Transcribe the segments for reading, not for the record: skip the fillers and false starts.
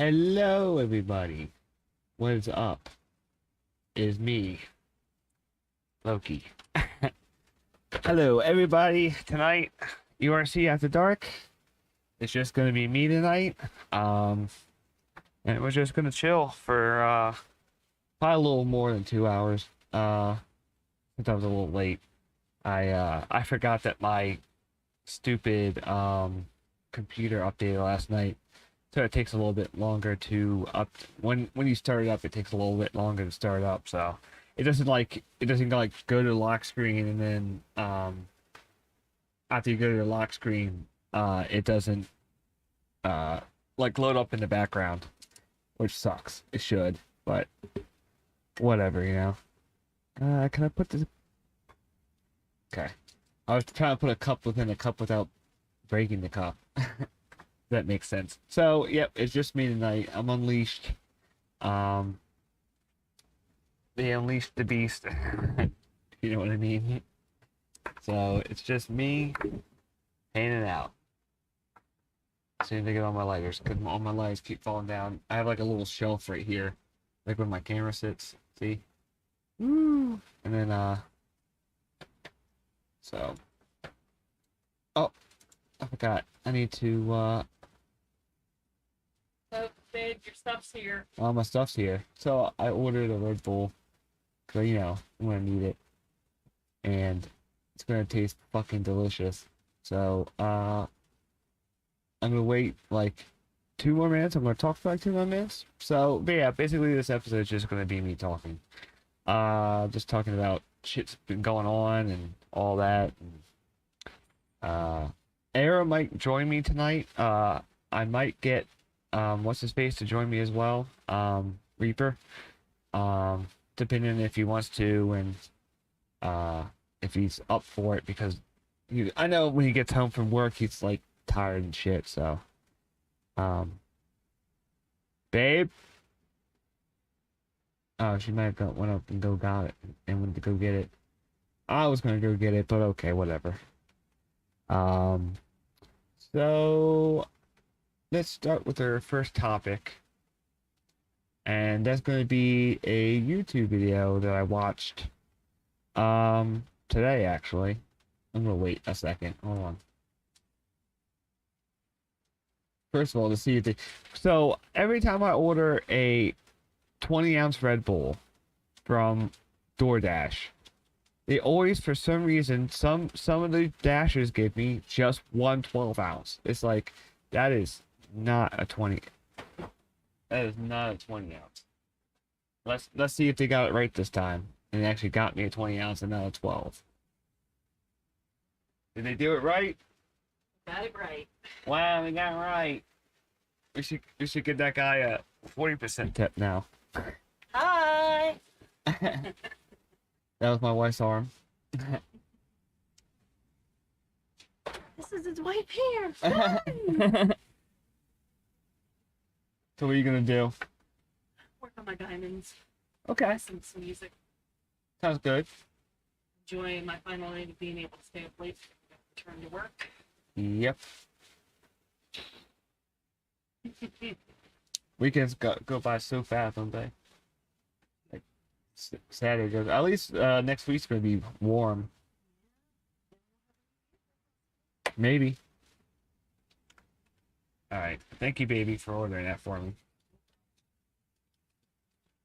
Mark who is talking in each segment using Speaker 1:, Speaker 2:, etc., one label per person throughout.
Speaker 1: Hello, everybody. What is up? Is me, Loki. Hello, everybody. Tonight, URC After Dark. It's just gonna be me tonight. And we're just gonna chill for probably a little more than 2 hours. Since I was a little late. I forgot that my stupid computer updated last night. So it takes a little bit longer to when you start it up, it takes a little bit longer to start up. So it doesn't go to the lock screen and then after you go to the lock screen, it doesn't load up in the background, which sucks. It should, but whatever, you know. Can I put this? Okay. I was trying to put a cup within a cup without breaking the cup. That makes sense. So, yep, it's just me tonight. I'm unleashed. They unleashed the beast. You know what I mean? So, it's just me hanging out. See if I get all my lighters, because all my lighters keep falling down. I have like a little shelf right here, like where my camera sits. See? Woo! And then, so. Oh, I forgot. I need to,
Speaker 2: So, babe, your stuff's here.
Speaker 1: all my stuff's here. So I ordered a Red Bull. Cause you know, I'm gonna need it. And it's gonna taste fucking delicious. So, I'm gonna wait like 2 more minutes. I'm gonna talk for like 2 more minutes. So, but yeah, basically this episode is just gonna be me talking. Just talking about shit's been going on and all that. And, Era might join me tonight. I might get what's his face to join me as well. Reaper. Depending if he wants to and if he's up for it because I know when he gets home from work he's like tired and shit, so babe. Oh, she might have went up and got it and went to go get it. I was gonna go get it, but okay, whatever. So let's start with our first topic. And that's going to be a YouTube video that I watched today actually. I'm going to wait a second. Hold on. First of all, to see if so every time I order a 20-ounce Red Bull from DoorDash, they always, for some reason, some of the dashers give me just one 12-ounce. It's like that is not a 20. That is not a 20 ounce. Let's see if they got it right this time. And they actually got me a 20 ounce and not a 12. Did they do it right?
Speaker 2: Got it right.
Speaker 1: Wow, they got it right. We should give that guy a 40% tip now.
Speaker 2: Hi!
Speaker 1: That was my wife's arm.
Speaker 2: This is his white pants.
Speaker 1: So what are you gonna do?
Speaker 2: Work on my diamonds.
Speaker 1: Okay.
Speaker 2: Listen to some music.
Speaker 1: Sounds good.
Speaker 2: Enjoy my final night of being able to stay up late. Return to work.
Speaker 1: Yep. Weekends go by so fast, don't they? Like Saturday goes. At least next week's gonna be warm. Maybe. All right. Thank you, baby, for ordering that for me.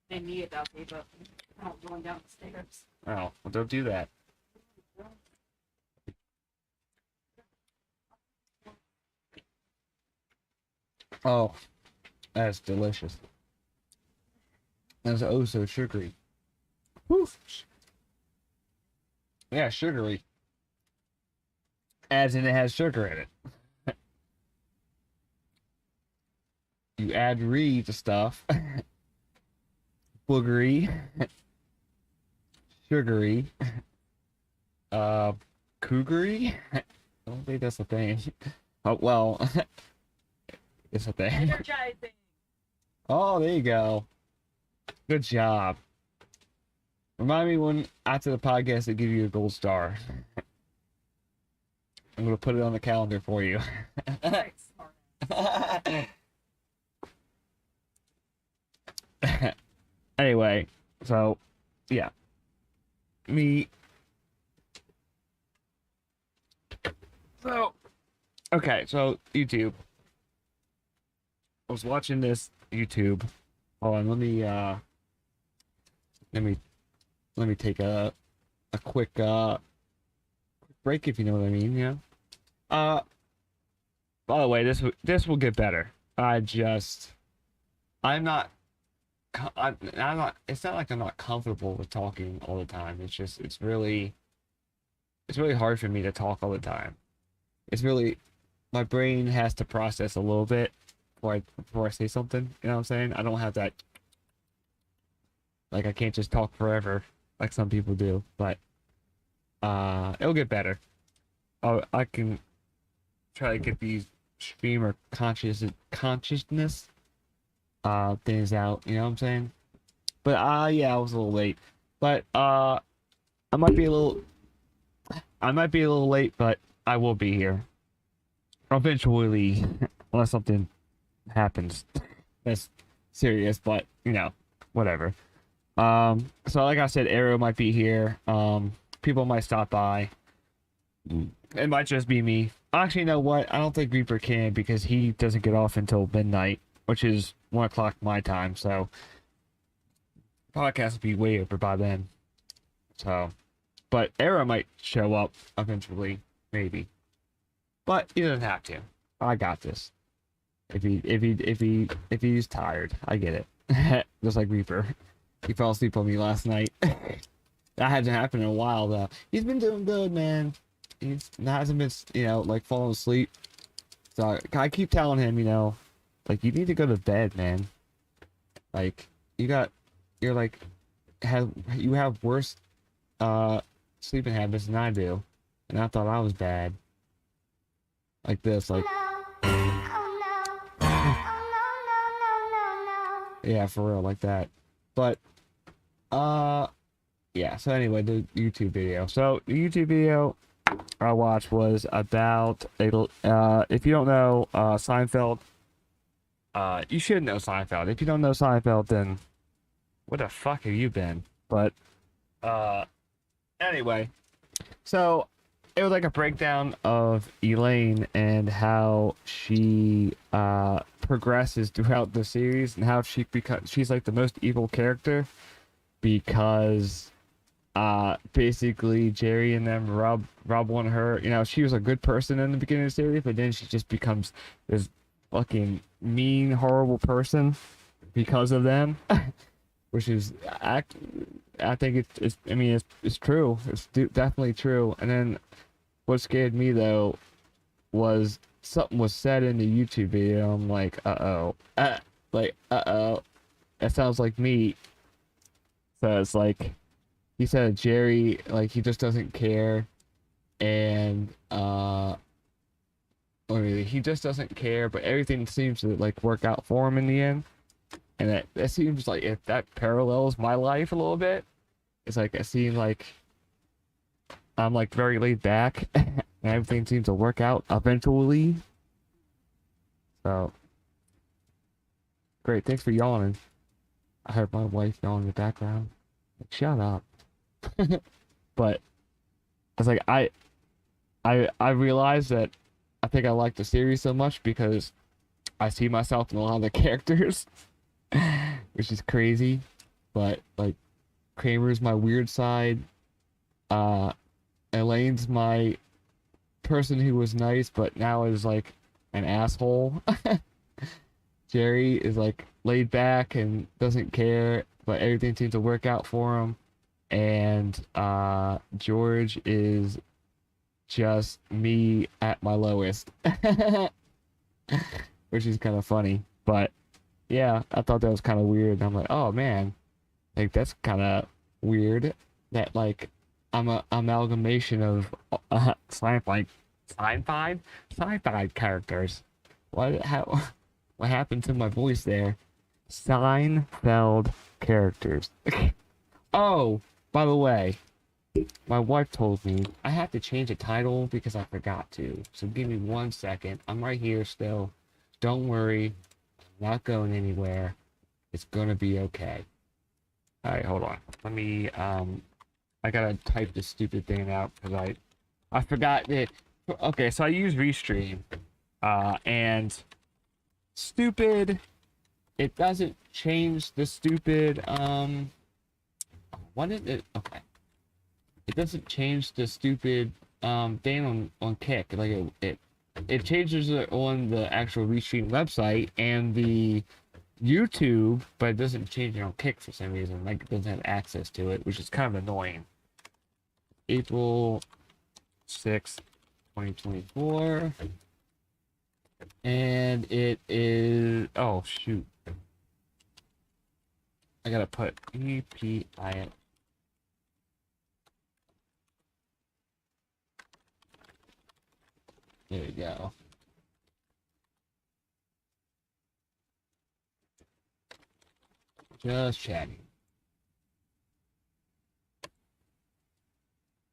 Speaker 2: And me about me, but I'm not going down the stairs.
Speaker 1: Oh, well, don't do that. Oh, that's delicious. That's oh so sugary. Whew. Yeah, sugary. As in it has sugar in it. You add re to stuff. Boogery. Sugary. Cougary? I don't think that's a thing. Oh, well. It's a thing.
Speaker 2: Energizing.
Speaker 1: Oh, there you go. Good job. Remind me when after the podcast they give you a gold star. I'm gonna put it on the calendar for you.
Speaker 2: Thanks.
Speaker 1: Anyway, so yeah, me. So okay, so YouTube. I was watching this YouTube. Hold on, let me let me take a quick break if you know what I mean. Yeah. Uh, by the way, this will get better. I'm not I'm not. It's not like I'm not comfortable with talking all the time. It's just it's really hard for me to talk all the time. It's really my brain has to process a little bit before I say something. You know what I'm saying? I don't have that. Like I can't just talk forever like some people do. But it'll get better. I can try to get these streamer consciousness things out. You know what I'm saying? But yeah, I was a little late. But I might be a little I might be a little late, but I will be here eventually, unless something happens that's serious. But you know, whatever. So like I said, Arrow might be here. People might stop by. It might just be me. Actually, you know what? I don't think Reaper can because he doesn't get off until midnight, which is 1 o'clock my time. So podcast will be way over by then. So, but Arrow might show up eventually, maybe. But he doesn't have to. I got this. If he's tired, I get it. Just like Reaper. He fell asleep on me last night. That hasn't happened in a while though. He's been doing good, man. He's hasn't been, like falling asleep. So I keep telling him, like you need to go to bed, man. Like you're like you have worse sleeping habits than I do, and I thought I was bad. Like this, like. Yeah, for real, like that. But yeah, so anyway, the YouTube video. So the YouTube video I watched was about if you don't know Seinfeld, you should know Seinfeld. If you don't know Seinfeld, then what the fuck have you been? But anyway, so it was like a breakdown of Elaine and how she progresses throughout the series and how she's like the most evil character because basically Jerry and them Rob wanted her. She was a good person in the beginning of the series, but then she just becomes this fucking mean, horrible person because of them. Which is I think it's true. It's definitely true. And then what scared me though was something was said in the YouTube video. I'm like, uh-oh. That sounds like me. So it's like he said Jerry, like he just doesn't care, and he just doesn't care, but everything seems to like work out for him in the end. And that seems like if that parallels my life a little bit. It's like it seems like I'm like very laid back and everything seems to work out eventually. So great, thanks for yawning. I heard my wife yawning in the background. Like, shut up. But it's like I realized that I think I like the series so much because I see myself in a lot of the characters. Which is crazy. But like Kramer's my weird side. Elaine's my person who was nice but now is like an asshole. Jerry is like laid back and doesn't care, but everything seems to work out for him. And George is just me at my lowest. Which is kind of funny. But yeah, I thought that was kind of weird. I'm like, oh man, like that's kind of weird that like I'm a amalgamation of sci-fi characters. What happened to my voice there? Seinfeld characters. Oh, by the way, my wife told me I have to change the title because I forgot to. So give me 1 second. I'm right here still. Don't worry. I'm not going anywhere. It's gonna be okay. All right, hold on. Let me I gotta type this stupid thing out because I forgot that. Okay, so I use Restream, and stupid. It doesn't change the stupid What did it? Okay, it doesn't change the stupid thing on Kick. Like it changes it on the actual Restream website and the YouTube, but it doesn't change it on Kick for some reason. Like it doesn't have access to it, which is kind of annoying. April 6th, 2024. And it is, oh shoot. I gotta put EPI. There we go. Just chatting.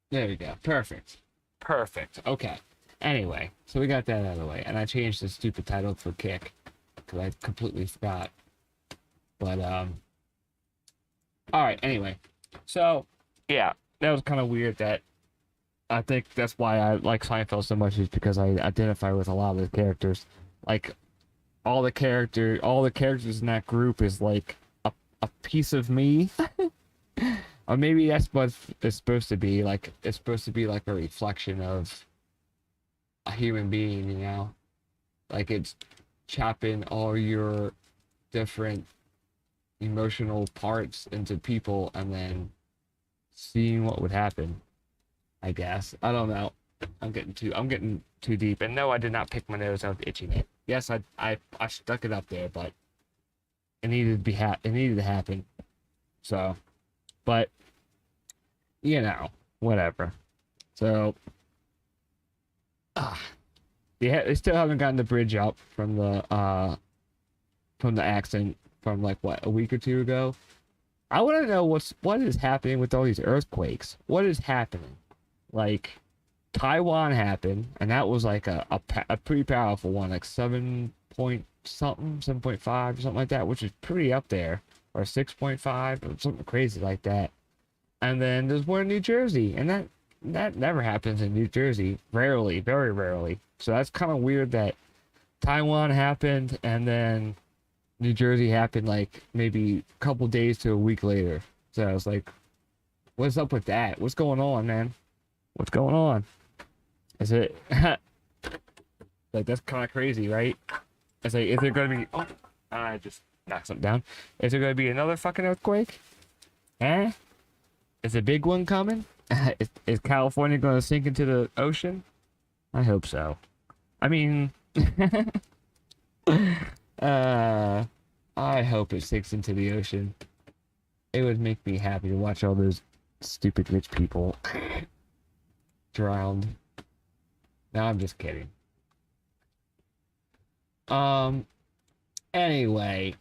Speaker 1: There we go. Perfect. Perfect. Okay. Anyway, so we got that out of the way, and I changed the stupid title for Kick because I completely forgot. But all right. Anyway, so yeah, that was kind of weird. That I think that's why I like Seinfeld so much is because I identify with a lot of the characters. Like all the characters in that group is like a piece of me. Or maybe that's what it's supposed to be. Like it's supposed to be like a reflection of a human being, you know? Like it's chopping all your different emotional parts into people and then seeing what would happen. I guess. I don't know. I'm getting too deep. And no, I did not pick my nose. I was itching it. Yes, I stuck it up there, but it needed to be it needed to happen. So, but you know, whatever. So, they still haven't gotten the bridge up from the accident from like what, a week or two ago. I want to know what is happening with all these earthquakes. What is happening? Like Taiwan happened, and that was like a pretty powerful one, like 7 point something, 7.5 or something like that, which is pretty up there, or 6.5 or something crazy like that. And then there's one in New Jersey, and that never happens in New Jersey. Rarely, very rarely. So that's kind of weird that Taiwan happened, and then New Jersey happened like maybe a couple days to a week later. So I was like, what's up with that? What's going on, man? What's going on? Is it like that's kind of crazy, right? It's like, is there gonna be? Oh, I just knocked something down. Is there gonna be another fucking earthquake? Eh? Is a big one coming? Is California gonna sink into the ocean? I hope so. I mean, I hope it sinks into the ocean. It would make me happy to watch all those stupid rich people drowned. No, I'm just kidding. Anyway,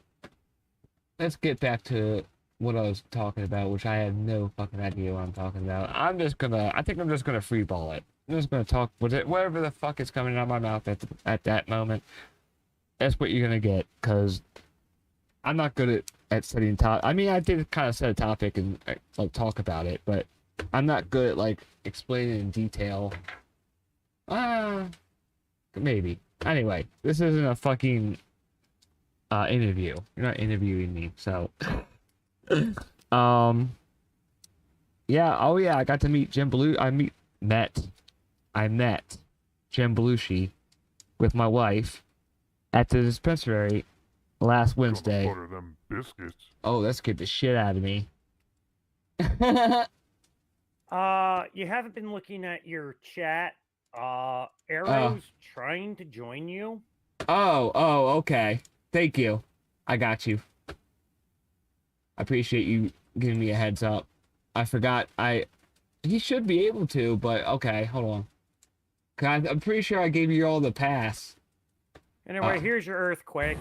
Speaker 1: let's get back to what I was talking about, which I have no fucking idea what I'm talking about. I think I'm just gonna freeball it. I'm just gonna talk with it, whatever the fuck is coming out of my mouth at that moment. That's what you're gonna get, cause I'm not good at setting I mean, I did kind of set a topic and like talk about it, but I'm not good at like explaining in detail. Maybe. Anyway, this isn't a fucking interview. You're not interviewing me, so yeah, oh yeah, I got to meet Jim Belushi. I met Jim Belushi with my wife at the dispensary last Wednesday.
Speaker 3: Butter them biscuits.
Speaker 1: Oh, that scared the shit out of me.
Speaker 4: You haven't been looking at your chat. Arrow's trying to join you.
Speaker 1: Oh, okay. Thank you. I got you. I appreciate you giving me a heads up. I forgot. He should be able to, but okay, hold on. I'm pretty sure I gave you all the pass.
Speaker 4: Anyway, here's your earthquake.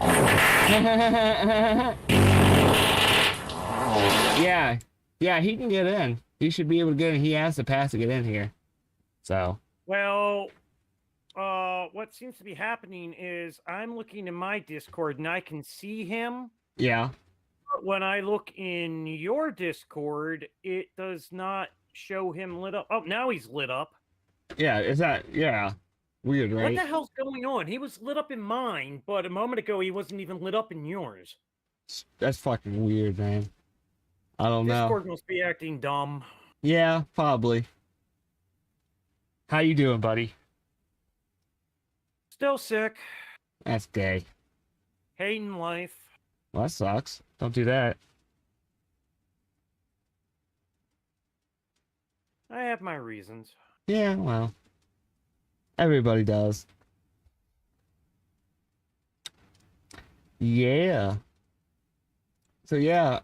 Speaker 1: Yeah, he can get in. He should be able to get in. He has the pass to get in here. So.
Speaker 4: Well, what seems to be happening is I'm looking in my Discord and I can see him.
Speaker 1: Yeah.
Speaker 4: when I look in your Discord, it does not show him lit up. Oh, now he's lit up.
Speaker 1: Yeah, is that weird,
Speaker 4: What
Speaker 1: right?
Speaker 4: the hell's going on? He was lit up in mine, but a moment ago he wasn't even lit up in yours.
Speaker 1: That's fucking weird, man. I don't know.
Speaker 4: Discord must be acting dumb.
Speaker 1: Yeah, probably. How you doing, buddy?
Speaker 4: Still sick.
Speaker 1: That's gay.
Speaker 4: Hating life.
Speaker 1: Well, that sucks. Don't do that.
Speaker 4: I have my reasons.
Speaker 1: Yeah, well, everybody does. Yeah. So yeah.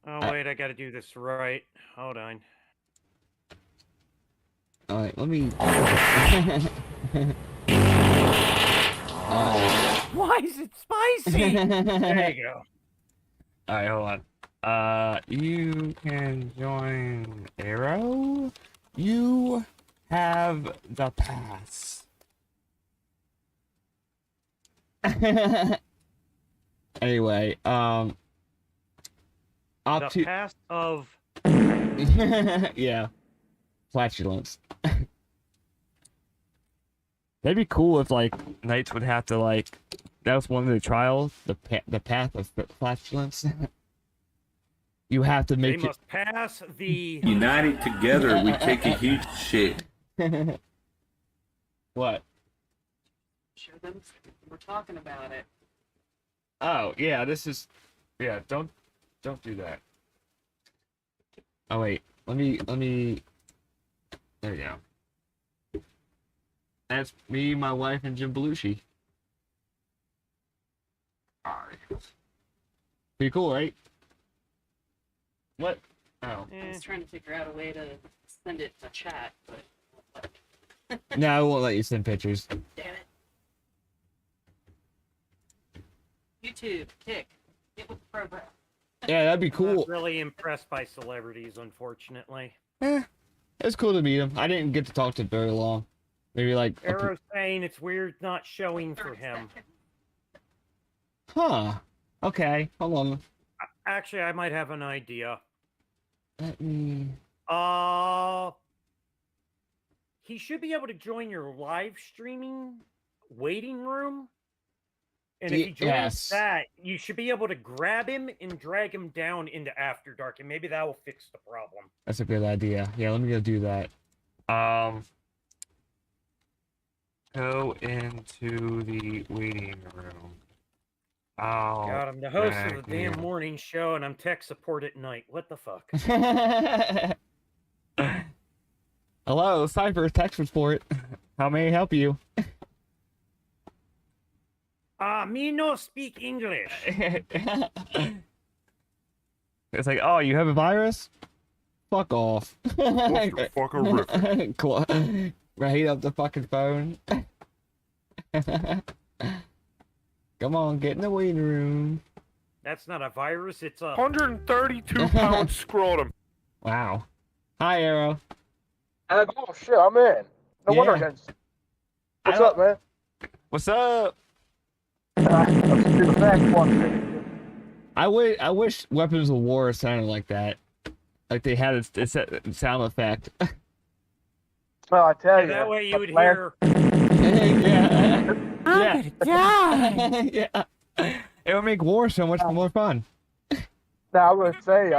Speaker 4: Oh wait, I gotta do this right. Hold on.
Speaker 1: All right, let me.
Speaker 4: Why is it spicy? There you go.
Speaker 1: All right, hold on. You can join Arrow. You have the pass. Anyway,
Speaker 4: The
Speaker 1: to
Speaker 4: pass of
Speaker 1: yeah, flatulence. That'd be cool if like knights would have to like. That was one of the trials, the path of flatulence. You have to
Speaker 4: they
Speaker 1: make
Speaker 4: must pass the
Speaker 3: United together, we take a huge shit.
Speaker 1: it. What?
Speaker 2: Show them we're talking about it.
Speaker 1: Oh yeah, this is. Yeah, don't do that. Oh wait, let me. There you go. That's me, my wife, and Jim Belushi. Alright. Pretty cool, right? What? Oh.
Speaker 2: I was trying to figure out a way to send it to chat, but
Speaker 1: No, I won't let you send pictures.
Speaker 2: damn it. YouTube, Kick, get with the program.
Speaker 1: Yeah, that'd be
Speaker 4: I'm
Speaker 1: cool.
Speaker 4: not really impressed by celebrities, unfortunately.
Speaker 1: It was cool to meet him. I didn't get to talk to him very long. Maybe like.
Speaker 4: Arrow's saying it's weird not showing for him.
Speaker 1: Huh. Okay. Hold on.
Speaker 4: Actually, I might have an idea.
Speaker 1: Let me.
Speaker 4: He should be able to join your live streaming waiting room. And if he joins
Speaker 1: Yes.
Speaker 4: that, you should be able to grab him and drag him down into After Dark, and maybe that will fix the problem.
Speaker 1: That's a good idea. Yeah, let me go do that. Go into the waiting room. Oh.
Speaker 4: God, I'm the host of
Speaker 1: drag
Speaker 4: the damn
Speaker 1: you.
Speaker 4: morning show, and I'm tech support at night. What the fuck?
Speaker 1: Hello, Cypher Tech Support. How may I help you?
Speaker 4: Me no speak English.
Speaker 1: It's like, oh, you have a virus? Fuck off.
Speaker 3: Fuckerific.
Speaker 1: Right up the fucking phone. Come on, get in the waiting room.
Speaker 4: That's not a virus, it's a...
Speaker 3: 132-pound scrotum.
Speaker 1: Wow. Hi, Arrow.
Speaker 5: Oh shit, I'm in. No wonder I
Speaker 1: Yeah.
Speaker 5: didn't. What's up, man?
Speaker 1: What's up?
Speaker 5: Let's do the back one.
Speaker 1: I wish Weapons of War sounded like that. Like they had its sound effect.
Speaker 5: Well, I tell you.
Speaker 4: that way you would
Speaker 5: last-
Speaker 4: hear...
Speaker 1: Yeah.
Speaker 4: I'm gonna die!
Speaker 1: Yeah. It would make war so much more fun.
Speaker 5: Now I would say,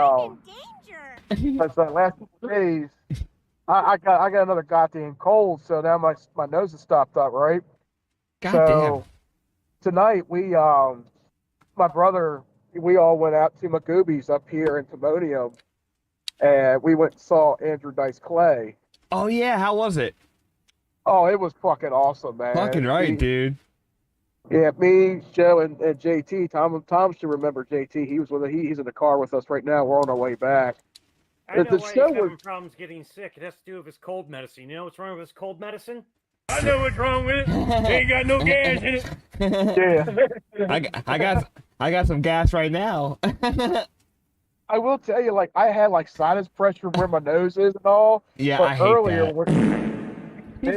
Speaker 5: because the last couple days, I got another goddamn cold, so now my nose is stopped up, right?
Speaker 1: God
Speaker 5: So tonight we my brother, we all went out to Magoobies up here in Timonium, and we went and saw Andrew Dice Clay.
Speaker 1: damn. Oh yeah, how was it?
Speaker 5: Oh, it was fucking awesome, man.
Speaker 1: Fucking right, dude.
Speaker 5: Yeah, me, Joe, and JT. Tom should remember JT. He was he's in the car with us right now. We're on our way back.
Speaker 4: I know
Speaker 5: The
Speaker 4: why
Speaker 5: show
Speaker 4: he's having
Speaker 5: was-
Speaker 4: problems getting sick. It has to do with his cold medicine. You know what's wrong with his cold medicine? I know what's wrong with it. Ain't got no gas in it.
Speaker 5: Yeah.
Speaker 1: I got some gas right now.
Speaker 5: I will tell you, like, I had like sinus pressure where my nose is and all.
Speaker 1: Yeah,
Speaker 5: But
Speaker 1: I hate
Speaker 5: earlier,
Speaker 1: that.
Speaker 5: we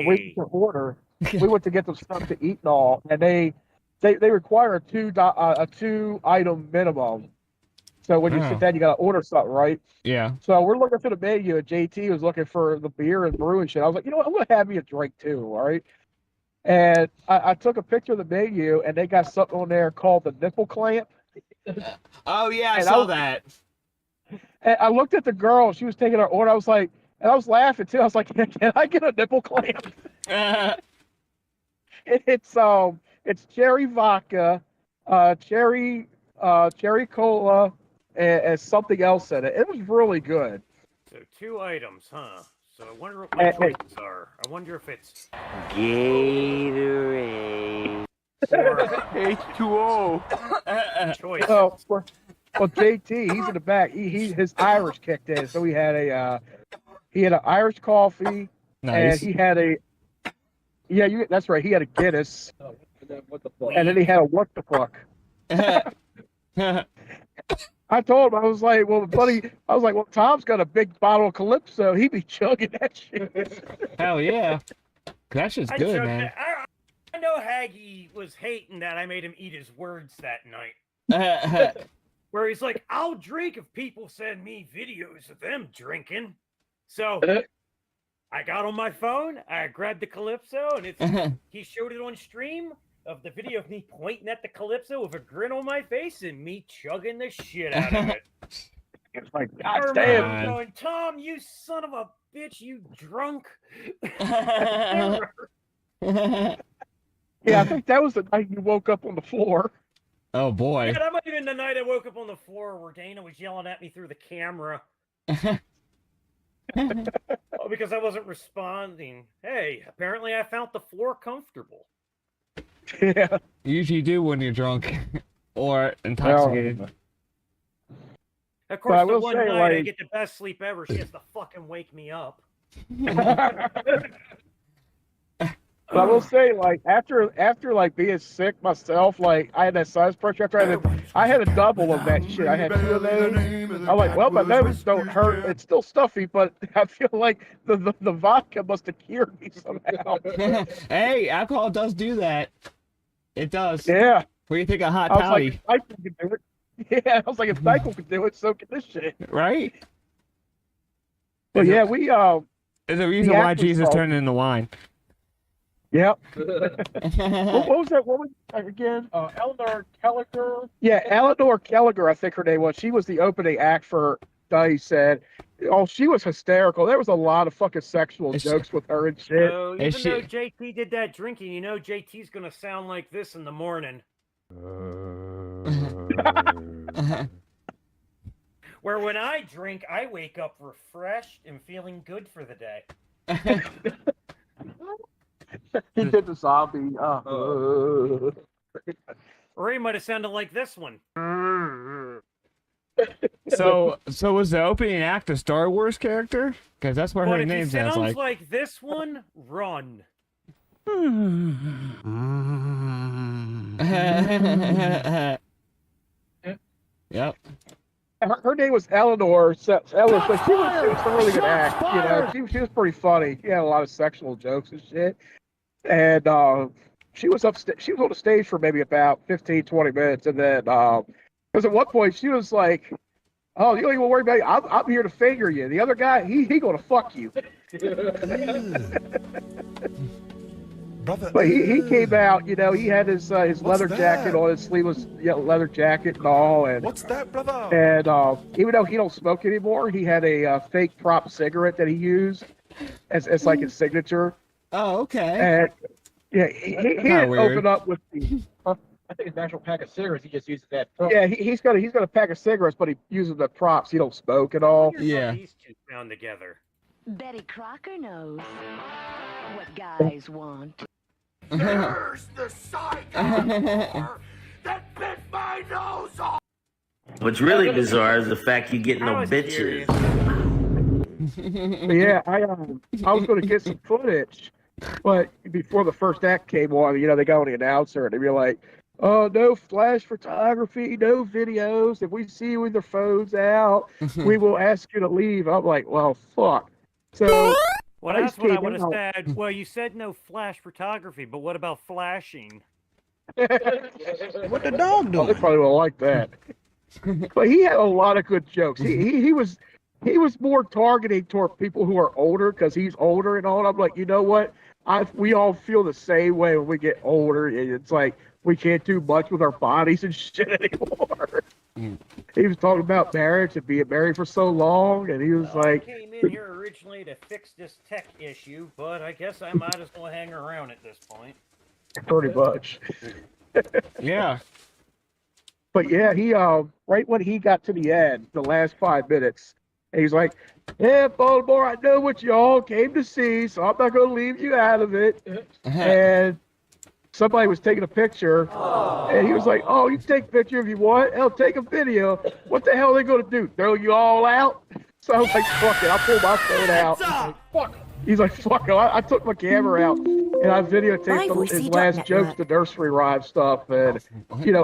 Speaker 5: went to order. We went to get some stuff to eat and all, and they they require a 2 item minimum. So when you
Speaker 1: Oh.
Speaker 5: sit down, you got to order something, right?
Speaker 1: Yeah.
Speaker 5: So we're looking for the menu, and JT was looking for the beer and brew and shit. I was like, you know what? I'm gonna have me a drink too, all right? And I took a picture of the menu, and they got something on there called the nipple clamp.
Speaker 1: Oh yeah, I
Speaker 5: And
Speaker 1: saw that.
Speaker 5: And I looked at the girl. She was taking her order. I was like, and I was laughing too. I was like, can I get a nipple clamp? It's cherry vodka, cherry cola, and something else in it. It was really good.
Speaker 4: So 2 items, huh? So I wonder what
Speaker 5: Hey,
Speaker 4: my
Speaker 5: hey.
Speaker 4: choices are. I wonder if it's
Speaker 6: Gatorade.
Speaker 4: or
Speaker 6: H2O.
Speaker 4: choices.
Speaker 5: Well, JT, he's in the back. His Irish kicked in, so he had an Irish coffee,
Speaker 1: Nice.
Speaker 5: and he had that's right. He had a Guinness, and then he had a what the fuck. I told him, I was like, well, Tom's got a big bottle of Calypso. He'd be chugging that shit.
Speaker 1: Hell yeah. That shit's
Speaker 4: I
Speaker 1: good,
Speaker 4: chugged
Speaker 1: man.
Speaker 4: it. I know Haggy was hating that I made him eat his words that night. Where he's like, I'll drink if people send me videos of them drinking. So I got on my phone, I grabbed the Calypso, and he showed it on stream of the video of me pointing at the Calypso with a grin on my face and me chugging the shit out of it.
Speaker 5: It's like,
Speaker 4: I
Speaker 5: God
Speaker 4: remember
Speaker 5: damn.
Speaker 4: going, Tom, you son of a bitch, you drunk.
Speaker 5: Yeah, I think that was the night you woke up on the floor.
Speaker 1: Oh boy.
Speaker 4: Yeah, that might have been the night I woke up on the floor where Dana was yelling at me through the camera. Oh, because I wasn't responding. Hey, apparently I found the floor comfortable.
Speaker 5: Yeah.
Speaker 1: You usually do when you're drunk or intoxicated.
Speaker 4: Of
Speaker 5: But I
Speaker 4: course, the
Speaker 5: will
Speaker 4: one
Speaker 5: say,
Speaker 4: night I
Speaker 5: like-
Speaker 4: get the best sleep ever, she has to fucking wake me up.
Speaker 5: But I will say, like, after like being sick myself, like I had that sinus pressure. After I had a double of that shit. I had 2 of those. I'm like, well, my nose don't hurt. It's still stuffy, but I feel like the vodka must have cured me somehow.
Speaker 1: Hey, alcohol does do that. It does.
Speaker 5: Yeah.
Speaker 1: What do you think of hot
Speaker 5: I was
Speaker 1: toddy?
Speaker 5: like, if Nyquil could do it. Yeah, I was like, if Nyquil could do it, so can this shit.
Speaker 1: Right?
Speaker 5: But yeah, we
Speaker 1: There's a reason
Speaker 5: The
Speaker 1: why
Speaker 5: actor's
Speaker 1: Jesus
Speaker 5: fault.
Speaker 1: turned into wine.
Speaker 5: Yep. What was that woman again? Eleanor Kelliger. Yeah, Eleanor Kelliger, I think her name was. She was the opening act for Dice, and she was hysterical. There was a lot of fucking sexual jokes with her and shit.
Speaker 4: So
Speaker 1: Is
Speaker 4: even though
Speaker 1: she-
Speaker 4: JT did that drinking, you know JT's gonna sound like this in the morning. Where when I drink, I wake up refreshed and feeling good for the day.
Speaker 5: He did the zombie.
Speaker 4: Or he might have sounded like this one.
Speaker 1: So was the opening act a Star Wars character? Because that's what
Speaker 4: But
Speaker 1: her
Speaker 4: if he
Speaker 1: name
Speaker 4: sounds
Speaker 1: sounds like.
Speaker 4: like this one, run.
Speaker 1: Yep.
Speaker 5: Her name was Eleanor. Eleanor, but she was a really good act. You know, she was pretty funny. She had a lot of sexual jokes and shit. And she was on the stage for maybe about 15, 20 minutes, and then because at one point she was like, "Oh, you don't even worry about it. I'm here to finger you. The other guy, he gonna fuck you."
Speaker 7: Brother,
Speaker 5: But he came out, you know, he had his leather jacket on, his sleeveless leather jacket and all, and
Speaker 7: what's that, brother?
Speaker 5: and even though he don't smoke anymore, he had a fake prop cigarette that he used as like his signature.
Speaker 1: Oh, okay.
Speaker 5: And yeah, he didn't
Speaker 1: weird.
Speaker 5: open up with the.
Speaker 8: I think it's an actual pack of cigarettes. He just uses that.
Speaker 5: Yeah, he's got a pack of cigarettes, but he uses the props. He don't smoke at all.
Speaker 4: Here's how
Speaker 1: Yeah.
Speaker 4: these two sound together.
Speaker 9: Betty Crocker knows what guys want.
Speaker 7: There's the sidecar that bit my nose off.
Speaker 6: What's really bizarre is the fact you get
Speaker 4: I
Speaker 6: no
Speaker 4: was
Speaker 6: bitches.
Speaker 4: curious.
Speaker 5: But yeah, I was going to get some footage, but before the first act came on, you know, they got on the announcer and they were like, "Oh, no flash photography, no videos. If we see you with your phones out, we will ask you to leave." I'm like, "Well, fuck." So
Speaker 4: Well,
Speaker 5: I
Speaker 4: that's what I
Speaker 5: came
Speaker 4: would have
Speaker 5: out.
Speaker 4: said. Well, you said no flash photography, but what about flashing?
Speaker 10: What the dog
Speaker 5: Oh, they
Speaker 10: doing?
Speaker 5: probably will like that. But he had a lot of good jokes. He was more targeting toward people who are older because he's older and all. And I'm like, you know what? We all feel the same way when we get older. It's like we can't do much with our bodies and shit anymore. He was talking about marriage and being married for so long, and he was
Speaker 4: Well, I
Speaker 5: like,
Speaker 4: came in here originally to fix this tech issue, but I guess I might as well hang around at this point.
Speaker 5: pretty much.
Speaker 1: Yeah.
Speaker 5: But yeah, he right when he got to the end, the last 5 minutes, he's like, "Yeah, Baltimore, I know what y'all came to see, so I'm not gonna leave you out of it." And somebody was taking a picture, and he was like, "Oh, you can take a picture if you want. Hell, take a video. What the hell are they gonna do? Throw you all out?" So I was like, "Fuck it." I pulled my phone out. Fuck. He's like, "Fuck it." I took my camera out and I videotaped his last jokes, the nursery rhyme stuff, and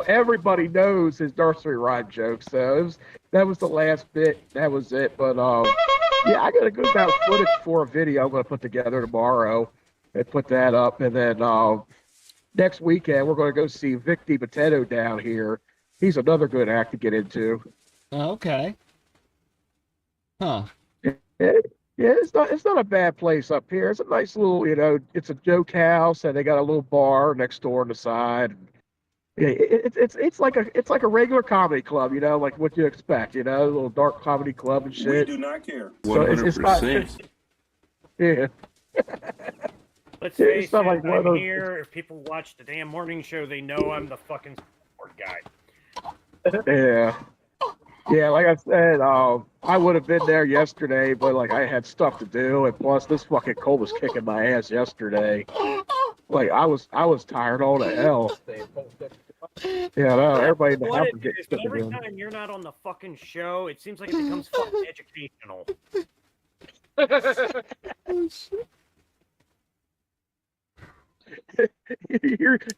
Speaker 5: everybody knows his nursery rhyme jokes. So that was the last bit. That was it. But yeah, I got a good amount of footage for a video I'm gonna put together tomorrow and put that up, and then next weekend we're gonna go see Vic DiMatteo down here. He's another good act to get into.
Speaker 1: Okay. Huh.
Speaker 5: Yeah, it's not a bad place up here. It's a nice little, it's a joke house, and they got a little bar next door on the side. Yeah, it's like a regular comedy club, like what you expect, a little dark comedy club and shit.
Speaker 3: We do not care.
Speaker 5: So it's not,
Speaker 3: 100%.
Speaker 5: yeah.
Speaker 4: Let's
Speaker 5: Yeah,
Speaker 4: face
Speaker 5: it's not
Speaker 4: it,
Speaker 5: like one of
Speaker 4: I'm
Speaker 5: those-
Speaker 4: here. If people watch the damn morning show, they know I'm the fucking support guy.
Speaker 5: Yeah. Yeah, like I said, I would have been there yesterday, but like I had stuff to do, and plus this fucking cold was kicking my ass yesterday. Like I was tired all to hell. Yeah, no, everybody in the
Speaker 4: What
Speaker 5: house
Speaker 4: it
Speaker 5: is getting
Speaker 4: is,
Speaker 5: stuff to
Speaker 4: every
Speaker 5: do.
Speaker 4: time you're not on the fucking show, it seems like it becomes fucking educational.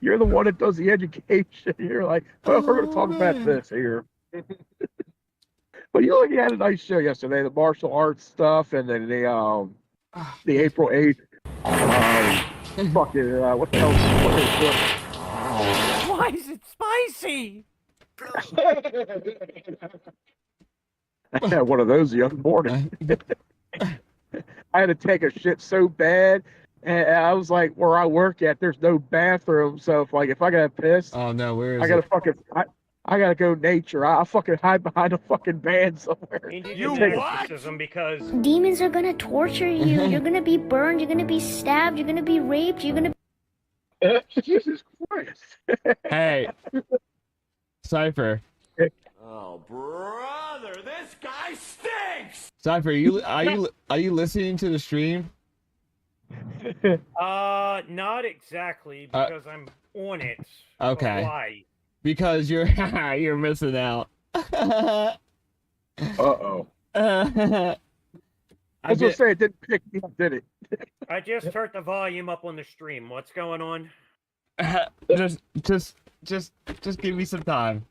Speaker 5: You're the one that does the education. You're like, well, we're gonna talk about this here. But you had a nice show yesterday, the martial arts stuff, and then the April 8th. Fucking what the hell?
Speaker 4: Why is it spicy?
Speaker 5: I had one of those the other morning. I had to take a shit so bad, and I was like, where I work at, there's no bathroom, so if I got pissed,
Speaker 1: Oh no, where is
Speaker 5: I gotta
Speaker 1: it?
Speaker 5: fucking I gotta go nature. I'll fucking hide behind a fucking van somewhere.
Speaker 4: You
Speaker 5: what?
Speaker 4: Because
Speaker 11: Demons are gonna torture you. You're gonna be burned. You're gonna be stabbed. You're gonna be raped. You're gonna.
Speaker 5: Jesus Christ.
Speaker 1: Hey, Cypher.
Speaker 7: Oh, brother, this guy stinks!
Speaker 1: Cypher, are you listening to the stream?
Speaker 4: not exactly because I'm on it.
Speaker 1: Okay.
Speaker 4: But why?
Speaker 1: Because you're you're missing out.
Speaker 5: Uh-oh.
Speaker 1: I
Speaker 5: I was gonna say it didn't pick me up, did it?
Speaker 4: I just turned the volume up on the stream. What's going on?
Speaker 1: just give me some time.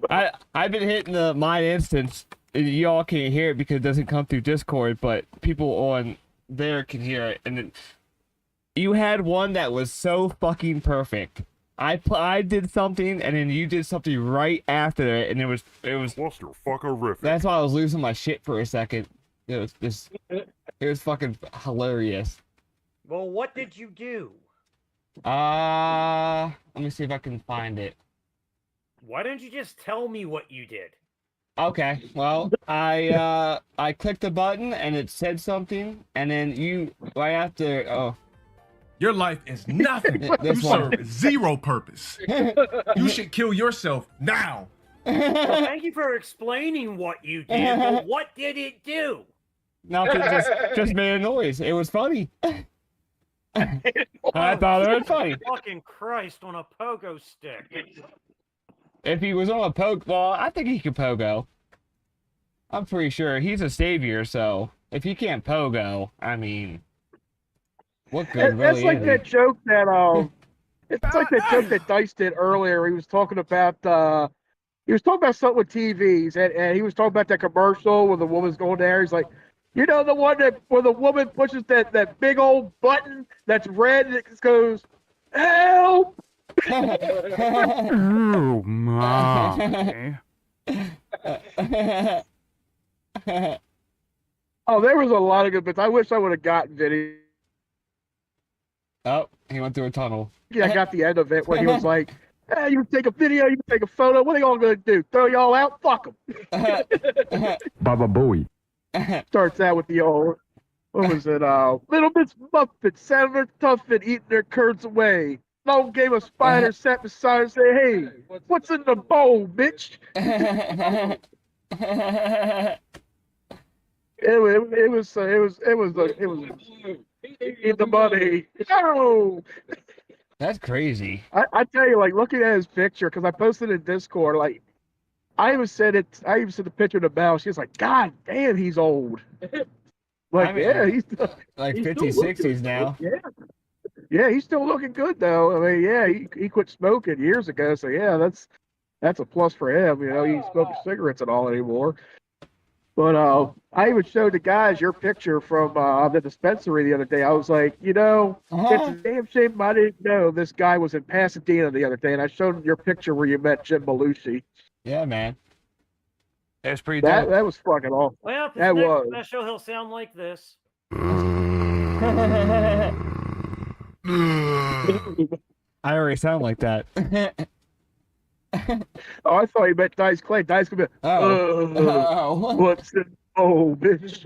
Speaker 1: I've been hitting the my instance. Y'all can't hear it because it doesn't come through Discord, but people on there can hear it. And you had one that was so fucking perfect. I did something, and then you did something right after it, and it was
Speaker 3: Clusterfuckerific.
Speaker 1: That's why I was losing my shit for a second. It was fucking hilarious.
Speaker 4: Well, what did you do?
Speaker 1: Let me see if I can find it.
Speaker 4: Why don't you just tell me what you did?
Speaker 1: Okay, well, I clicked the button and it said something, and then you right after
Speaker 12: Your life is nothing. You
Speaker 1: This one.
Speaker 12: serve zero purpose. You should kill yourself now.
Speaker 4: Well, thank you for explaining what you did, but what did it do?
Speaker 1: nothing, just made a noise. It was funny. I thought it was funny.
Speaker 4: Fucking Christ on a pogo stick.
Speaker 1: If he was on a poke ball, I think he could pogo. I'm pretty sure he's a savior, so if he can't pogo, I mean, what good
Speaker 5: That's
Speaker 1: really
Speaker 5: like
Speaker 1: is
Speaker 5: that
Speaker 1: he?
Speaker 5: joke that it's like that joke that Dice did earlier. He was talking about something with TVs, and he was talking about that commercial where the woman's going there. He's like, the one where the woman pushes that big old button that's red and it just goes, help.
Speaker 3: Oh my.
Speaker 5: Oh, there was a lot of good bits. I wish I would have gotten video.
Speaker 1: Oh, he went through a tunnel.
Speaker 5: Yeah, I got the end of it where he was like, "Hey, you can take a video, you can take a photo. What are y'all gonna do? Throw y'all out? Fuck them."
Speaker 3: Baba Booey.
Speaker 5: Starts out with the old, what was it? Little Miss Muffet, Senator Tuffet eating their curds away. Long game of spider sat beside her and say, "Hey, what's in the bowl, bitch?" It was in the money. No.
Speaker 1: That's crazy.
Speaker 5: I tell you, like looking at his picture, because I posted it in Discord, like I even sent the picture to Belle. She's like, "God damn, he's old." Like,
Speaker 1: I mean,
Speaker 5: yeah, he's
Speaker 1: like
Speaker 5: he's
Speaker 1: 50s,
Speaker 5: still
Speaker 1: 60s
Speaker 5: looking-
Speaker 1: now.
Speaker 5: Yeah, he's still looking good though. I mean, yeah, he quit smoking years ago, so yeah, that's a plus for him. You know, he ain't smoking cigarettes at all anymore. But I even showed the guys your picture from the dispensary the other day. I was like, it's a damn shame I didn't know this guy was in Pasadena the other day, and I showed him your picture where you met Jim Belushi.
Speaker 1: Yeah, man. That's pretty
Speaker 5: That
Speaker 1: dope.
Speaker 5: that was fucking awesome.
Speaker 4: Well, this
Speaker 5: That
Speaker 4: next
Speaker 5: was.
Speaker 4: special, he'll sound like this.
Speaker 1: I already sound like that.
Speaker 5: Oh, I thought you meant Dice Clay. Dice could be.
Speaker 1: Oh.
Speaker 5: What's it? Oh, bitch.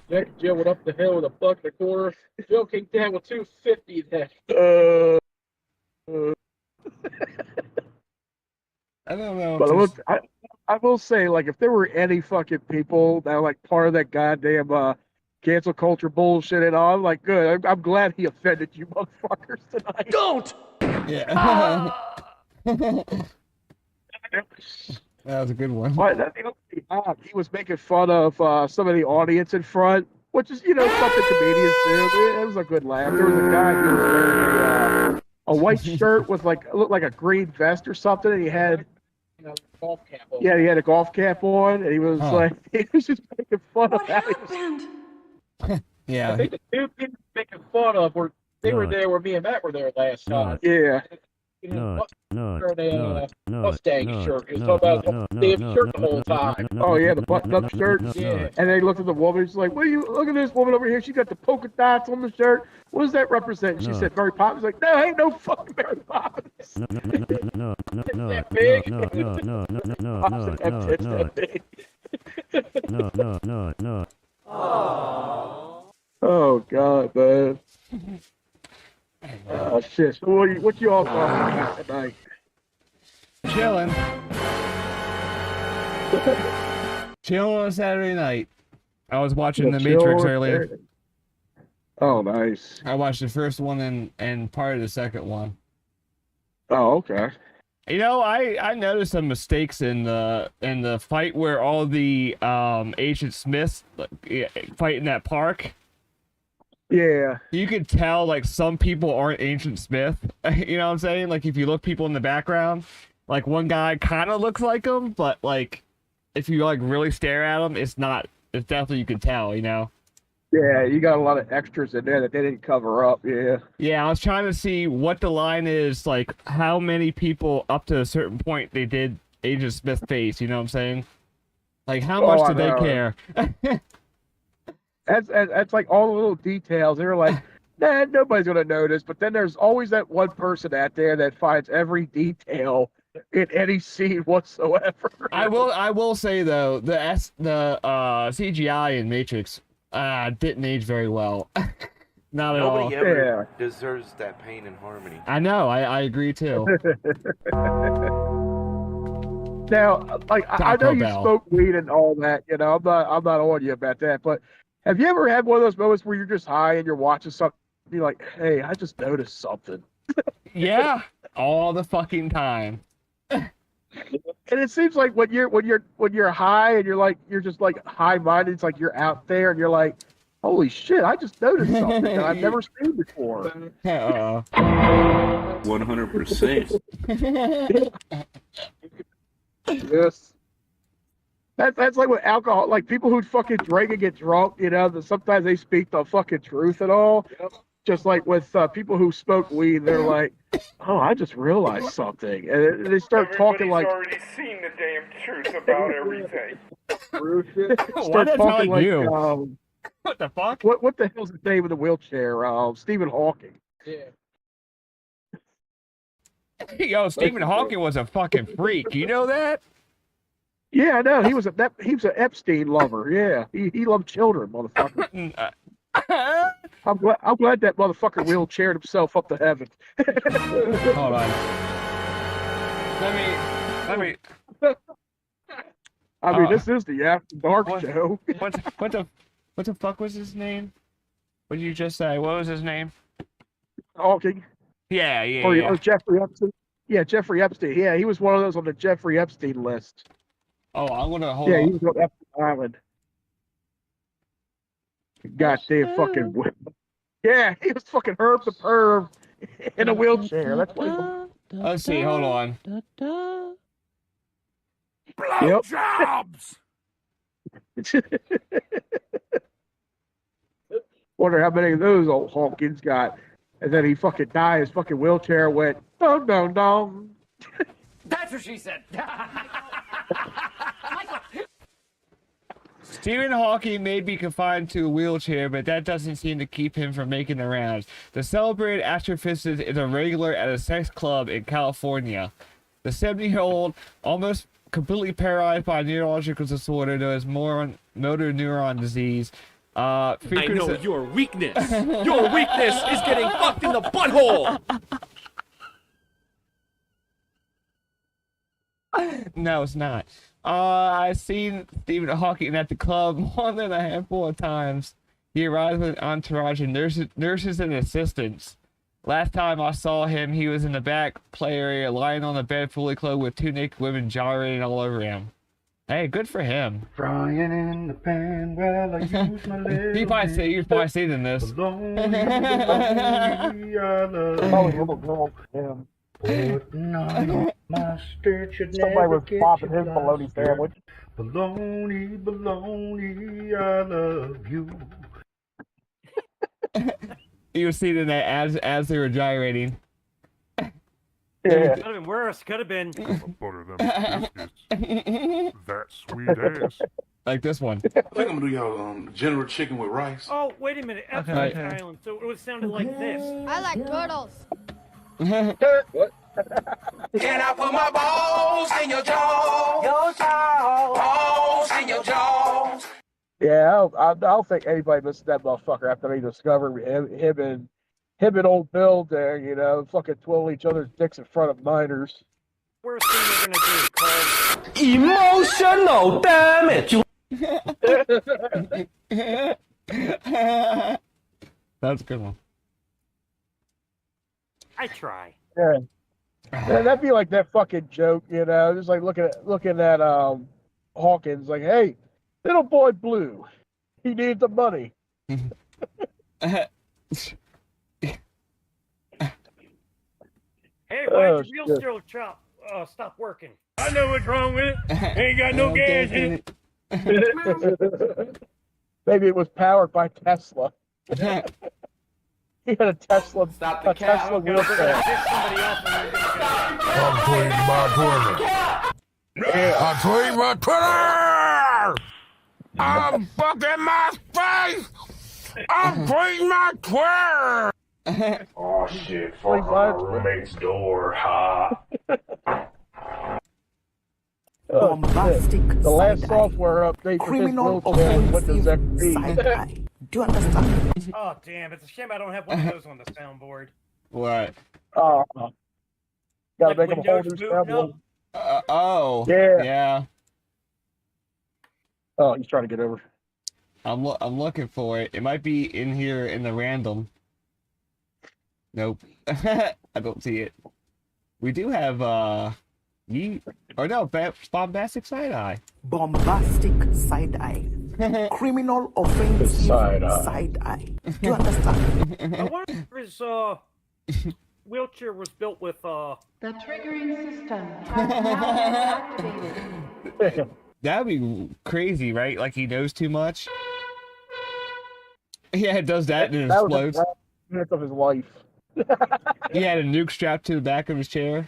Speaker 8: Jack Jill went up the hill with a buck and a quarter. Jill came down with 250 then.
Speaker 1: I don't know.
Speaker 5: But I will say, like, if there were any fucking people that are like part of that goddamn cancel culture bullshit and all, I'm like, good. I'm glad he offended you motherfuckers tonight.
Speaker 7: Don't!
Speaker 1: Yeah. That was a good one.
Speaker 5: But he was making fun of some of the audience in front, which is, something comedians do. It was a good laugh. There was a guy who was wearing a white shirt with it looked like a green vest or something, and he had
Speaker 8: Golf cap on.
Speaker 5: he had a golf cap on, and he was he was just making fun of that.
Speaker 1: Yeah.
Speaker 8: I think the two people making fun of were there where me and Matt were there last time.
Speaker 5: Yeah.
Speaker 8: Mustang shirt. He was talking about the shirt the whole time.
Speaker 5: Oh yeah, the button-up shirt.
Speaker 8: Yeah.
Speaker 5: And they looked at the woman. She's like, "What are you? Look at this woman over here. She got the polka dots on the shirt. What does that represent?" And she said, "Mary Poppins." Like, no, ain't no fucking Mary Poppins.
Speaker 8: That big.
Speaker 5: Oh God, man. Oh shit. So what you all talking about tonight?
Speaker 1: Chilling. Chilling on a Saturday night. I was watching The Matrix earlier.
Speaker 5: Oh, nice.
Speaker 1: I watched the first one and part of the second one.
Speaker 5: Oh, okay.
Speaker 1: I noticed some mistakes in the fight where all the Agent Smiths fight in that park.
Speaker 5: Yeah.
Speaker 1: You could tell like some people aren't Agent Smith. You know what I'm saying? Like if you look people in the background, like one guy kind of looks like him, but like if you like really stare at him, it's not. It's definitely you can tell.
Speaker 5: Yeah, you got a lot of extras in there that they didn't cover up. Yeah.
Speaker 1: Yeah, I was trying to see what the line is, like how many people up to a certain point they did Agent Smith face. You know what I'm saying? Like how much did they care?
Speaker 5: That's like all the little details. They're like, nah, nobody's gonna notice. But then there's always that one person out there that finds every detail in any scene whatsoever.
Speaker 1: I will say though, the CGI in Matrix didn't age very well. Not at all.
Speaker 7: Nobody ever deserves that pain and harmony.
Speaker 1: I know. I agree too.
Speaker 5: Now, like I know you smoke weed and all that. I'm not on you about that. But have you ever had one of those moments where you're just high and you're watching something? And you're like, hey, I just noticed something.
Speaker 1: Yeah, all the fucking time.
Speaker 5: And it seems like when you're high and you're just like high minded, it's like you're out there and you're like, holy shit, I just noticed something that I've never seen before.
Speaker 6: 100%.
Speaker 5: Yes. That's like with alcohol, like people who fucking drink and get drunk, that sometimes they speak the fucking truth and all. just like with people who smoke weed, they're like, "Oh, I just realized something," and they start talking like.
Speaker 3: already seen the damn truth about everything.
Speaker 1: Why
Speaker 5: Start
Speaker 1: that sound
Speaker 5: talking
Speaker 1: like you?
Speaker 5: what the fuck? What the hell's the name of the wheelchair? Stephen Hawking.
Speaker 8: Yeah.
Speaker 1: Yo, Stephen Hawking was a fucking freak. You know that?
Speaker 5: Yeah, I know. He was an Epstein lover. Yeah, he loved children, motherfucker. I'm glad that motherfucker wheelchaired himself up to heaven.
Speaker 1: Hold on. Let me.
Speaker 5: I mean, this is the After Dark show.
Speaker 1: What the fuck was his name? What did you just say? What was his name?
Speaker 5: Hawking.
Speaker 1: Yeah.
Speaker 5: Or Jeffrey Epstein. Yeah, Jeffrey Epstein. Yeah, he was one of those on the Jeffrey Epstein list.
Speaker 1: Oh, I'm gonna hold on.
Speaker 5: Yeah, he was on Epstein Island. Goddamn fucking. Yeah, he was fucking Herb the Perv in a wheelchair. That's what.
Speaker 1: Let's see. Hold on.
Speaker 5: Yep.
Speaker 3: Jobs!
Speaker 5: Wonder how many of those old Hawkins got. And then he fucking died. His fucking wheelchair went dong dong dong.
Speaker 8: That's what she said.
Speaker 1: Stephen Hawking may be confined to a wheelchair, but that doesn't seem to keep him from making the rounds. The celebrated astrophysicist is a regular at a sex club in California. The 70-year-old, almost completely paralyzed by a neurological disorder known as motor neuron disease.
Speaker 10: I know your weakness. Your weakness is getting fucked in the butthole.
Speaker 1: No, it's not. I've seen Stephen Hawking at the club more than a handful of times. He arrives with an entourage of nurses and assistants. Last time I saw him, he was in the back play area, lying on the bed, fully clothed, with two naked women gyrating all over him. Hey, good for him.
Speaker 7: Frying in the pan, well, I use my little
Speaker 1: You've probably seen in this.
Speaker 5: Little girl. Yeah. Somebody was popping his bologna sandwich.
Speaker 7: Bologna, I love you.
Speaker 1: You were seeing that as they were gyrating.
Speaker 5: Yeah.
Speaker 4: Could have been worse. Could have been.
Speaker 3: Butter them biscuits. That sweet ass.
Speaker 1: Like this one.
Speaker 13: I think I'm gonna do y'all general chicken with rice.
Speaker 4: Oh, wait a minute. Epstein Island. So it would sounded like this.
Speaker 11: I like turtles.
Speaker 8: What?
Speaker 10: Can I put my balls in your jaws? Your jaws. Balls in your jaws.
Speaker 5: Yeah, I don't think anybody missed that motherfucker after they discovered him and old Bill there, you know, fucking twiddle each other's dicks in front of minors.
Speaker 4: Worst thing they're gonna do, called
Speaker 10: Emotional damage.
Speaker 1: That's a good one.
Speaker 4: I try.
Speaker 5: Yeah. That'd be like that fucking joke, you know, just like looking at Hawkins, like, hey, little boy Blue, he needs the money.
Speaker 4: Hey, why'd your wheel stop working? I know what's wrong with it. Ain't got no gas in it.
Speaker 5: Maybe it was powered by Tesla. He had a Tesla. Tesla wheelchair.
Speaker 3: I'm tweeting my Twitter. I tweet my Twitter. I'm fucking my face. I'm tweeting my Twitter.
Speaker 13: Oh shit, fuck on my roommate's door, ha.
Speaker 5: The last software update for his wheelchair was Windows XP.
Speaker 10: Do you understand?
Speaker 4: Oh, damn. It's a shame I don't have one of those on the soundboard.
Speaker 1: What?
Speaker 5: Gotta
Speaker 4: Like
Speaker 5: make him a whole
Speaker 4: Windows
Speaker 5: new
Speaker 4: boot?
Speaker 5: soundboard.
Speaker 1: Oh.
Speaker 5: Yeah.
Speaker 1: Yeah.
Speaker 5: Oh, he's trying to get over.
Speaker 1: I'm looking for it. It might be in here in the random. Nope. I don't see it. We do have bombastic side eye.
Speaker 10: Bombastic side eye. Criminal offensive side eye. Do you understand?
Speaker 4: I wonder if his wheelchair was built with
Speaker 9: The triggering system has now been activated.
Speaker 1: That'd be crazy, right? Like he knows too much. Yeah, it does that and it explodes.
Speaker 5: minutes of his life.
Speaker 1: He had a nuke strapped to the back of his chair.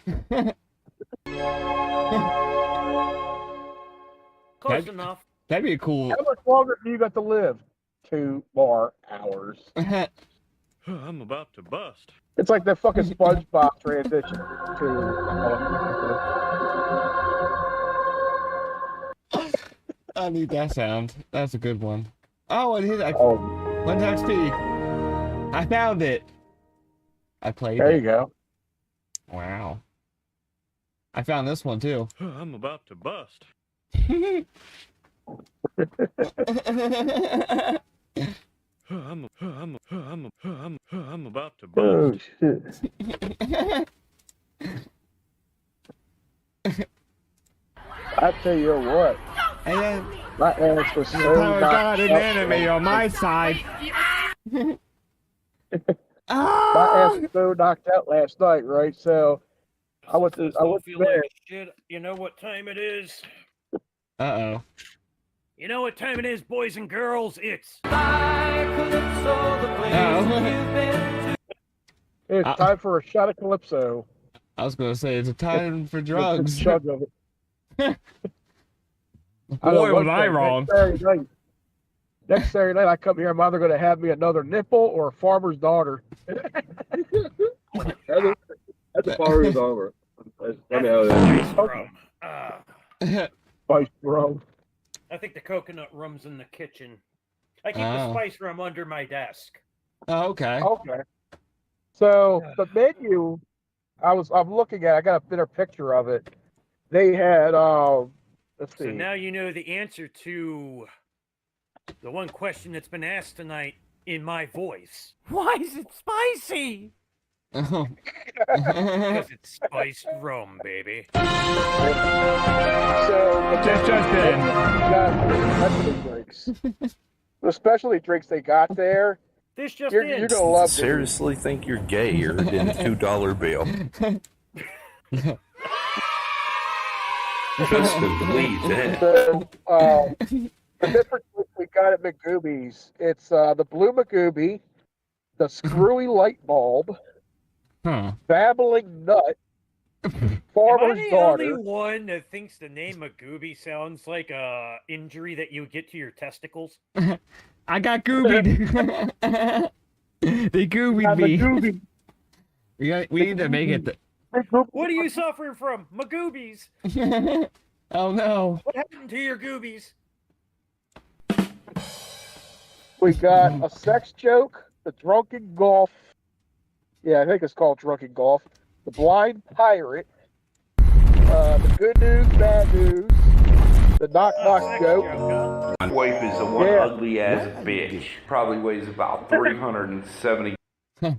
Speaker 4: Close enough.
Speaker 1: That'd be cool.
Speaker 5: How much longer do you got to live? 2 more hours.
Speaker 14: I'm about to bust.
Speaker 5: It's like that fucking SpongeBob transition to.
Speaker 1: I need that sound. That's a good one. Oh, it is. When's XP? I found it. I played
Speaker 5: There
Speaker 1: it.
Speaker 5: you go.
Speaker 1: Wow. I found this one too.
Speaker 14: I'm about to bust. I'm about to bust.
Speaker 5: Oh shit. I tell you what.
Speaker 1: And then
Speaker 5: my ass was so
Speaker 1: I got an
Speaker 5: knocked
Speaker 1: enemy
Speaker 5: out.
Speaker 1: on my side.
Speaker 5: My ass was so knocked out last night, right? So I went to
Speaker 4: feel
Speaker 5: bed.
Speaker 4: like shit. You know what time it is?
Speaker 1: Uh-oh.
Speaker 4: You know what time it is, boys and girls? It's
Speaker 5: It's time for a shot of Calypso.
Speaker 1: I was gonna say it's a time for drugs.
Speaker 5: Chug of it.
Speaker 1: Boy, was I wrong.
Speaker 5: Next Saturday night, I come here. I'm either going to have me another nipple or a farmer's daughter.
Speaker 15: That's a farmer's daughter. Let me have that.
Speaker 5: Spice rum.
Speaker 4: I think the coconut rum's in the kitchen. I keep the spice rum under my desk.
Speaker 1: Oh, okay.
Speaker 5: Okay. So the menu, I'm looking at. I got a better picture of it. They had let's see.
Speaker 4: So now you know the answer to the one question that's been asked tonight in my voice. Why is it spicy?
Speaker 1: Oh.
Speaker 4: Because it's spiced rum, baby.
Speaker 5: So
Speaker 1: just in.
Speaker 5: Specialty drinks. The specialty drinks they got there.
Speaker 4: This just
Speaker 5: you're gonna love.
Speaker 16: Seriously, think you're gayer than a $2 bill? Just believe that.
Speaker 5: So, the different drinks we got at Magooby's. It's the Blue Magooby, the Screwy Light Bulb, Babbling Nut, Farmer's
Speaker 4: Am I the
Speaker 5: Daughter.
Speaker 4: only one that thinks the name Magooby sounds like a injury that you get to your testicles?
Speaker 1: I got goobied. They goobied me. We need to make it.
Speaker 4: What are you suffering from? Magoobies.
Speaker 1: Oh no.
Speaker 4: What happened to your goobies?
Speaker 5: We got a sex joke, the Drunken Golf. Yeah, I think it's called Drunken Golf. The Blind Pirate. The Good News, Bad News. The Knock Knock Joke.
Speaker 6: My wife is a one ugly ass bitch. Probably weighs about 370.
Speaker 5: All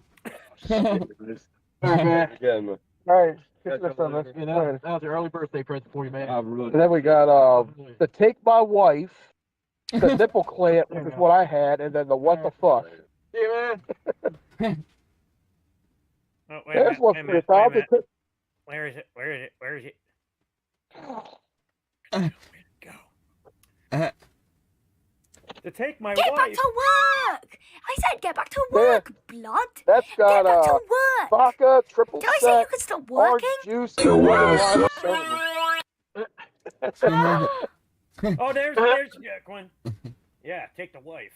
Speaker 5: right.
Speaker 8: That was an early birthday present for you, man.
Speaker 5: And then we got the Take My Wife, the Nipple Clamp, which is what I had, and then the What the Fuck.
Speaker 8: Yeah, man.
Speaker 4: Oh,
Speaker 5: There's one for you.
Speaker 4: Where is it? Where is it? Where is it? To take my
Speaker 11: Get
Speaker 4: wife.
Speaker 11: back to work! I said get back to work, blood!
Speaker 5: That's got
Speaker 11: Get back to work!
Speaker 5: vodka, triple
Speaker 11: Did I say you could stop working?
Speaker 5: juice.
Speaker 4: Oh, there's yeah, Gwen. Yeah, take the wife.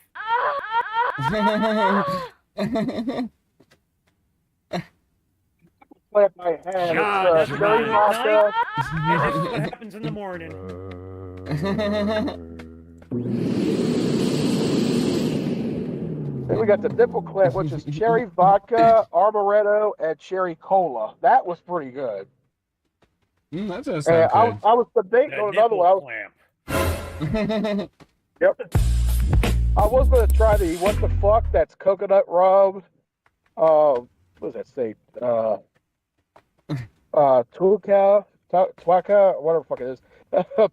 Speaker 5: Slap my hand.
Speaker 4: God, that's
Speaker 5: cherry
Speaker 4: not
Speaker 5: vodka.
Speaker 4: And this is what happens in the morning.
Speaker 5: Then we got the Nipple Clamp, which is cherry vodka, amaretto, and cherry cola. That was pretty good.
Speaker 1: That does sound good.
Speaker 5: I was debating on another one. Yep. I was going to try the What the Fuck. That's coconut rum. What does that say? Twaka, whatever the fuck it is.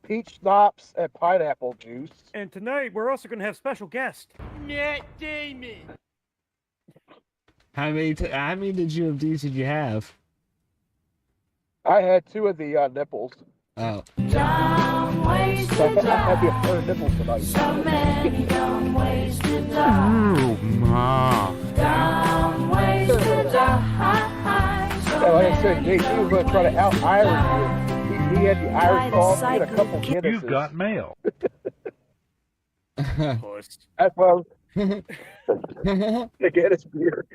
Speaker 5: Peach schnapps and pineapple juice.
Speaker 4: And tonight we're also going to have special guest. Matt Damon.
Speaker 1: How many did you of these did you have?
Speaker 5: I had 2 of the nipples.
Speaker 1: Oh.
Speaker 9: Dumb ways to
Speaker 5: I had the
Speaker 9: die.
Speaker 5: nipples tonight.
Speaker 9: So many dumb ways to die.
Speaker 1: Ma.
Speaker 9: Dumb
Speaker 5: said JC was going to try to out-Irish you. He had the Irish talk. He had a couple Guinnesses.
Speaker 3: You've got mail.
Speaker 5: That's what I was to get his beer.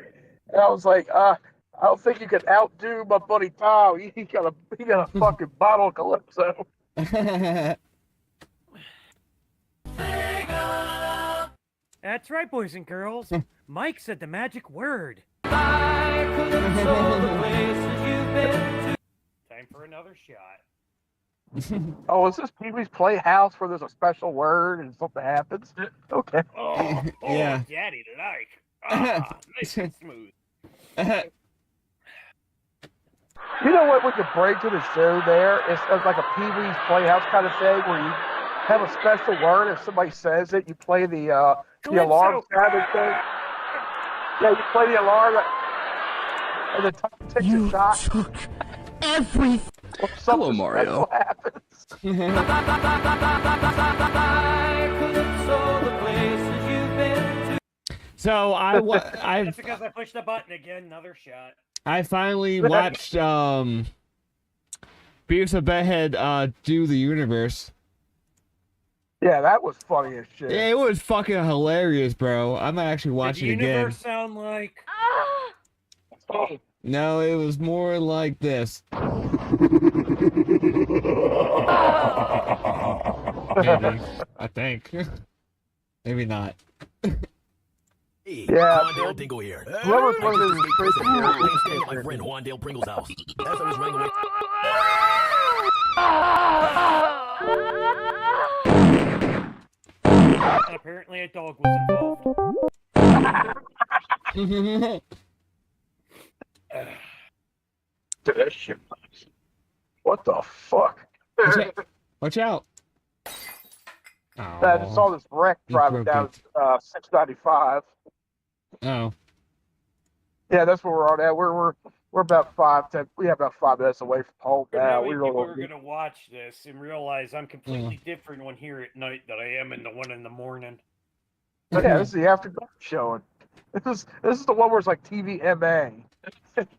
Speaker 5: And I was like, I don't think you can outdo my buddy Tom. He got a fucking bottle of Calypso.
Speaker 4: That's right, boys and girls. Mike said the magic word. Time for another shot.
Speaker 5: Oh, is this Pee Wee's Playhouse where there's a special word and something happens? Okay.
Speaker 4: Oh,
Speaker 1: Yeah.
Speaker 4: daddy like. Nice and smooth.
Speaker 5: You know what we could bring to the show there? It's like a Pee Wee's Playhouse kind of thing where you have a special word. If somebody says it, you play the alarm sound and thing. Yeah, you play the alarm and the time takes a shot.
Speaker 17: Took everything.
Speaker 5: Hello, Mario.
Speaker 1: So
Speaker 4: That's because I pushed the button again. Another shot.
Speaker 1: I finally watched Beavis and Butthead do the universe.
Speaker 5: Yeah, that was funny as shit.
Speaker 1: It was fucking hilarious, bro. I'm actually watching it
Speaker 4: Did the
Speaker 1: again.
Speaker 4: universe sound like?
Speaker 1: No, it was more like this. Maybe. I think. Maybe not.
Speaker 5: Yeah.
Speaker 18: Wandale Dingle here.
Speaker 5: Whoever's one of those
Speaker 18: staying at my friend Wandale Pringle's house. As I was running away.
Speaker 4: And apparently a dog was involved.
Speaker 5: Dude, that shit. What the fuck?
Speaker 1: Watch out.
Speaker 5: I just saw this wreck driving down 695.
Speaker 1: Oh.
Speaker 5: Yeah, that's where we're at. We're about 5-10. We have about 5 minutes away from home
Speaker 4: How
Speaker 5: now.
Speaker 4: many
Speaker 5: We're
Speaker 4: people are
Speaker 5: going
Speaker 4: going to watch this and realize I'm completely different one here at night than I am in the one in the morning?
Speaker 5: Yeah, this is the after dark showing. This is the one where it's like TVMA.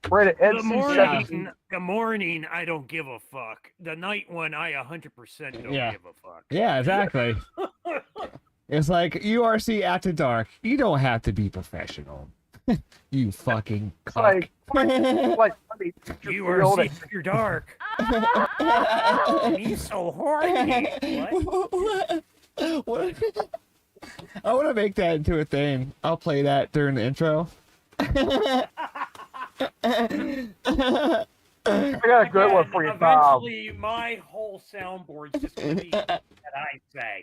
Speaker 5: We're at
Speaker 4: The morning, I don't give a fuck. The night one, I 100% don't
Speaker 1: Yeah.
Speaker 4: give a fuck.
Speaker 1: Yeah, exactly. It's like URC after dark. You don't have to be professional. You fucking cock.
Speaker 5: like I mean,
Speaker 4: URC after dark. Me so horny. What?
Speaker 1: I want to make that into a thing. I'll play that during the intro.
Speaker 5: I got a good one for you, Tom.
Speaker 4: Eventually, my whole soundboard's just going to be that I say.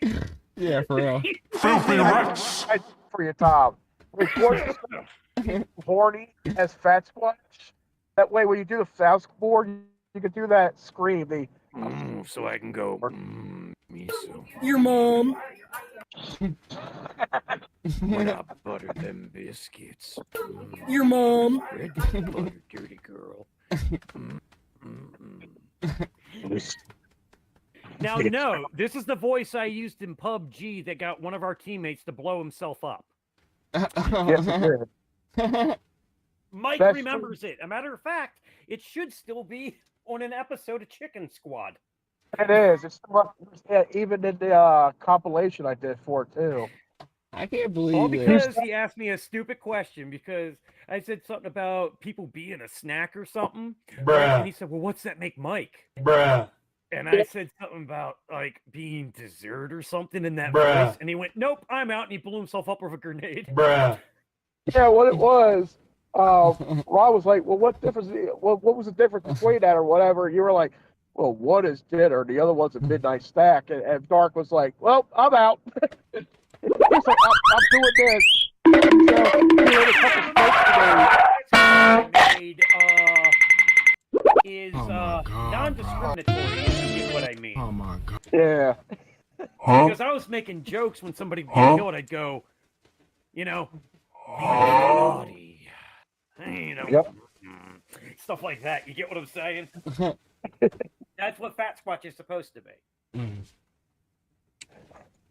Speaker 1: Yeah, for real.
Speaker 5: Filthy rats. For you, Tom. Record horny as fat squatch. That way, when you do the soundboard, you can do that scream.
Speaker 4: So I can go. Me so.
Speaker 18: Your mom.
Speaker 4: When I butter them biscuits.
Speaker 18: Your mom.
Speaker 4: Red butter, dirty girl. Now, no, this is the voice I used in PUBG that got one of our teammates to blow himself up.
Speaker 5: Yes, it did.
Speaker 4: Mike
Speaker 5: That's
Speaker 4: remembers it. A matter of fact, it should still be on an episode of Chicken Squad.
Speaker 5: It is. It's even in the compilation I did for it, too.
Speaker 1: I can't believe
Speaker 4: All
Speaker 1: it.
Speaker 4: because he asked me a stupid question because I said something about people being a snack or something.
Speaker 13: Bruh.
Speaker 4: And he said, well, what's that make Mike?
Speaker 13: Bruh.
Speaker 4: And I said something about, like, being dessert or something in that
Speaker 13: Bruh.
Speaker 4: voice. And he went, nope, I'm out. And he blew himself up with a grenade.
Speaker 13: Bruh.
Speaker 5: Yeah, what it was, Ron was like, well, what was the difference between that or whatever? You were like, well, one is dinner, the other one's a midnight snack. And Dark was like, well, I'm out. He's like, I'm doing this. So, he had a couple smokes today.
Speaker 4: Is non-discriminatory, if you get what I mean.
Speaker 12: Oh my god.
Speaker 5: Yeah.
Speaker 4: Because I was making jokes when somebody would get killed, I'd go, you know, body. You know,
Speaker 5: Yep.
Speaker 4: Stuff like that. You get what I'm saying? That's what Fat Squatch is supposed to be.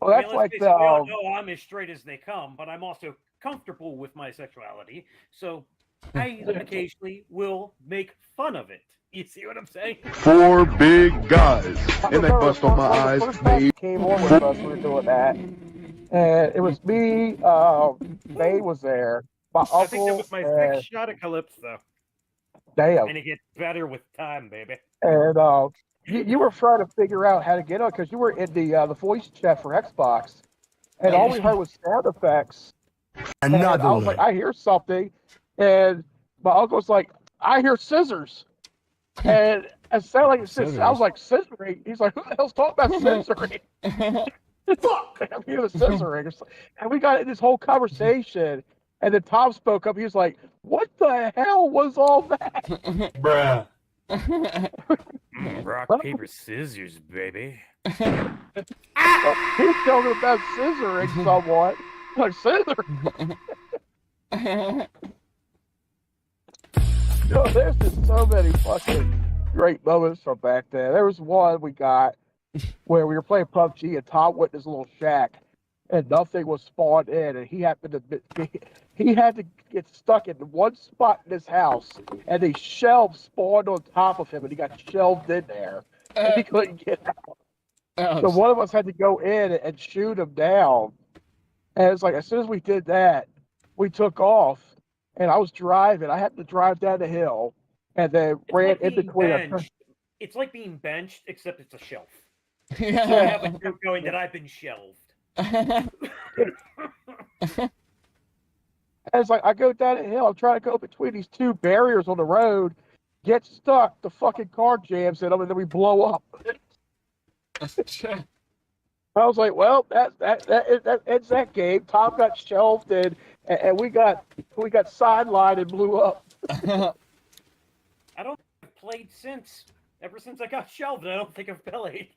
Speaker 5: Well, that's like
Speaker 4: we all know I'm as straight as they come, but I'm also comfortable with my sexuality. So I occasionally will make fun of it. You see what I'm saying?
Speaker 13: 4 big guys, and they bust on my eyes.
Speaker 5: The first time he came on with us, we were doing that, and it was me. May was there. My uncle.
Speaker 4: I think that was my sixth shot of Calypso.
Speaker 5: Damn.
Speaker 4: And it gets better with time, baby.
Speaker 5: And you were trying to figure out how to get on because you were in the voice chat for Xbox, and all we heard was sound effects.
Speaker 18: Another
Speaker 5: I was
Speaker 18: one.
Speaker 5: like, I hear something, and my uncle's like, I hear scissors, and it sounded like scissors. I was like, scissoring. He's like, who the hell's talking about scissoring? Fuck! I'm hearing the scissoring, and we got in this whole conversation. And then Tom spoke up. He was like, "What the hell was all that?"
Speaker 18: Bruh.
Speaker 4: Rock, paper, scissors, baby.
Speaker 5: He's talking about scissoring somewhat. Like scissor. There's just so many fucking great moments from back then. There was one we got where we were playing PUBG and Tom went in his little shack and nothing was spawned in, and he happened to he had to get stuck in one spot in his house, and the shelves spawned on top of him, and he got shelved in there, and he couldn't get out. So one of us had to go in and shoot him down, and it's like as soon as we did that, we took off, and I was driving. I had to drive down the hill, and then ran in between.
Speaker 4: It's like being benched, except it's a shelf.
Speaker 5: Yeah.
Speaker 4: So I have a joke going that I've been shelved.
Speaker 5: It's like I go down the hill, I'm trying to go between these two barriers on the road, get stuck, the fucking car jams in them, and then we blow up. I was like, well, that ends that game. Tom got shelved, and we got sidelined and blew up.
Speaker 4: I don't think I've played since. Ever since I got shelved, I don't think I've played.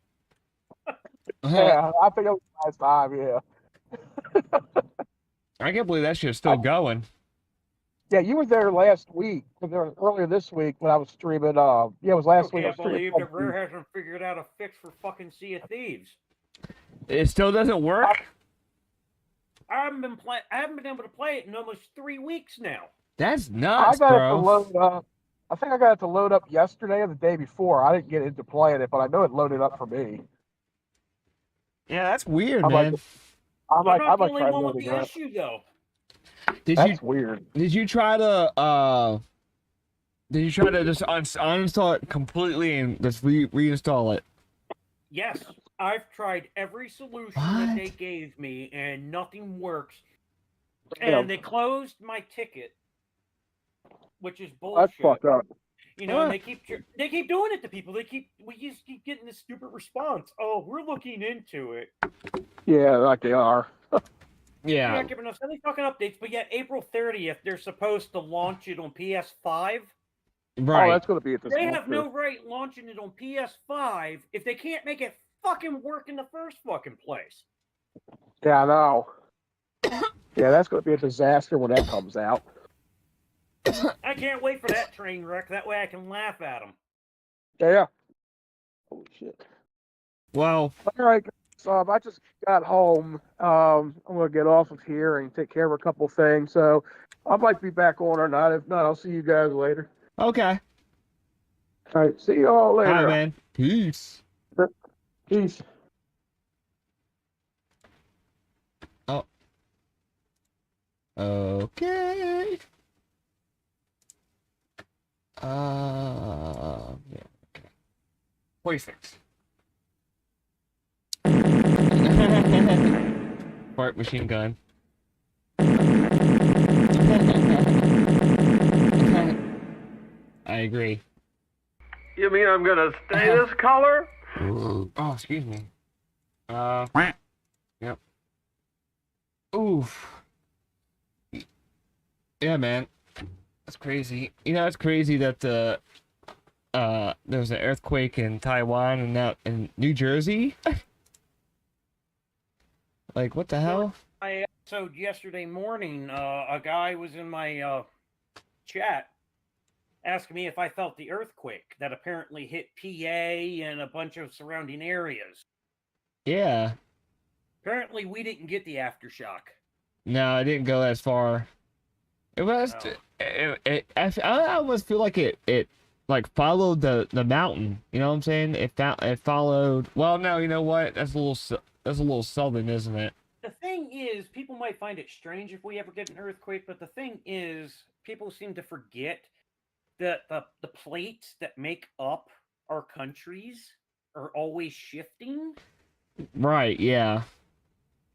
Speaker 5: Yeah, I think it was the last time, yeah.
Speaker 1: I can't believe that shit's still going.
Speaker 5: Yeah, you were there last week, earlier this week when I was streaming. Yeah, it was last week. I
Speaker 4: can't believe that Rare hasn't figured out a fix for fucking Sea of Thieves.
Speaker 1: It still doesn't work?
Speaker 4: I haven't been able to play it in almost 3 weeks now.
Speaker 1: That's nuts,
Speaker 5: I got
Speaker 1: bro.
Speaker 5: it to load up. I think I got it to load up yesterday or the day before. I didn't get into playing it, but I know it loaded up for me.
Speaker 1: Yeah, that's weird,
Speaker 5: I'm
Speaker 1: man.
Speaker 4: I'm not the
Speaker 5: try
Speaker 4: only one with
Speaker 5: loading
Speaker 4: the
Speaker 5: it up.
Speaker 4: issue, though.
Speaker 5: That's weird.
Speaker 1: Did you try to just uninstall it completely and just reinstall it?
Speaker 4: Yes, I've tried every solution that they gave me, and nothing works. And they closed my ticket, which is bullshit.
Speaker 5: That's fucked up.
Speaker 4: You know, and they keep doing it to people. We just keep getting this stupid response. Oh, we're looking into it.
Speaker 5: Yeah, like they are.
Speaker 4: They're not giving us any fucking updates, but yet April 30th, they're supposed to launch it on PS5.
Speaker 1: Right.
Speaker 5: Oh, that's going to be at this
Speaker 4: They
Speaker 5: month,
Speaker 4: have
Speaker 5: too.
Speaker 4: no right launching it on PS5 if they can't make it fucking work in the first fucking place.
Speaker 5: Yeah, I know. Yeah, that's going to be a disaster when that comes out.
Speaker 4: I can't wait for that train wreck. That way I can laugh at them.
Speaker 5: Yeah. Holy shit.
Speaker 1: Well.
Speaker 5: All right. So I just got home. I'm going to get off of here and take care of a couple things. So I might be back on or not. If not, I'll see you guys later.
Speaker 1: Okay.
Speaker 5: All right. See you all later.
Speaker 1: All right, man. Peace.
Speaker 5: Peace.
Speaker 1: Oh. Okay. Yeah. Okay. Perfect. Fart machine gun. I agree.
Speaker 7: You mean I'm gonna stay this color?
Speaker 1: Oh, excuse me. Yep. Oof. Yeah, man. That's crazy. You know, it's crazy that there was an earthquake in Taiwan and now in New Jersey. Like, what the hell?
Speaker 4: I episode yesterday morning, a guy was in my chat asking me if I felt the earthquake that apparently hit PA and a bunch of surrounding areas.
Speaker 1: Yeah.
Speaker 4: Apparently, we didn't get the aftershock.
Speaker 1: No, I didn't go as far. It was. I almost feel like it like followed the mountain. You know what I'm saying? It followed. Well, no, you know what? That's a little southern, isn't it?
Speaker 4: The thing is, people might find it strange if we ever get an earthquake, but the thing is, people seem to forget that the plates that make up our countries are always shifting.
Speaker 1: Right. Yeah.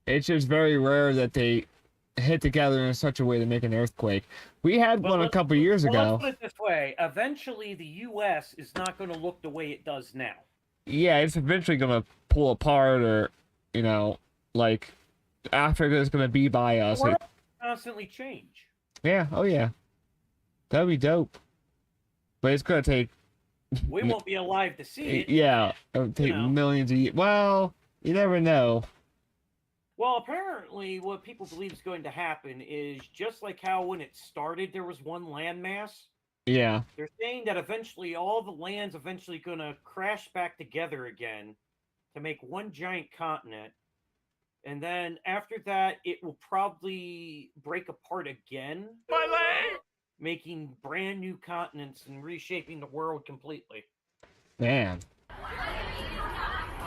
Speaker 1: It's just very rare that they hit together in such a way to make an earthquake. We had one a couple years ago.
Speaker 4: Let's put it this way: eventually, the U.S. is not going to look the way it does now.
Speaker 1: Yeah, it's eventually gonna pull apart, or like Africa is gonna be by us.
Speaker 4: We're constantly change.
Speaker 1: Yeah. Oh yeah. That'd be dope. But it's gonna take.
Speaker 4: We won't be alive to see it.
Speaker 1: Yeah, it'll take millions of years. Well, you never know.
Speaker 4: Well, apparently, what people believe is going to happen is just like how when it started, there was one landmass.
Speaker 1: Yeah.
Speaker 4: They're saying that eventually all the land's eventually going to crash back together again to make one giant continent. And then after that, it will probably break apart again. My leg! Making brand new continents and reshaping the world completely.
Speaker 1: Man.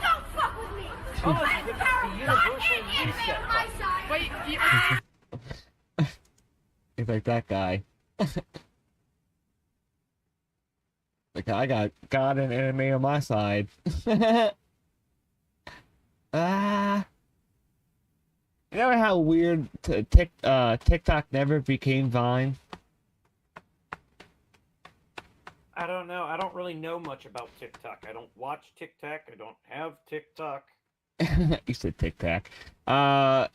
Speaker 10: Don't fuck with me!
Speaker 4: Oh, the universal reset.
Speaker 10: Wait,
Speaker 1: It's like that guy. Like, I got God and anime on my side. You know how weird TikTok never became Vine?
Speaker 4: I don't know. I don't really know much about TikTok. I don't watch TikTok. I don't have TikTok.
Speaker 1: You said TikTok.
Speaker 4: I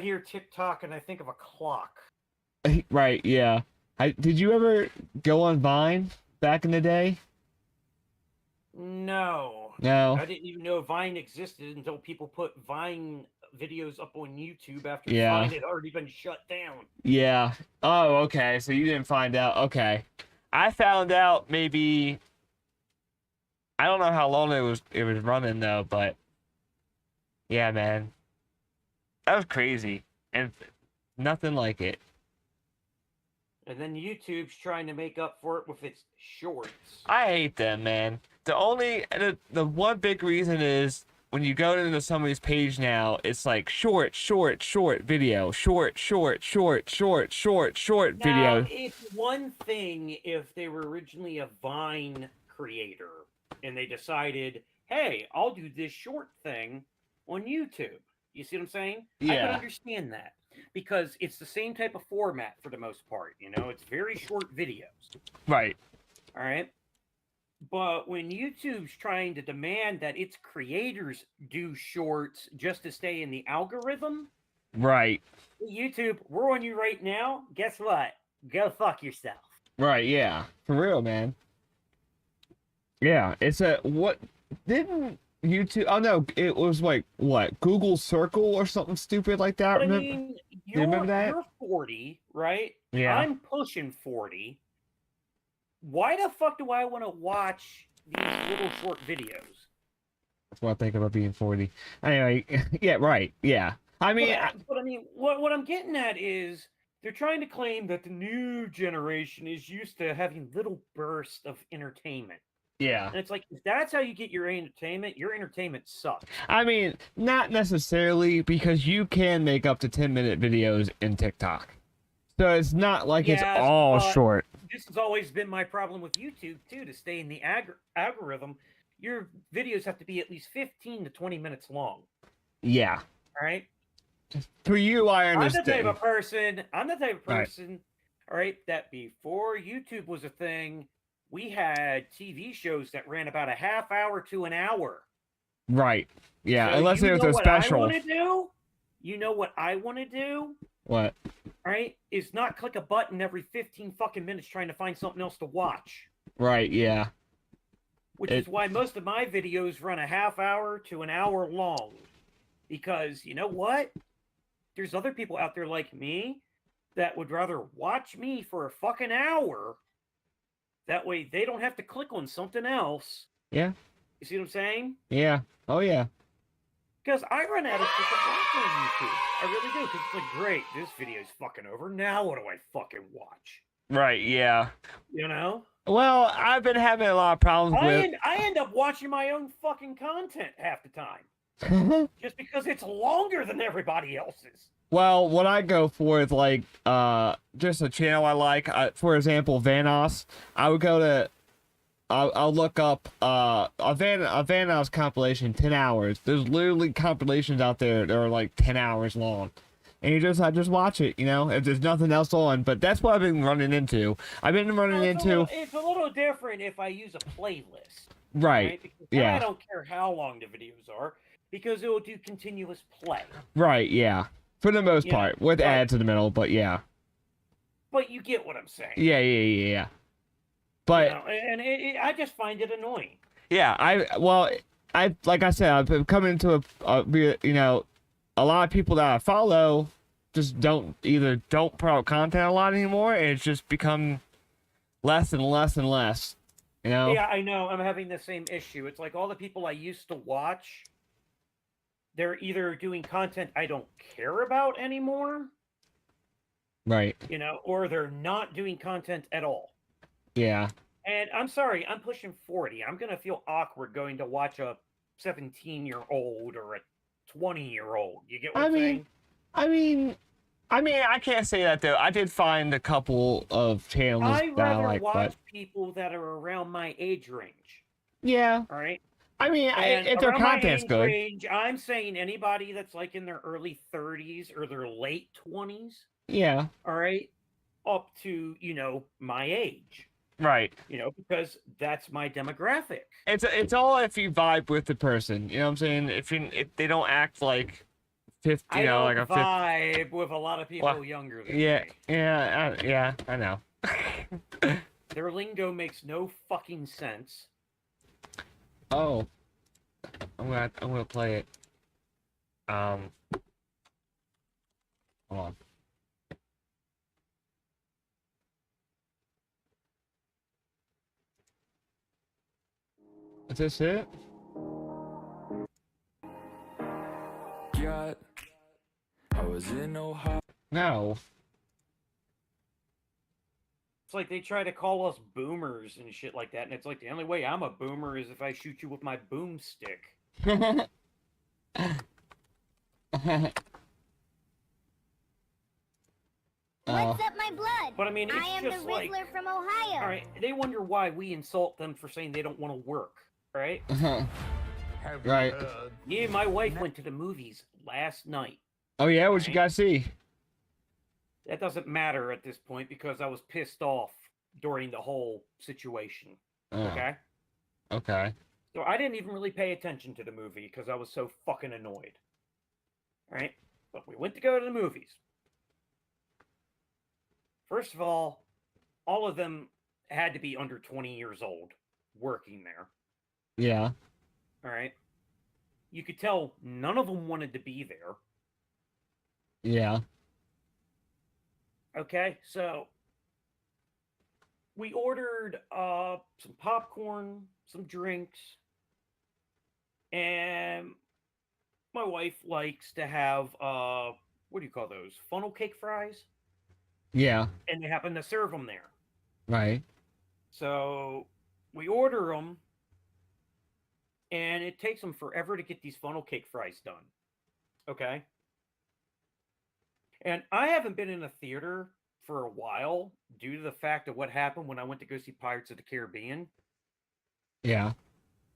Speaker 4: hear TikTok and I think of a clock.
Speaker 1: Right, yeah. Did you ever go on Vine back in the day?
Speaker 4: No.
Speaker 1: No.
Speaker 4: I didn't even know Vine existed until people put Vine videos up on YouTube after
Speaker 1: Yeah.
Speaker 4: Vine had already been shut down.
Speaker 1: Yeah. Oh, okay. So you didn't find out. Okay. I found out maybe, I don't know how long it was running though, but yeah, man. That was crazy. And nothing like it.
Speaker 4: And then YouTube's trying to make up for it with its shorts.
Speaker 1: I hate them, man. The one big reason is when you go into somebody's page now, it's like short video, short video.
Speaker 4: Now, it's one thing if they were originally a Vine creator and they decided, hey, I'll do this short thing on YouTube. You see what I'm saying? I
Speaker 1: Yeah.
Speaker 4: can understand that because it's the same type of format for the most part. You know, it's very short videos.
Speaker 1: Right.
Speaker 4: All right. But when YouTube's trying to demand that its creators do shorts just to stay in the algorithm,
Speaker 1: Right.
Speaker 4: YouTube, we're on you right now. Guess what? Go fuck yourself.
Speaker 1: Right, yeah. For real, man. Yeah, it's what didn't YouTube, oh no, it was like, what, Google Circle or something stupid like that?
Speaker 4: But I
Speaker 1: Remember?
Speaker 4: mean,
Speaker 1: you remember that?
Speaker 4: You're 40, right?
Speaker 1: Yeah.
Speaker 4: I'm pushing 40. Why the fuck do I want to watch these little short videos?
Speaker 1: That's what I think about being 40. Anyway, yeah, right, yeah. I mean,
Speaker 4: But I mean, what I'm getting at is they're trying to claim that the new generation is used to having little bursts of entertainment.
Speaker 1: yeah.
Speaker 4: And it's like, if that's how you get your entertainment sucks.
Speaker 1: I mean, not necessarily, because you can make up to 10-minute videos in TikTok. So it's not like it's
Speaker 4: Yes,
Speaker 1: all
Speaker 4: but
Speaker 1: short.
Speaker 4: This has always been my problem with YouTube, too, to stay in the algorithm. Your videos have to be at least 15 to 20 minutes long.
Speaker 1: Yeah.
Speaker 4: All right?
Speaker 1: For you, I understand.
Speaker 4: I'm the type of person, all right, that before YouTube was a thing, we had TV shows that ran about a half hour to an hour.
Speaker 1: Right. Yeah,
Speaker 4: So
Speaker 1: unless
Speaker 4: you
Speaker 1: it was
Speaker 4: know
Speaker 1: a
Speaker 4: what
Speaker 1: special.
Speaker 4: I want to do? You know what I want to do?
Speaker 1: What?
Speaker 4: All right, is not click a button every 15 fucking minutes trying to find something else to watch.
Speaker 1: Right, yeah.
Speaker 4: Which is why most of my videos run a half hour to an hour long. Because, you know what? There's other people out there like me that would rather watch me for a fucking hour. That way they don't have to click on something else.
Speaker 1: Yeah.
Speaker 4: You see what I'm saying?
Speaker 1: Yeah. Oh, yeah.
Speaker 4: Because I run out of stuff to watch on YouTube. I really do. Because it's like, great, this video's fucking over. Now what do I fucking watch?
Speaker 1: Right, yeah.
Speaker 4: You know?
Speaker 1: Well, I've been having a lot of problems with...
Speaker 4: I end up watching my own fucking content half the time. Just because it's longer than everybody else's.
Speaker 1: Well, what I go for is like just a channel I like. For example, Vanos. I would go to I'll look up a Vanos compilation 10 hours. There's literally compilations out there that are like 10 hours long. And I just watch it, you know, if there's nothing else on. But that's what I've been running into. I've been running into...
Speaker 4: It's a little different if I use a playlist.
Speaker 1: Right.
Speaker 4: Because
Speaker 1: yeah.
Speaker 4: I don't care how long the videos are, because it will do continuous play.
Speaker 1: Right, yeah. For the most part, with ads in the middle, but yeah.
Speaker 4: But you get what I'm saying.
Speaker 1: Yeah. But...
Speaker 4: You know, and I just find it annoying.
Speaker 1: Yeah, like I said, I've been coming into you know, a lot of people that I follow just don't put out content a lot anymore, and it's just become less and less and less, you know?
Speaker 4: Yeah, I know. I'm having the same issue. It's like all the people I used to watch, they're either doing content I don't care about anymore.
Speaker 1: Right.
Speaker 4: You know, or they're not doing content at all.
Speaker 1: Yeah.
Speaker 4: And I'm sorry, I'm pushing 40. I'm going to feel awkward going to watch a 17-year-old or a 20-year-old. You get what I'm saying?
Speaker 1: I mean, I can't say that though. I did find a couple of channels
Speaker 4: I
Speaker 1: that I
Speaker 4: rather
Speaker 1: like,
Speaker 4: watch people that are around my age range.
Speaker 1: Yeah.
Speaker 4: All right.
Speaker 1: I mean, if their
Speaker 4: around my
Speaker 1: content's
Speaker 4: age
Speaker 1: good.
Speaker 4: range, I'm saying anybody that's like in their early 30s or their late 20s.
Speaker 1: Yeah.
Speaker 4: All right. Up to, you know, my age.
Speaker 1: Right.
Speaker 4: You know, because that's my demographic.
Speaker 1: It's all if you vibe with the person. You know what I'm saying? If they don't act like 50, you know, like a 50.
Speaker 4: Vibe with a lot of people younger than me.
Speaker 1: Yeah, I know.
Speaker 4: Their lingo makes no fucking sense.
Speaker 1: Oh, I'm gonna play it. Hold on. Is this it?
Speaker 19: I was in Ohio.
Speaker 1: No.
Speaker 4: It's like they try to call us boomers and shit like that, and it's like the only way I'm a boomer is if I shoot you with my boomstick.
Speaker 11: What's up my blood?
Speaker 4: But I mean, it's
Speaker 11: I am
Speaker 4: just
Speaker 11: the Riddler
Speaker 4: like,
Speaker 11: from Ohio.
Speaker 4: all right, they wonder why we insult them for saying they don't want to work, right?
Speaker 1: Right.
Speaker 4: Me and my wife went to the movies last night.
Speaker 1: Oh yeah, what you guys see?
Speaker 4: That doesn't matter at this point because I was pissed off during the whole situation.
Speaker 1: Oh.
Speaker 4: Okay?
Speaker 1: Okay.
Speaker 4: So I didn't even really pay attention to the movie because I was so fucking annoyed. Right? But we went to go to the movies. First of all of them had to be under 20 years old working there.
Speaker 1: Yeah.
Speaker 4: All right? You could tell none of them wanted to be there.
Speaker 1: Yeah.
Speaker 4: Okay, so we ordered some popcorn, some drinks, and my wife likes to have what do you call those? Funnel cake fries?
Speaker 1: Yeah.
Speaker 4: And they happen to serve them there.
Speaker 1: Right.
Speaker 4: So we order them, and it takes them forever to get these funnel cake fries done. Okay? And I haven't been in a theater for a while due to the fact of what happened when I went to go see Pirates of the Caribbean.
Speaker 1: Yeah.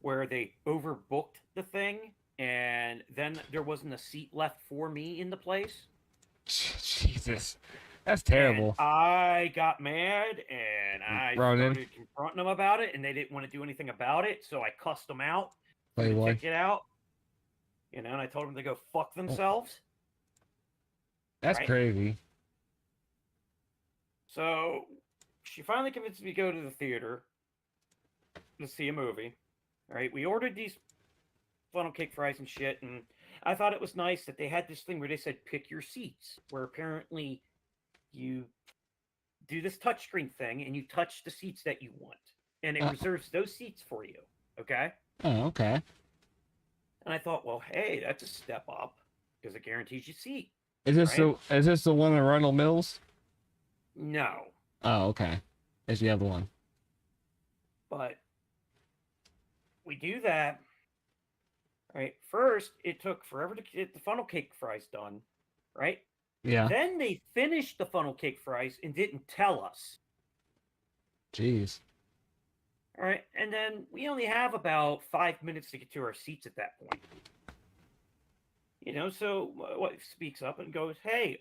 Speaker 4: Where they overbooked the thing, and then there wasn't a seat left for me in the place.
Speaker 1: Jesus. That's terrible.
Speaker 4: And I got mad, and I started confronting them about it, and they didn't want to do anything about it, so I cussed them out. Take it out. You know, and I told them to go fuck themselves.
Speaker 1: That's crazy.
Speaker 4: So she finally convinced me to go to the theater to see a movie. All right, we ordered these funnel cake fries and shit, and I thought it was nice that they had this thing where they said pick your seats, where apparently you do this touchscreen thing and you touch the seats that you want, and it reserves those seats for you. Okay?
Speaker 1: Oh, okay.
Speaker 4: And I thought, well, hey, that's a step up because it guarantees you a seat.
Speaker 1: Is this the one in Arundel Mills?
Speaker 4: No.
Speaker 1: Oh, okay. There's the other one.
Speaker 4: But we do that. Right. First, it took forever to get the funnel cake fries done. Right.
Speaker 1: Yeah.
Speaker 4: Then they finished the funnel cake fries and didn't tell us.
Speaker 1: Jeez.
Speaker 4: All right. And then we only have about 5 minutes to get to our seats at that point. You know, so what speaks up and goes, "Hey,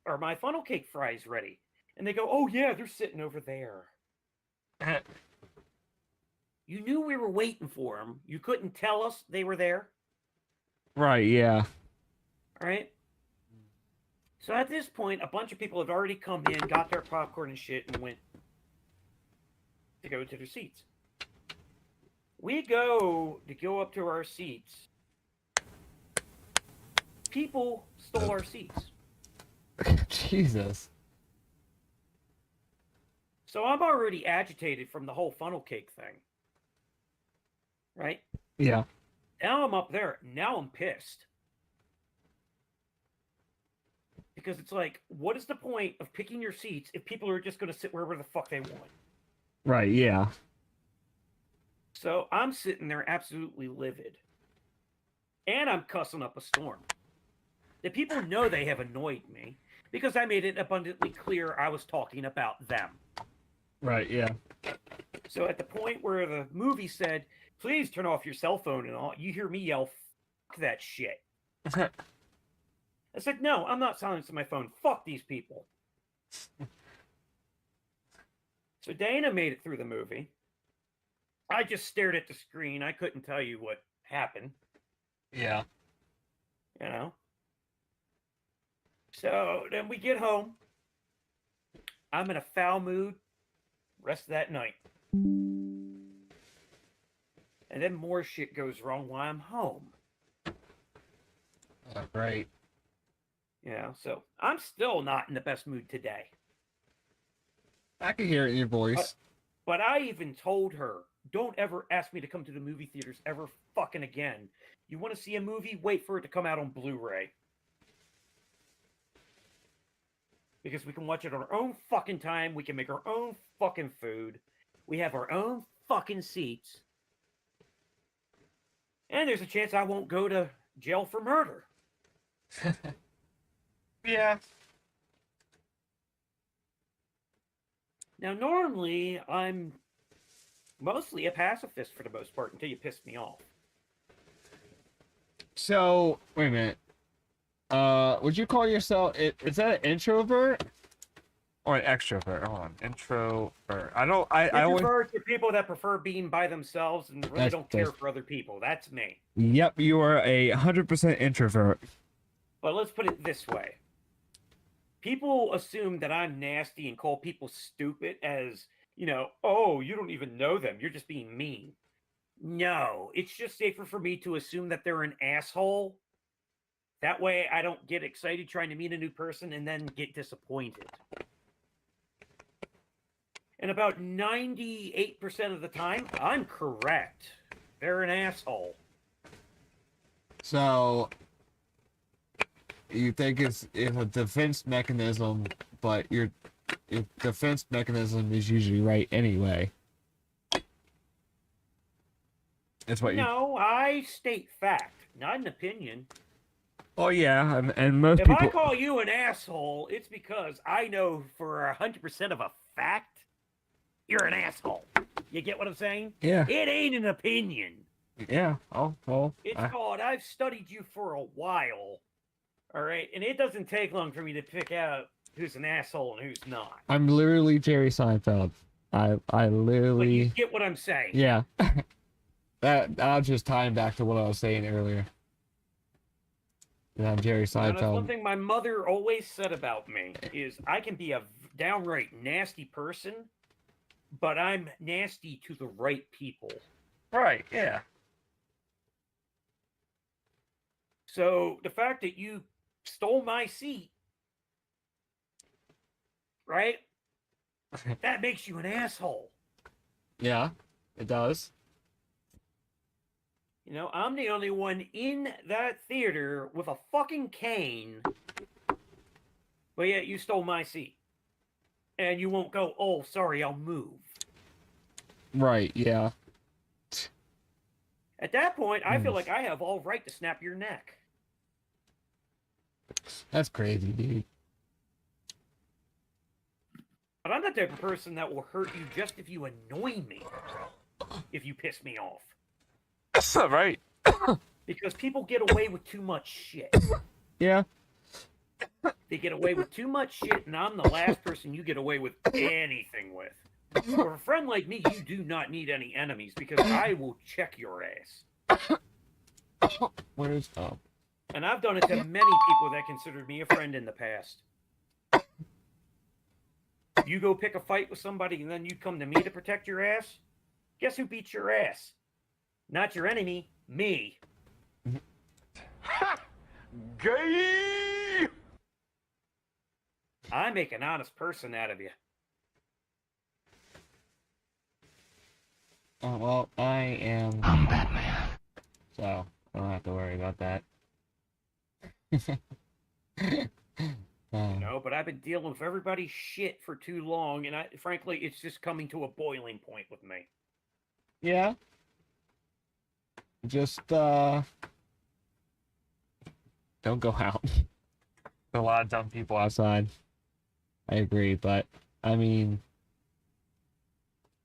Speaker 4: are my funnel cake fries ready?" And they go, "Oh yeah, they're sitting over there." You knew we were waiting for them. You couldn't tell us they were there.
Speaker 1: Right, yeah.
Speaker 4: All right. So at this point, a bunch of people had already come in, got their popcorn and shit, and went to go to their seats. We go up to our seats. People stole our seats.
Speaker 1: Jesus.
Speaker 4: So I'm already agitated from the whole funnel cake thing. Right?
Speaker 1: Yeah.
Speaker 4: Now I'm up there. Now I'm pissed. Because it's like, what is the point of picking your seats if people are just going to sit wherever the fuck they want?
Speaker 1: Right, yeah.
Speaker 4: So I'm sitting there absolutely livid. And I'm cussing up a storm. The people know they have annoyed me because I made it abundantly clear I was talking about them.
Speaker 1: Right, yeah.
Speaker 4: So at the point where the movie said, "Please turn off your cell phone," and all, you hear me yell, "Fuck that shit." I said, "No, I'm not silencing my phone. Fuck these people." So Dana made it through the movie. I just stared at the screen. I couldn't tell you what happened.
Speaker 1: Yeah.
Speaker 4: You know? So then we get home. I'm in a foul mood rest of that night. And then more shit goes wrong while I'm home.
Speaker 1: Right.
Speaker 4: Yeah, so I'm still not in the best mood today.
Speaker 1: I can hear it in your voice.
Speaker 4: But I even told her, don't ever ask me to come to the movie theaters ever fucking again. You want to see a movie? Wait for it to come out on Blu-ray. Because we can watch it on our own fucking time. We can make our own fucking food. We have our own fucking seats. And there's a chance I won't go to jail for murder.
Speaker 1: Yeah.
Speaker 4: Now, normally, I'm mostly a pacifist for the most part until you piss me off.
Speaker 1: So, wait a minute. Would you call yourself, is that an introvert? Or an extrovert? Hold on. Introvert. I always...
Speaker 4: Introverts are people that prefer being by themselves and really don't care for other people. That's me.
Speaker 1: Yep, you are 100% introvert.
Speaker 4: But let's put it this way. People assume that I'm nasty and call people stupid as, you know, oh, you don't even know them. You're just being mean. No, it's just safer for me to assume that they're an asshole. That way I don't get excited trying to meet a new person and then get disappointed. And about 98% of the time, I'm correct. They're an asshole.
Speaker 1: So, you think it's a defense mechanism, but your defense mechanism is usually right anyway. That's what
Speaker 4: No, I state fact, not an opinion.
Speaker 1: Oh yeah, and most
Speaker 4: if
Speaker 1: people.
Speaker 4: If I call you an asshole, it's because I know for 100% of a fact you're an asshole. You get what I'm saying?
Speaker 1: Yeah.
Speaker 4: It ain't an opinion.
Speaker 1: Yeah. Oh well.
Speaker 4: It's called I've studied you for a while. All right, and it doesn't take long for me to pick out who's an asshole and who's not.
Speaker 1: I'm literally Jerry Seinfeld. I literally.
Speaker 4: But you get what I'm saying.
Speaker 1: Yeah. I'll just tie him back to what I was saying earlier. Yeah, I'm Jerry Seinfeld.
Speaker 4: Now, that's one thing my mother always said about me is I can be a downright nasty person, but I'm nasty to the right people.
Speaker 1: Right, yeah.
Speaker 4: So the fact that you stole my seat, right? That makes you an asshole.
Speaker 1: Yeah, it does.
Speaker 4: You know, I'm the only one in that theater with a fucking cane, but yet you stole my seat. and you won't go, oh, sorry, I'll move.
Speaker 1: Right, yeah.
Speaker 4: At that point, I feel like I have all right to snap your neck.
Speaker 1: That's crazy, dude.
Speaker 4: But I'm the type of person that will hurt you just if you annoy me. If you piss me off.
Speaker 1: That's not right.
Speaker 4: Because people get away with too much shit.
Speaker 1: Yeah.
Speaker 4: They get away with too much shit, and I'm the last person you get away with anything with. For a friend like me, you do not need any enemies, because I will check your ass.
Speaker 1: Where's
Speaker 4: And I've done it to many people that considered me a friend in the past. You go pick a fight with somebody, and then you come to me to protect your ass? Guess who beats your ass? Not your enemy, me.
Speaker 10: Ha! Gay!
Speaker 4: I make an honest person out of you.
Speaker 1: Well, I'm Batman. So, I don't have to worry about that.
Speaker 4: No, but I've been dealing with everybody's shit for too long, and frankly, it's just coming to a boiling point with me.
Speaker 1: Yeah. Just, don't go out. There's a lot of dumb people outside. I agree, but, I mean,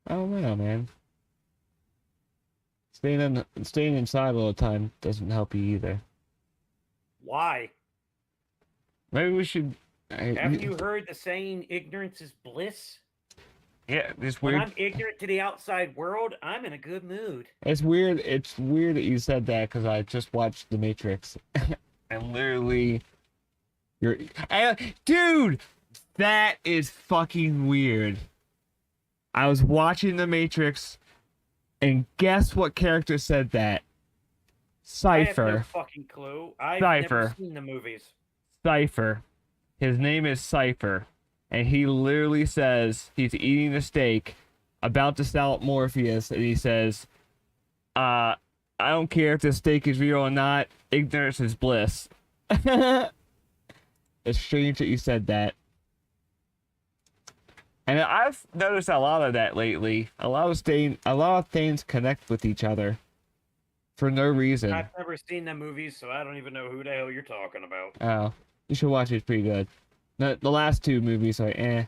Speaker 1: I don't know, man. Staying inside all the time doesn't help you either.
Speaker 4: Why?
Speaker 1: Maybe we should...
Speaker 4: Haven't you heard the saying, ignorance is bliss?
Speaker 1: Yeah, it's
Speaker 4: When
Speaker 1: weird.
Speaker 4: I'm ignorant to the outside world, I'm in a good mood.
Speaker 1: It's weird that you said that, because I just watched The Matrix. And literally... Dude! That is fucking weird. I was watching The Matrix, and guess what character said that? Cypher.
Speaker 4: I have no fucking clue. I've
Speaker 1: Cypher.
Speaker 4: never seen the movies.
Speaker 1: Cypher. His name is Cypher. And he literally says he's eating a steak, about to sell Morpheus, and he says, I don't care if the steak is real or not, ignorance is bliss. It's strange that you said that. And I've noticed a lot of that lately. A lot of things connect with each other for no reason.
Speaker 4: I've never seen the movies, so I don't even know who the hell you're talking about.
Speaker 1: Oh, you should watch it. It's pretty good. The last two movies are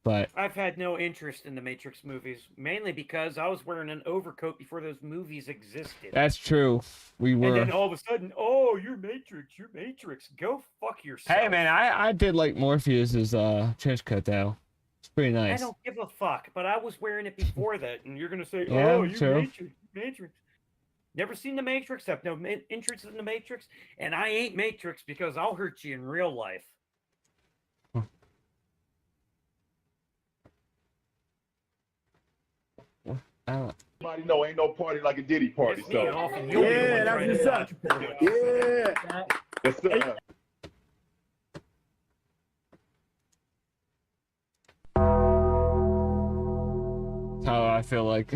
Speaker 1: but
Speaker 4: I've had no interest in the Matrix movies, mainly because I was wearing an overcoat before those movies existed.
Speaker 1: that's true. We were.
Speaker 4: And then all of a sudden, oh, you're Matrix. Go fuck yourself.
Speaker 1: Hey man, I did like Morpheus's trench coat though. It's pretty
Speaker 4: I
Speaker 1: nice.
Speaker 4: don't give a fuck, but I was wearing it before that, and you're gonna say,
Speaker 1: Yeah,
Speaker 4: oh, you
Speaker 1: true.
Speaker 4: Matrix. Never seen the Matrix, have no interest in the Matrix, and I ain't Matrix because I'll hurt you in real life.
Speaker 13: Everybody know ain't no party like a Diddy party.
Speaker 4: Piss me
Speaker 13: So
Speaker 4: off, and you'll be the one trying to dodge a bullet.
Speaker 13: yeah, yes, sir.
Speaker 1: How I feel like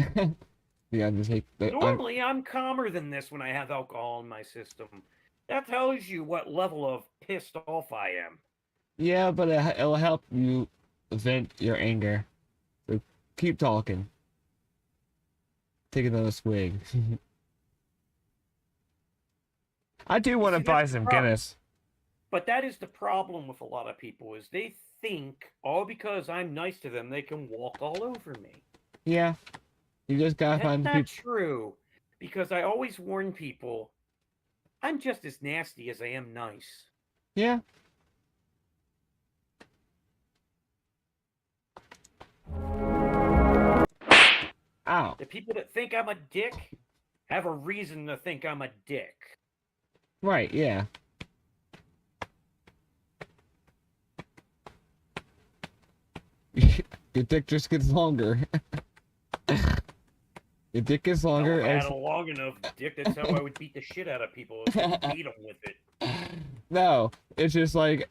Speaker 1: the Undertaker.
Speaker 4: Normally, I'm calmer than this when I have alcohol in my system. That tells you what level of pissed off I am.
Speaker 1: Yeah, but it'll help you vent your anger. So keep talking. Take another swig. I do want to
Speaker 4: See,
Speaker 1: buy
Speaker 4: that's the
Speaker 1: some
Speaker 4: problem.
Speaker 1: Guinness.
Speaker 4: But that is the problem with a lot of people, is they think, all because I'm nice to them, they can walk all over me.
Speaker 1: Yeah. You just gotta
Speaker 4: That's
Speaker 1: find the
Speaker 4: not
Speaker 1: people.
Speaker 4: true, because I always warn people, I'm just as nasty as I am nice.
Speaker 1: Yeah. Ow.
Speaker 4: The people that think I'm a dick have a reason to think I'm a dick.
Speaker 1: Right, yeah. Your dick just gets longer. Your dick gets longer
Speaker 4: If I
Speaker 1: as...
Speaker 4: had a long enough dick, that's how I would beat the shit out of people. Is beat them with it.
Speaker 1: No, it's just like...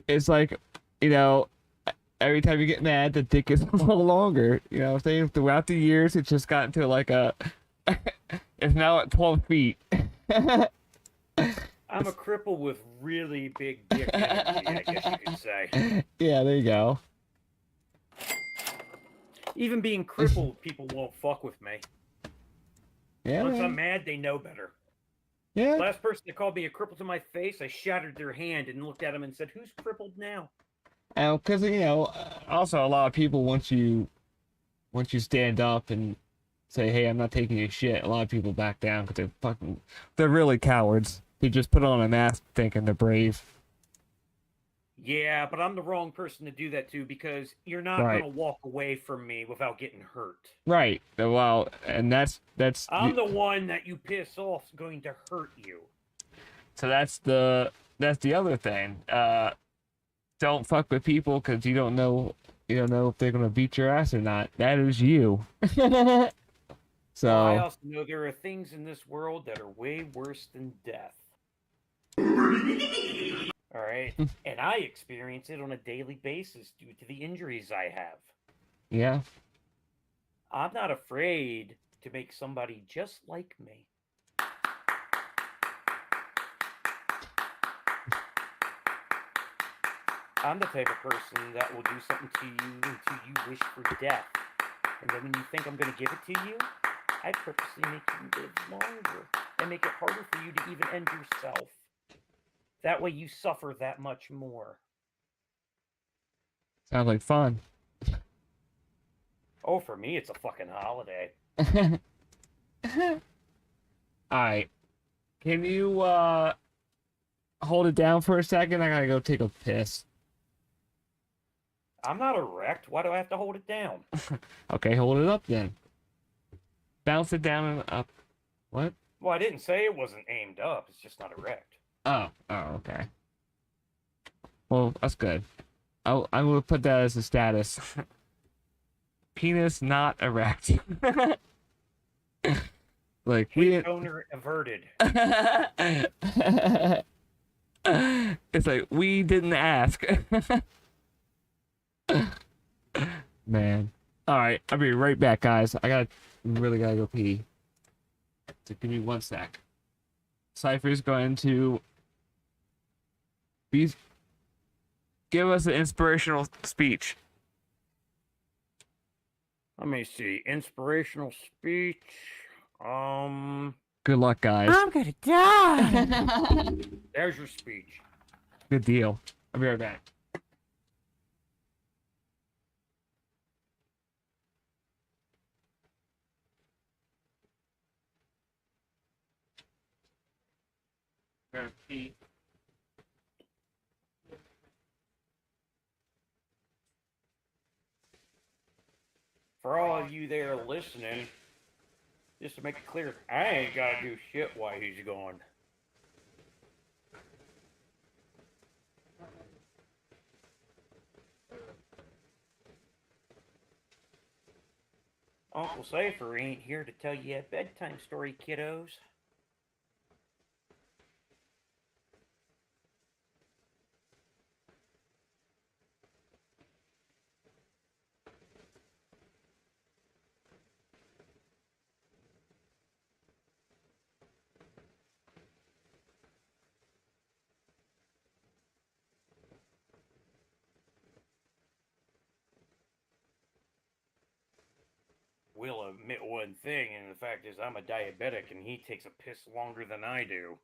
Speaker 1: It's like, you know, every time you get mad, the dick gets a little longer. You know what I'm saying? Throughout the years, it's just gotten to like a... It's now at 12 feet.
Speaker 4: I'm a cripple with really big dick energy, I guess you could say.
Speaker 1: Yeah, there you go.
Speaker 4: Even being crippled, people won't fuck with me.
Speaker 1: Yeah,
Speaker 4: Once
Speaker 1: man.
Speaker 4: I'm mad, they know better.
Speaker 1: Yeah.
Speaker 4: Last person that called me a cripple to my face, I shattered their hand and looked at them and said, "Who's crippled now?"
Speaker 1: Because also a lot of people once you stand up and say, "Hey, I'm not taking your shit," a lot of people back down because they're really cowards. They just put on a mask thinking they're brave.
Speaker 4: Yeah, but I'm the wrong person to do that to because you're not
Speaker 1: Right.
Speaker 4: going to walk away from me without getting hurt.
Speaker 1: Right. Well, and that's
Speaker 4: I'm the one that you piss off is going to hurt you.
Speaker 1: So that's the other thing. Don't fuck with people because you don't know if they're gonna beat your ass or not. That is you. So
Speaker 4: Well, I also know there are things in this world that are way worse than death. All right, and I experience it on a daily basis due to the injuries I have.
Speaker 1: yeah.
Speaker 4: I'm not afraid to make somebody just like me. I'm the type of person that will do something to you until you wish for death. And then when you think I'm going to give it to you, I purposely make you live longer and make it harder for you to even end yourself. That way you suffer that much more.
Speaker 1: Sounds like fun.
Speaker 4: Oh, for me, it's a fucking holiday.
Speaker 1: Alright. Can you hold it down for a second? I gotta go take a piss.
Speaker 4: I'm not erect. Why do I have to hold it down?
Speaker 1: Okay, hold it up then. Bounce it down and up. What?
Speaker 4: Well, I didn't say it wasn't aimed up. It's just not erect.
Speaker 1: Oh, okay. Well, that's good. I will put that as a status. Penis not erect. Like we
Speaker 4: Owner averted.
Speaker 1: It's like we didn't ask. Man. Alright, I'll be right back, guys. Really gotta go pee. So give me 1 sec. Cypher's going to give us an inspirational speech.
Speaker 4: Let me see. Inspirational speech.
Speaker 1: Good luck, guys.
Speaker 4: I'm gonna die. There's your speech.
Speaker 1: Good deal. I'll be right back. Pee.
Speaker 4: For all of you there listening, just to make it clear, I ain't gotta do shit while he's gone. Uncle Cypher ain't here to tell you a bedtime story, kiddos. Will admit one thing, and the fact is I'm a diabetic and he takes a piss longer than I do.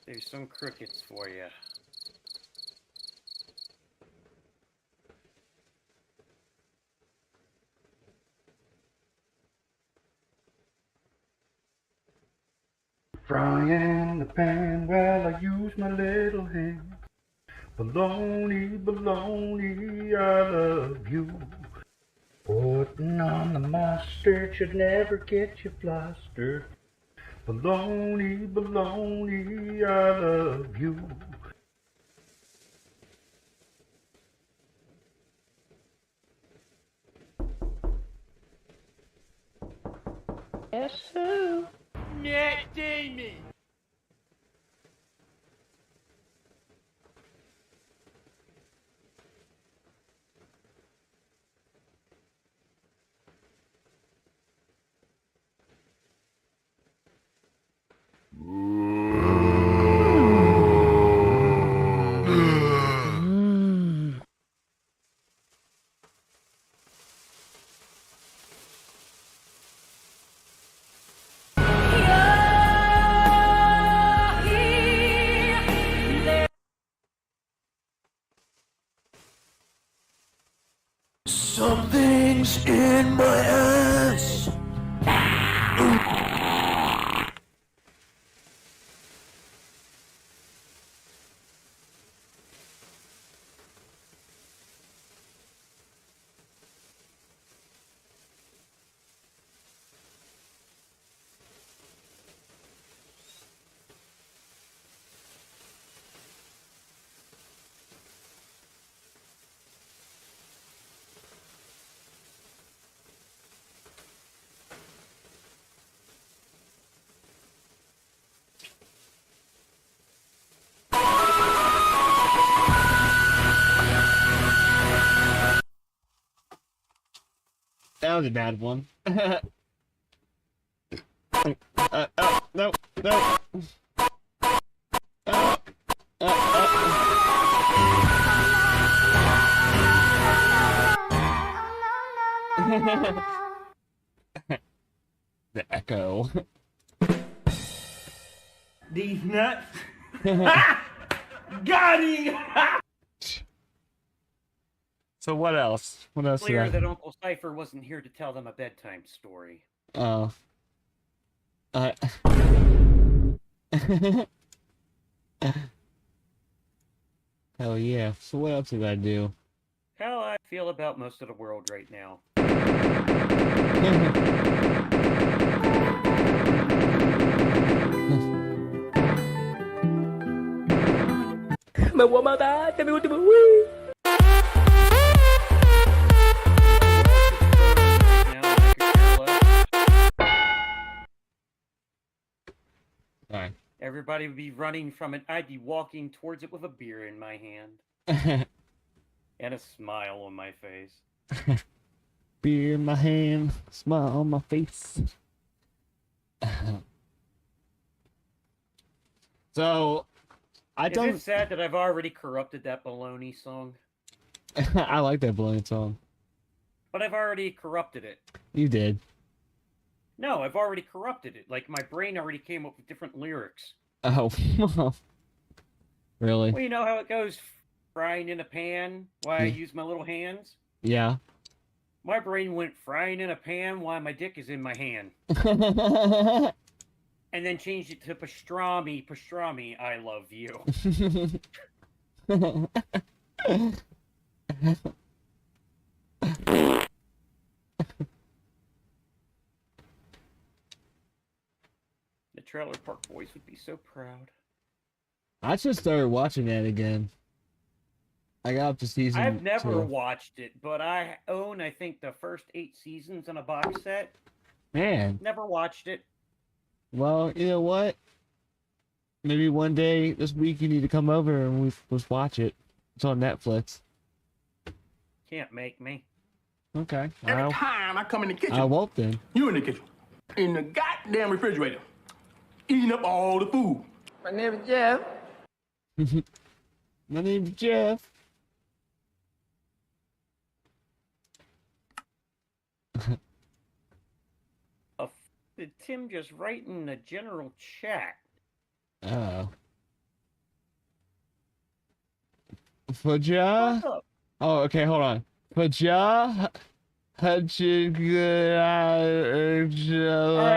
Speaker 4: There's some crickets for you.
Speaker 7: Frying in the pan while I use my little hand. Baloney, baloney, I love you. Putting on the mustard should never get you flustered. Baloney, baloney, I love you.
Speaker 17: Yes, who?
Speaker 10: Matt Damon.
Speaker 18: Something's in my ass.
Speaker 1: That was a bad one. No, no. The echo.
Speaker 4: These nuts. Got him!
Speaker 1: So what else? What else?
Speaker 4: Clear that Uncle Cypher wasn't here to tell them a bedtime story.
Speaker 1: Oh. Hell yeah. So what else did I do?
Speaker 4: How I feel about most of the world right now.
Speaker 1: Alright.
Speaker 4: Everybody would be running from it. I'd be walking towards it with a beer in my hand. And a smile on my face.
Speaker 1: Beer in my hand, smile on my face. So,
Speaker 4: Is it sad that I've already corrupted that baloney song?
Speaker 1: I like that baloney song.
Speaker 4: But I've already corrupted it.
Speaker 1: You did.
Speaker 4: No, I've already corrupted it. Like, my brain already came up with different lyrics.
Speaker 1: Oh. Really?
Speaker 4: Well, you know how it goes, frying in a pan while I
Speaker 1: Yeah.
Speaker 4: use my little hands?
Speaker 1: Yeah.
Speaker 4: My brain went frying in a pan while my dick is in my hand. And then changed it to pastrami, pastrami, I love you. The Trailer Park Boys would be so proud.
Speaker 1: I just started watching that again. I got up to season
Speaker 4: I've never
Speaker 1: 2.
Speaker 4: watched it, but I own, I think, the first 8 seasons in a box set.
Speaker 1: Man.
Speaker 4: Never watched it.
Speaker 1: Well, you know what? Maybe one day this week you need to come over and let's watch it. It's on Netflix.
Speaker 4: Can't make me.
Speaker 1: Okay.
Speaker 10: Every time I come in the kitchen,
Speaker 1: I won't then.
Speaker 10: you in the kitchen, in the goddamn refrigerator, eating up all the food.
Speaker 20: My name is Jeff.
Speaker 1: My name's Jeff.
Speaker 4: Did Tim just write in the general chat?
Speaker 1: Oh. Faja? Oh, okay, hold on. Faja? Hudson,
Speaker 4: Alright,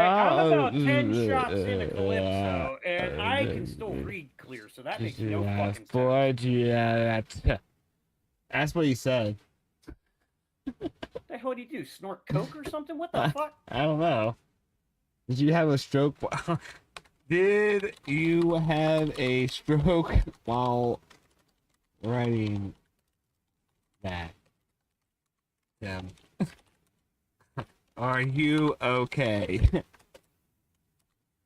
Speaker 4: I'm about 10 shots in a Calypso, and I can still read clear, so that makes no fucking sense.
Speaker 1: That's what he said.
Speaker 4: What the hell do you do? Snort coke or something? What the fuck?
Speaker 1: I don't know. Did you have a stroke? Did you have a stroke while writing that? Tim? Are you okay?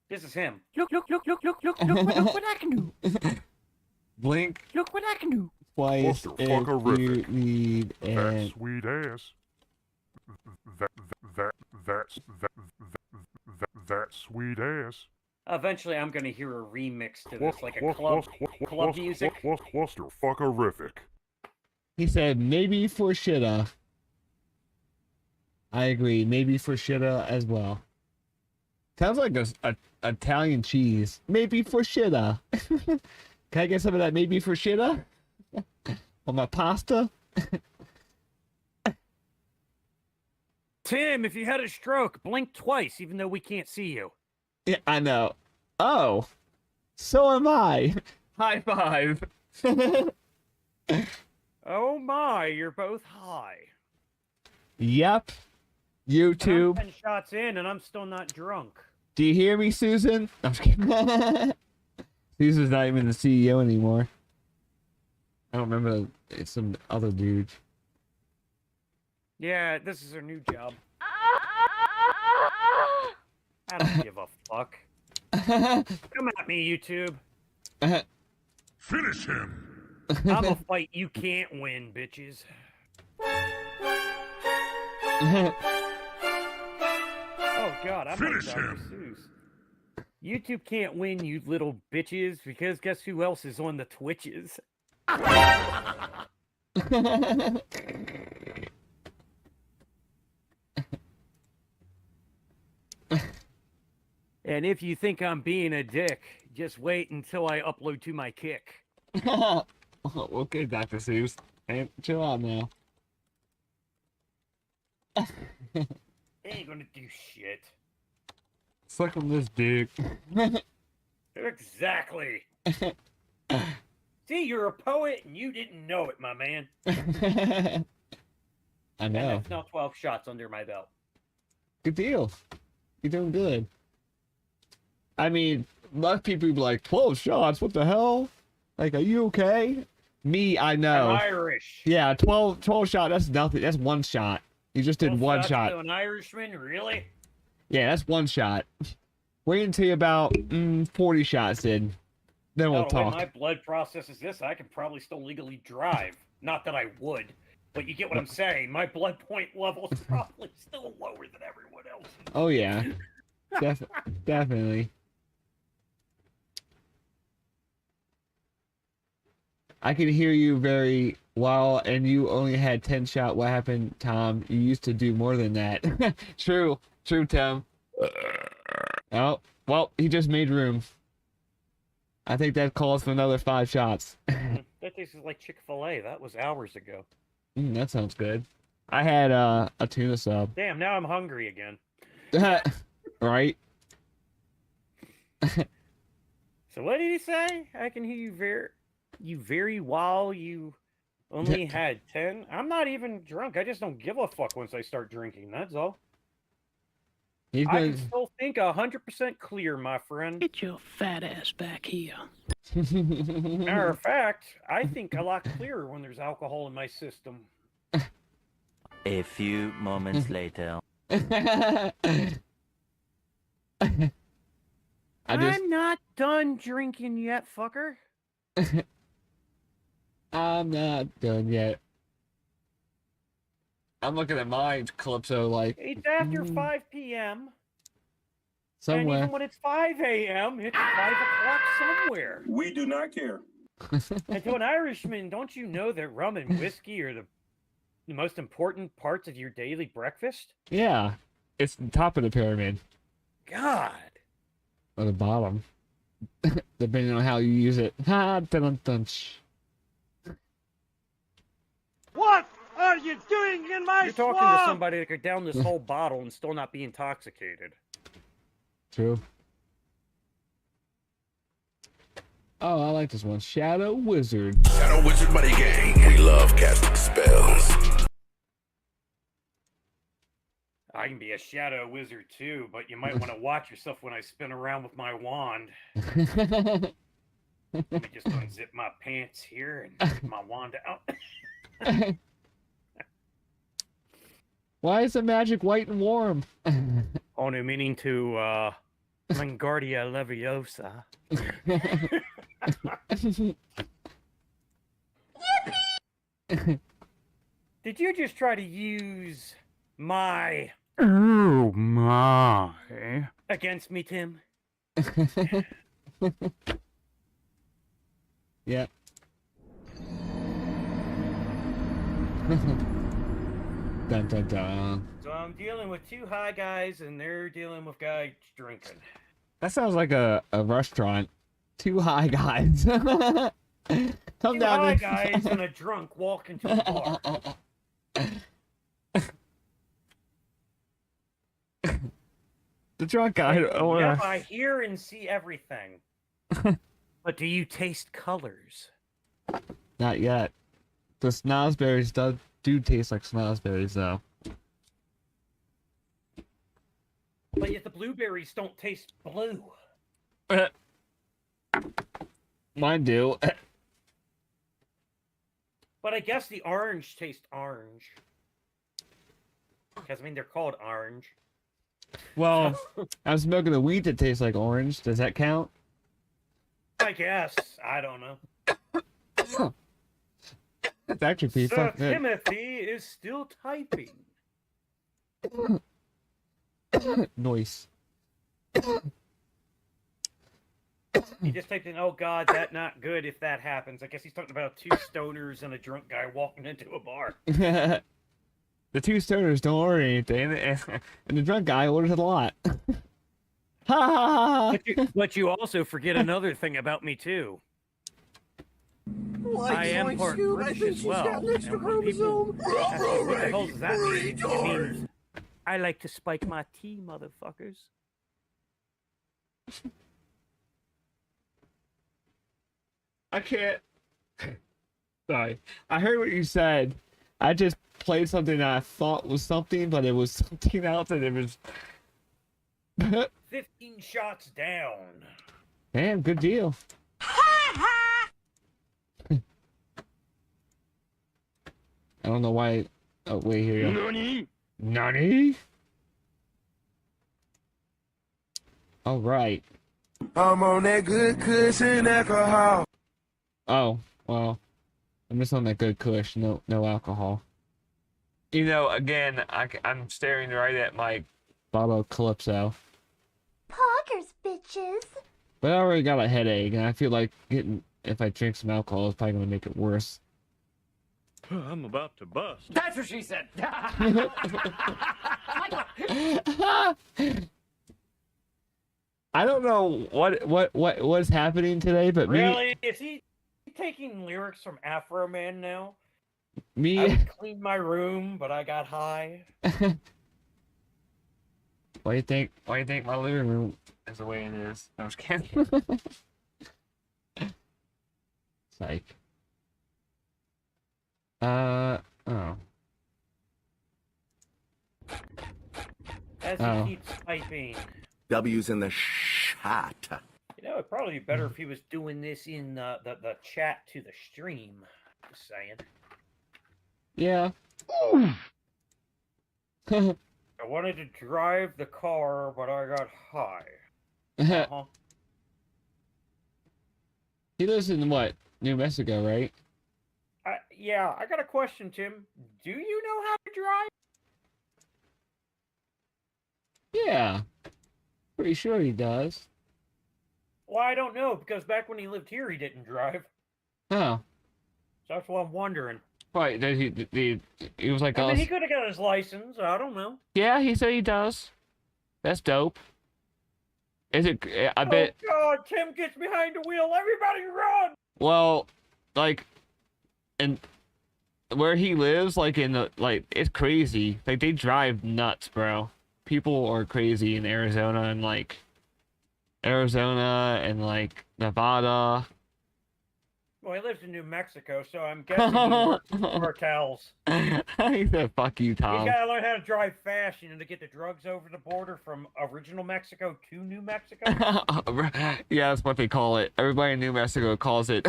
Speaker 4: This is him. Look what I can do.
Speaker 1: Blink
Speaker 4: Look what I can do.
Speaker 1: twice if you need
Speaker 3: That
Speaker 1: and
Speaker 3: sweet ass. That sweet ass.
Speaker 4: Eventually, I'm gonna hear a remix to this, like a club music.
Speaker 3: Clusterfuckerific.
Speaker 1: he said maybe for shitta. I agree, maybe for shitta as well. Sounds like a Italian cheese. Maybe for shitta. Can I get some of that maybe for shitta? On my pasta?
Speaker 4: Tim, if you had a stroke, blink twice, even though we can't see you.
Speaker 1: Yeah, I know. Oh, so am I. High five.
Speaker 4: Oh my, you're both high.
Speaker 1: Yep. YouTube.
Speaker 4: I'm 10 shots in, and I'm still not drunk.
Speaker 1: Do you hear me, Susan? I'm just kidding. Susan's not even the CEO anymore. I don't remember. It's some other dude.
Speaker 4: Yeah, this is her new job. I don't give a fuck. Come at me, YouTube.
Speaker 3: Finish him.
Speaker 4: I'm a fight you can't win, bitches. Oh god, I'm like Dr. Seuss. YouTube can't win, you little bitches, because guess who else is on the Twitches? And if you think I'm being a dick, just wait until I upload to my Kick.
Speaker 1: Okay, Dr. Seuss. Hey, chill out now.
Speaker 4: Ain't gonna do shit.
Speaker 1: Suck on this dick.
Speaker 4: Exactly. See, you're a poet and you didn't know it, my man.
Speaker 1: I
Speaker 4: And
Speaker 1: know.
Speaker 4: that's now 12 shots under my belt.
Speaker 1: Good deal. You're doing good. I mean, a lot of people be like, 12 shots? What the hell? Like, are you okay? Me, I know.
Speaker 4: I'm Irish.
Speaker 1: Yeah, 12 shot, that's nothing. That's one shot. You just did
Speaker 4: 12
Speaker 1: one
Speaker 4: shots
Speaker 1: shot.
Speaker 4: to an Irishman, really?
Speaker 1: Yeah, that's one shot. Wait until you're about 40 shots in. Then we'll
Speaker 4: The way
Speaker 1: talk.
Speaker 4: my blood processes this, I could probably still legally drive. Not that I would, but you get what I'm saying. My blood point level's probably still lower than everyone else.
Speaker 1: Oh, yeah. Definitely. I can hear you very well, and you only had 10 shot. What happened, Tom? You used to do more than that. True, Tom. Oh, well, he just made room. I think that calls for another 5 shots.
Speaker 4: That tastes like Chick-fil-A. That was hours ago.
Speaker 1: That sounds good. I had a tuna sub.
Speaker 4: Damn, now I'm hungry again.
Speaker 1: Right?
Speaker 4: So what did he say? I can hear you very while you only had 10. I'm not even drunk. I just don't give a fuck once I start drinking. That's all.
Speaker 1: He's
Speaker 4: I
Speaker 1: been...
Speaker 4: can still think 100% clear, my friend.
Speaker 17: Get your fat ass back here.
Speaker 4: Matter of fact, I think a lot clearer when there's alcohol in my system.
Speaker 20: A few moments later.
Speaker 4: I'm not done drinking yet, fucker.
Speaker 1: I'm not done yet. I'm looking at mine, Calypso, like...
Speaker 4: It's after 5 p.m. And
Speaker 1: somewhere.
Speaker 4: even when it's 5 a.m., it's 5 o'clock somewhere.
Speaker 13: We do not care.
Speaker 4: And to an Irishman, don't you know that rum and whiskey are the most important parts of your daily breakfast?
Speaker 1: Yeah. It's the top of the pyramid.
Speaker 4: God.
Speaker 1: Or the bottom. Depending on how you use it. Ha! Dun, dun, dun.
Speaker 8: What are you doing in my
Speaker 4: You're talking to somebody that could down this whole bottle and still not be intoxicated.
Speaker 1: True. Oh, I like this one. Shadow Wizard.
Speaker 18: Shadow Wizard Money Gang. We love casting spells.
Speaker 4: I can be a shadow wizard too, but you might want to watch yourself when I spin around with my wand. Let me just unzip my pants here and get my wand out.
Speaker 1: Why is the magic white and warm?
Speaker 4: Only meaning to Mangardia Leviosa. Did you just try to use my
Speaker 3: Oh my.
Speaker 4: against me, Tim?
Speaker 1: Yeah. Dun dun dun.
Speaker 4: So I'm dealing with two high guys and they're dealing with guys drinking.
Speaker 1: That sounds like a restaurant. Two high guys. Come
Speaker 4: Two
Speaker 1: down
Speaker 4: high
Speaker 1: to...
Speaker 4: guys and a drunk walk into a bar.
Speaker 1: The drunk guy.
Speaker 4: Yep, I hear and see everything. But do you taste colors?
Speaker 1: Not yet. The snozberries do taste like snozberries, though.
Speaker 4: But yet the blueberries don't taste blue.
Speaker 1: Mine do.
Speaker 4: But I guess the orange tastes orange. Because, I mean, they're called orange.
Speaker 1: Well, I'm smoking the weed that tastes like orange. Does that count?
Speaker 4: I guess. I don't know.
Speaker 1: That's actually pretty
Speaker 4: Sir
Speaker 1: fucking good.
Speaker 4: Timothy is still typing.
Speaker 1: Noise.
Speaker 4: He just typed in, oh god, that not good if that happens. I guess he's talking about two stoners and a drunk guy walking into a bar.
Speaker 1: The two stoners don't order anything, and the drunk guy orders a lot. Ha ha ha!
Speaker 4: But you also forget another thing about me, too. I am part British as well. And when people ask me, what the hell does that mean? It means I like to spike my tea, motherfuckers.
Speaker 1: I can't. Sorry. I heard what you said. I just played something that I thought was something, but it was something else, and it was...
Speaker 4: 15 shots down.
Speaker 1: Damn, good deal. I don't know why... Oh, wait, here you go.
Speaker 18: Nani?
Speaker 1: Nani? Alright.
Speaker 18: I'm on that good cushion alcohol.
Speaker 1: Oh, well. I'm just on that good kush. No alcohol. You know, again, I'm staring right at my bottle of Calypso.
Speaker 11: Poggers, bitches.
Speaker 1: But I already got a headache, and I feel like if I drink some alcohol, it's probably going to make it worse.
Speaker 14: I'm about to bust.
Speaker 8: That's what she said.
Speaker 1: I don't know what's happening today, but
Speaker 4: Really? Is he taking lyrics from Afro Man now? I
Speaker 1: me
Speaker 4: would clean my room, but I got high.
Speaker 1: Why do you think my living room is the way it is? No, I'm just kidding. Psych. Oh.
Speaker 4: As
Speaker 1: Oh.
Speaker 4: he keeps typing.
Speaker 18: W's in the shot.
Speaker 4: You know, it'd probably be better if he was doing this in the chat to the stream. Just saying.
Speaker 1: Yeah.
Speaker 4: I wanted to drive the car, but I got high.
Speaker 1: He lives in what? New Mexico, right?
Speaker 4: Yeah, I got a question, Tim. Do you know how to drive?
Speaker 1: Yeah. Pretty sure he does.
Speaker 4: Well, I don't know, because back when he lived here, he didn't drive.
Speaker 1: Oh.
Speaker 4: So that's what I'm wondering.
Speaker 1: Right, he was like
Speaker 4: I mean,
Speaker 1: us.
Speaker 4: he could have got his license. I don't know.
Speaker 1: Yeah, he said he does. That's dope. Is it? I bet.
Speaker 4: Oh God, Tim gets behind the wheel. Everybody run!
Speaker 1: Well, like, and where he lives, like in the it's crazy. Like they drive nuts, bro. People are crazy in Arizona and like Nevada.
Speaker 4: Well, he lives in New Mexico, so I'm guessing he works with cartels.
Speaker 1: He said, "Fuck you,
Speaker 4: He's
Speaker 1: Tom."
Speaker 4: got to learn how to drive fast, to get the drugs over the border from original Mexico to New Mexico.
Speaker 1: Yeah, that's what they call it. Everybody in New Mexico calls it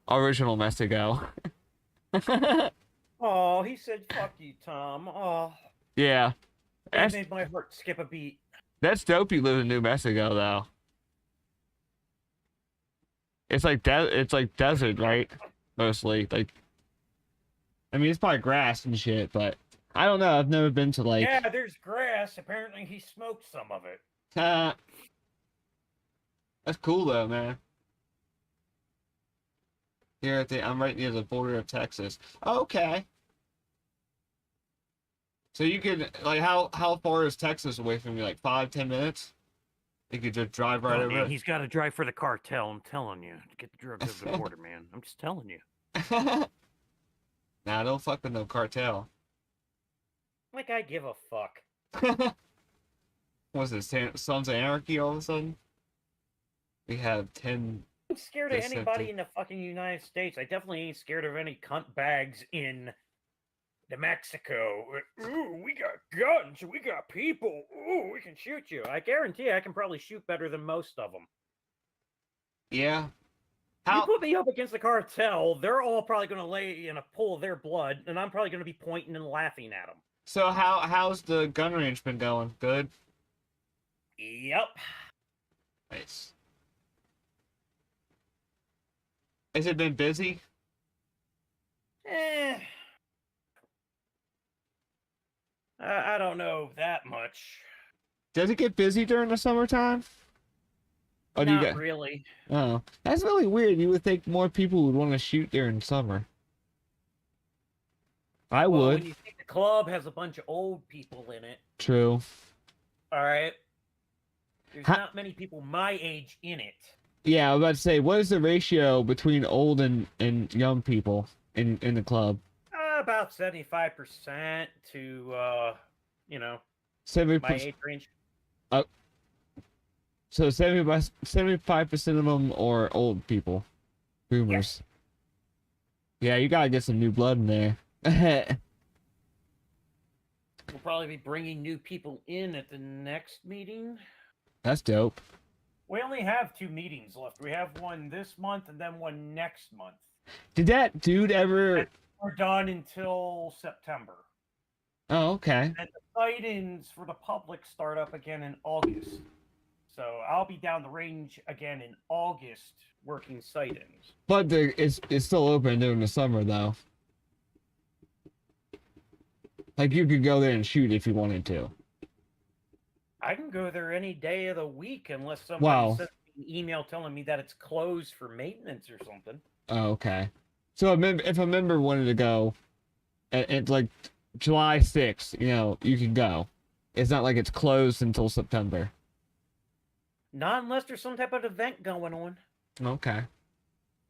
Speaker 1: original Mexico.
Speaker 4: Oh, he said, "Fuck you, Tom." Oh,
Speaker 1: Yeah.
Speaker 4: that made my heart skip a beat.
Speaker 1: That's dope you live in New Mexico, though. It's like desert, right? Mostly. Like, I mean, it's probably grass and shit, but I don't know. I've never been to, like...
Speaker 4: Yeah, there's grass. Apparently, he smoked some of it.
Speaker 1: That's cool, though, man. Here I'm right near the border of Texas. Okay. So you could, like, how far is Texas away from you? Like 5-10 minutes? You could just drive right over it.
Speaker 4: He's got to drive for the cartel. I'm telling you, to get the drugs over the border, man. I'm just telling you.
Speaker 1: Nah, don't fuck with no cartel.
Speaker 4: Like I give a fuck.
Speaker 1: What's this? Sons of Anarchy all of a sudden? We have 10.
Speaker 4: I'm scared of anybody in the fucking United States. I definitely ain't scared of any cunt bags in New Mexico. Ooh, we got guns. We got people. Ooh, we can shoot you. I guarantee I can probably shoot better than most of them.
Speaker 1: Yeah.
Speaker 4: You put me up against the cartel, they're all probably going to lay in a pool of their blood, and I'm probably going to be pointing and laughing at them.
Speaker 1: So how's the gun range been going? Good?
Speaker 4: Yep.
Speaker 1: Nice. Has it been busy?
Speaker 4: I don't know that much.
Speaker 1: Does it get busy during the summertime? Or
Speaker 4: Not really.
Speaker 1: Oh, that's really weird. You would think more people would want to shoot during summer. I would.
Speaker 4: When you think the club has a bunch of old people in it.
Speaker 1: True.
Speaker 4: All right. There's not many people my age in it.
Speaker 1: Yeah, I was about to say, what is the ratio between old and young people in the club?
Speaker 4: About 75% to,
Speaker 1: 70%.
Speaker 4: my age range.
Speaker 1: So 75% of them are old people. Boomers. Yeah, you gotta get some new blood in there.
Speaker 4: We'll probably be bringing new people in at the next meeting.
Speaker 1: That's dope.
Speaker 4: We only have 2 meetings left. We have one this month and then one next month.
Speaker 1: Did that dude ever...
Speaker 4: And we're done until September.
Speaker 1: Oh, okay.
Speaker 4: And the sightings for the public start up again in August. So I'll be down the range again in August working sightings.
Speaker 1: But it's still open during the summer, though. Like, you could go there and shoot if you wanted to.
Speaker 4: I can go there any day of the week unless somebody sends me an email telling me that it's closed for maintenance or something.
Speaker 1: Oh, okay. So if a member wanted to go, at like July 6th, you can go. It's not like it's closed until September.
Speaker 4: Not unless there's some type of event going on.
Speaker 1: Okay.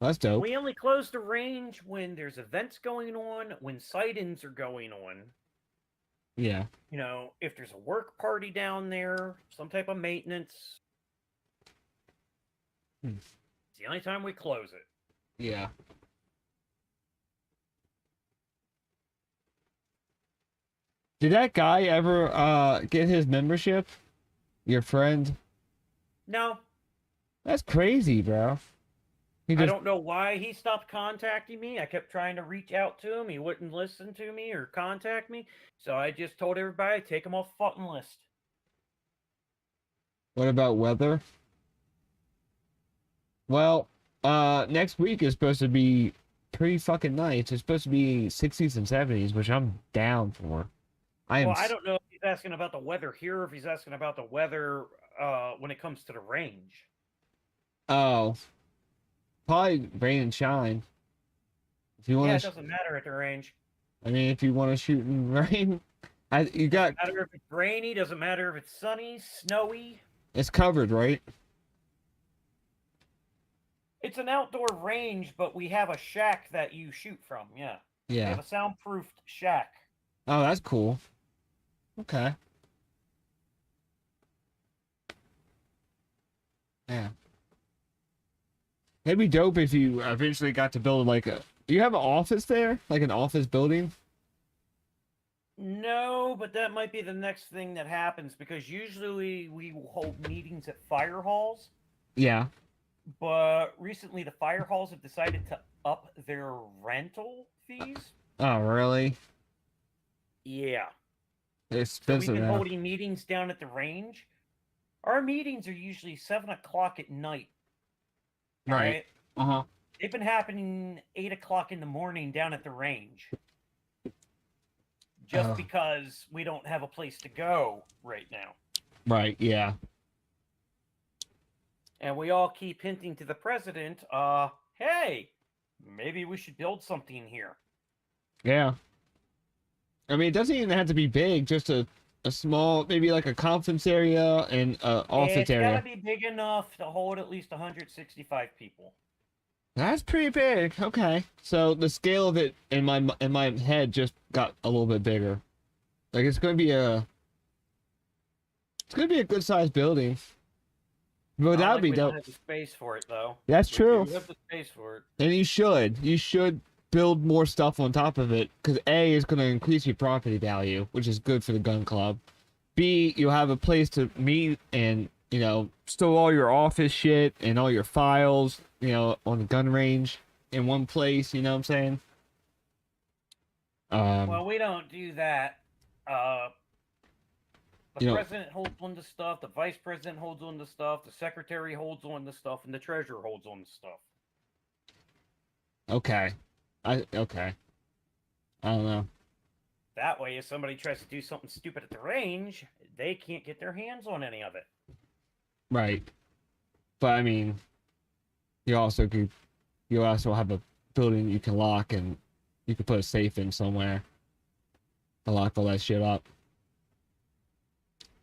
Speaker 1: That's dope.
Speaker 4: We only close the range when there's events going on, when sightings are going on.
Speaker 1: Yeah.
Speaker 4: If there's a work party down there, some type of maintenance. It's the only time we close it.
Speaker 1: Yeah. Did that guy ever get his membership? Your friend?
Speaker 4: No.
Speaker 1: That's crazy, bro.
Speaker 4: I don't know why he stopped contacting me. I kept trying to reach out to him. He wouldn't listen to me or contact me. So I just told everybody, take him off the fucking list.
Speaker 1: What about weather? Well, next week is supposed to be pretty fucking nice. It's supposed to be 60s and 70s, which I'm down for.
Speaker 4: I don't know if he's asking about the weather here or if he's asking about the weather when it comes to the range.
Speaker 1: Oh. Probably rain and shine. If you want
Speaker 4: it doesn't matter at the range.
Speaker 1: I mean, if you want to shoot in rain, you got...
Speaker 4: Doesn't matter if it's rainy, doesn't matter if it's sunny, snowy.
Speaker 1: It's covered, right?
Speaker 4: It's an outdoor range, but we have a shack that you shoot from, yeah. We
Speaker 1: Yeah.
Speaker 4: have a soundproofed shack.
Speaker 1: Oh, that's cool. Okay. Yeah. It'd be dope if you eventually got to build like a. Do you have an office there? Like an office building?
Speaker 4: No, but that might be the next thing that happens because usually we will hold meetings at fire halls.
Speaker 1: Yeah.
Speaker 4: But recently the fire halls have decided to up their rental fees.
Speaker 1: Oh, really?
Speaker 4: Yeah.
Speaker 1: It's
Speaker 4: So we've
Speaker 1: expensive
Speaker 4: been
Speaker 1: now.
Speaker 4: holding meetings down at the range. Our meetings are usually 7 o'clock at night.
Speaker 1: Right. Uh-huh.
Speaker 4: They've been happening 8 o'clock in the morning down at the range. Just because we don't have a place to go right now.
Speaker 1: Right, yeah.
Speaker 4: And we all keep hinting to the president, hey, maybe we should build something here.
Speaker 1: Yeah. I mean, it doesn't even have to be big, just a small, maybe like a conference area and an office area.
Speaker 4: It's gotta be big enough to hold at least 165 people.
Speaker 1: That's pretty big. Okay. So the scale of it in my head just got a little bit bigger. Like it's gonna be a good sized building. But that would be
Speaker 4: we
Speaker 1: dope.
Speaker 4: don't have the space for it though.
Speaker 1: That's true.
Speaker 4: We have the space for it.
Speaker 1: And you should build more stuff on top of it because A is gonna increase your property value, which is good for the gun club. B, you'll have a place to meet and store all your office shit and all your files, on the gun range in one place, you know what I'm saying?
Speaker 4: Well, we don't do that. The president holds on to stuff, the vice president holds on to stuff, the secretary holds on to stuff, and the treasurer holds on to stuff.
Speaker 1: Okay. Okay. I don't know.
Speaker 4: That way, if somebody tries to do something stupid at the range, they can't get their hands on any of it.
Speaker 1: Right. But I mean, you also have a building you can lock and you can put a safe in somewhere to lock all that shit up.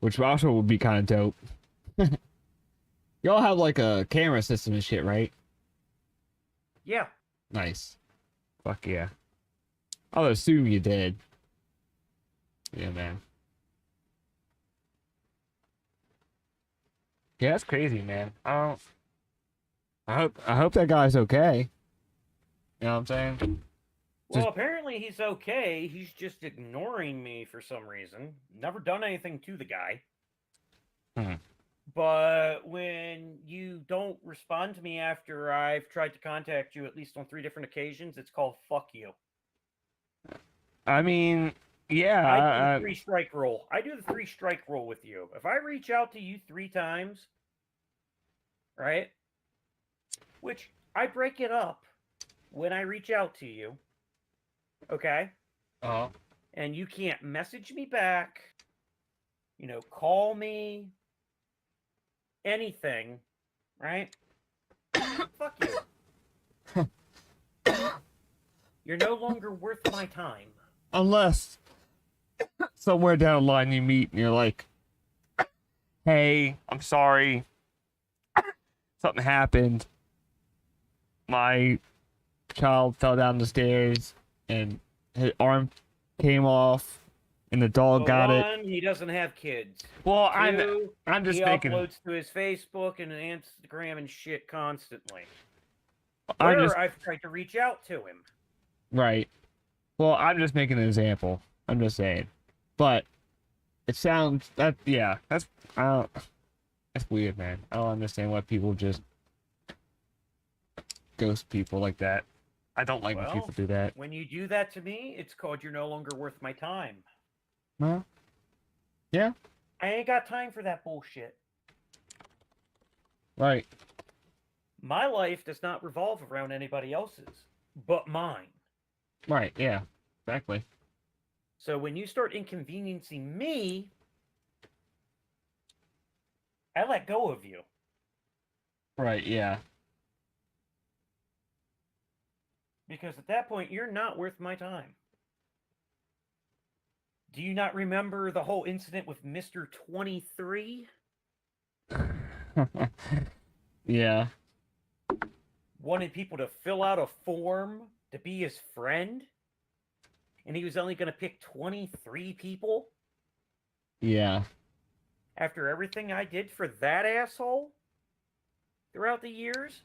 Speaker 1: Which also would be kind of dope. Y'all have like a camera system and shit, right?
Speaker 4: Yeah.
Speaker 1: Nice. Fuck yeah. I'll assume you did. Yeah, man. Yeah, that's crazy, man. I hope that guy's okay. You know what I'm saying?
Speaker 4: Well, apparently he's okay. He's just ignoring me for some reason. Never done anything to the guy. But when you don't respond to me after I've tried to contact you at least on 3 different occasions, it's called fuck you.
Speaker 1: I mean, yeah.
Speaker 4: I do the 3-strike rule. I do the 3-strike rule with you. If I reach out to you 3 times, right? Which I break it up when I reach out to you. Okay? And you can't message me back, call me, anything, right? Fuck you. You're no longer worth my time.
Speaker 1: Unless somewhere down the line you meet and you're like, hey, I'm sorry. Something happened. My child fell down the stairs and his arm came off and the dog got it.
Speaker 4: He doesn't have kids.
Speaker 1: Well,
Speaker 4: 2,
Speaker 1: I'm just
Speaker 4: he
Speaker 1: making.
Speaker 4: uploads to his Facebook and Instagram and shit constantly. I've tried to reach out to him.
Speaker 1: Right. Well, I'm just making an example. I'm just saying. But it sounds that's weird, man. I don't understand why people just ghost people like that. I don't like when people do that.
Speaker 4: When you do that to me, it's called you're no longer worth my time.
Speaker 1: Well, yeah.
Speaker 4: I ain't got time for that bullshit.
Speaker 1: Right.
Speaker 4: My life does not revolve around anybody else's, but mine.
Speaker 1: Right, yeah. Exactly.
Speaker 4: So when you start inconveniencing me, I let go of you.
Speaker 1: Right, yeah.
Speaker 4: Because at that point, you're not worth my time. Do you not remember the whole incident with Mr. 23?
Speaker 1: Yeah.
Speaker 4: Wanted people to fill out a form to be his friend? and he was only going to pick 23 people
Speaker 1: Yeah.
Speaker 4: after everything I did for that asshole throughout the years,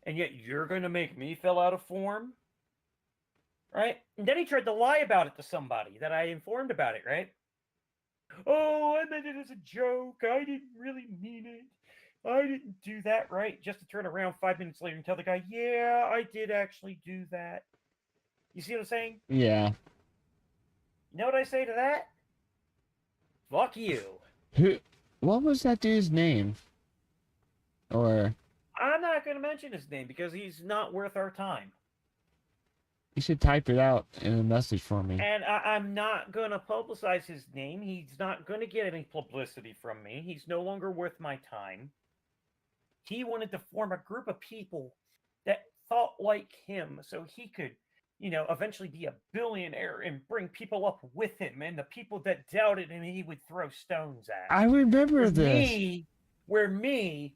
Speaker 4: and yet you're going to make me fill out a form, right? And then he tried to lie about it to somebody that I informed about it, right? Oh, I meant it as a joke. I didn't really mean it. I didn't do that, right? Just to turn around 5 minutes later and tell the guy, yeah, I did actually do that. You see what I'm saying?
Speaker 1: Yeah.
Speaker 4: You know what I say to that? Fuck you.
Speaker 1: What was that dude's name? Or
Speaker 4: I'm not going to mention his name because he's not worth our time.
Speaker 1: you should type it out in a message for me.
Speaker 4: And I'm not going to publicize his name. He's not going to get any publicity from me. He's no longer worth my time. He wanted to form a group of people that thought like him so he could, eventually be a billionaire and bring people up with him. And the people that doubted him, he would throw stones at.
Speaker 1: I remember this.
Speaker 4: Where me,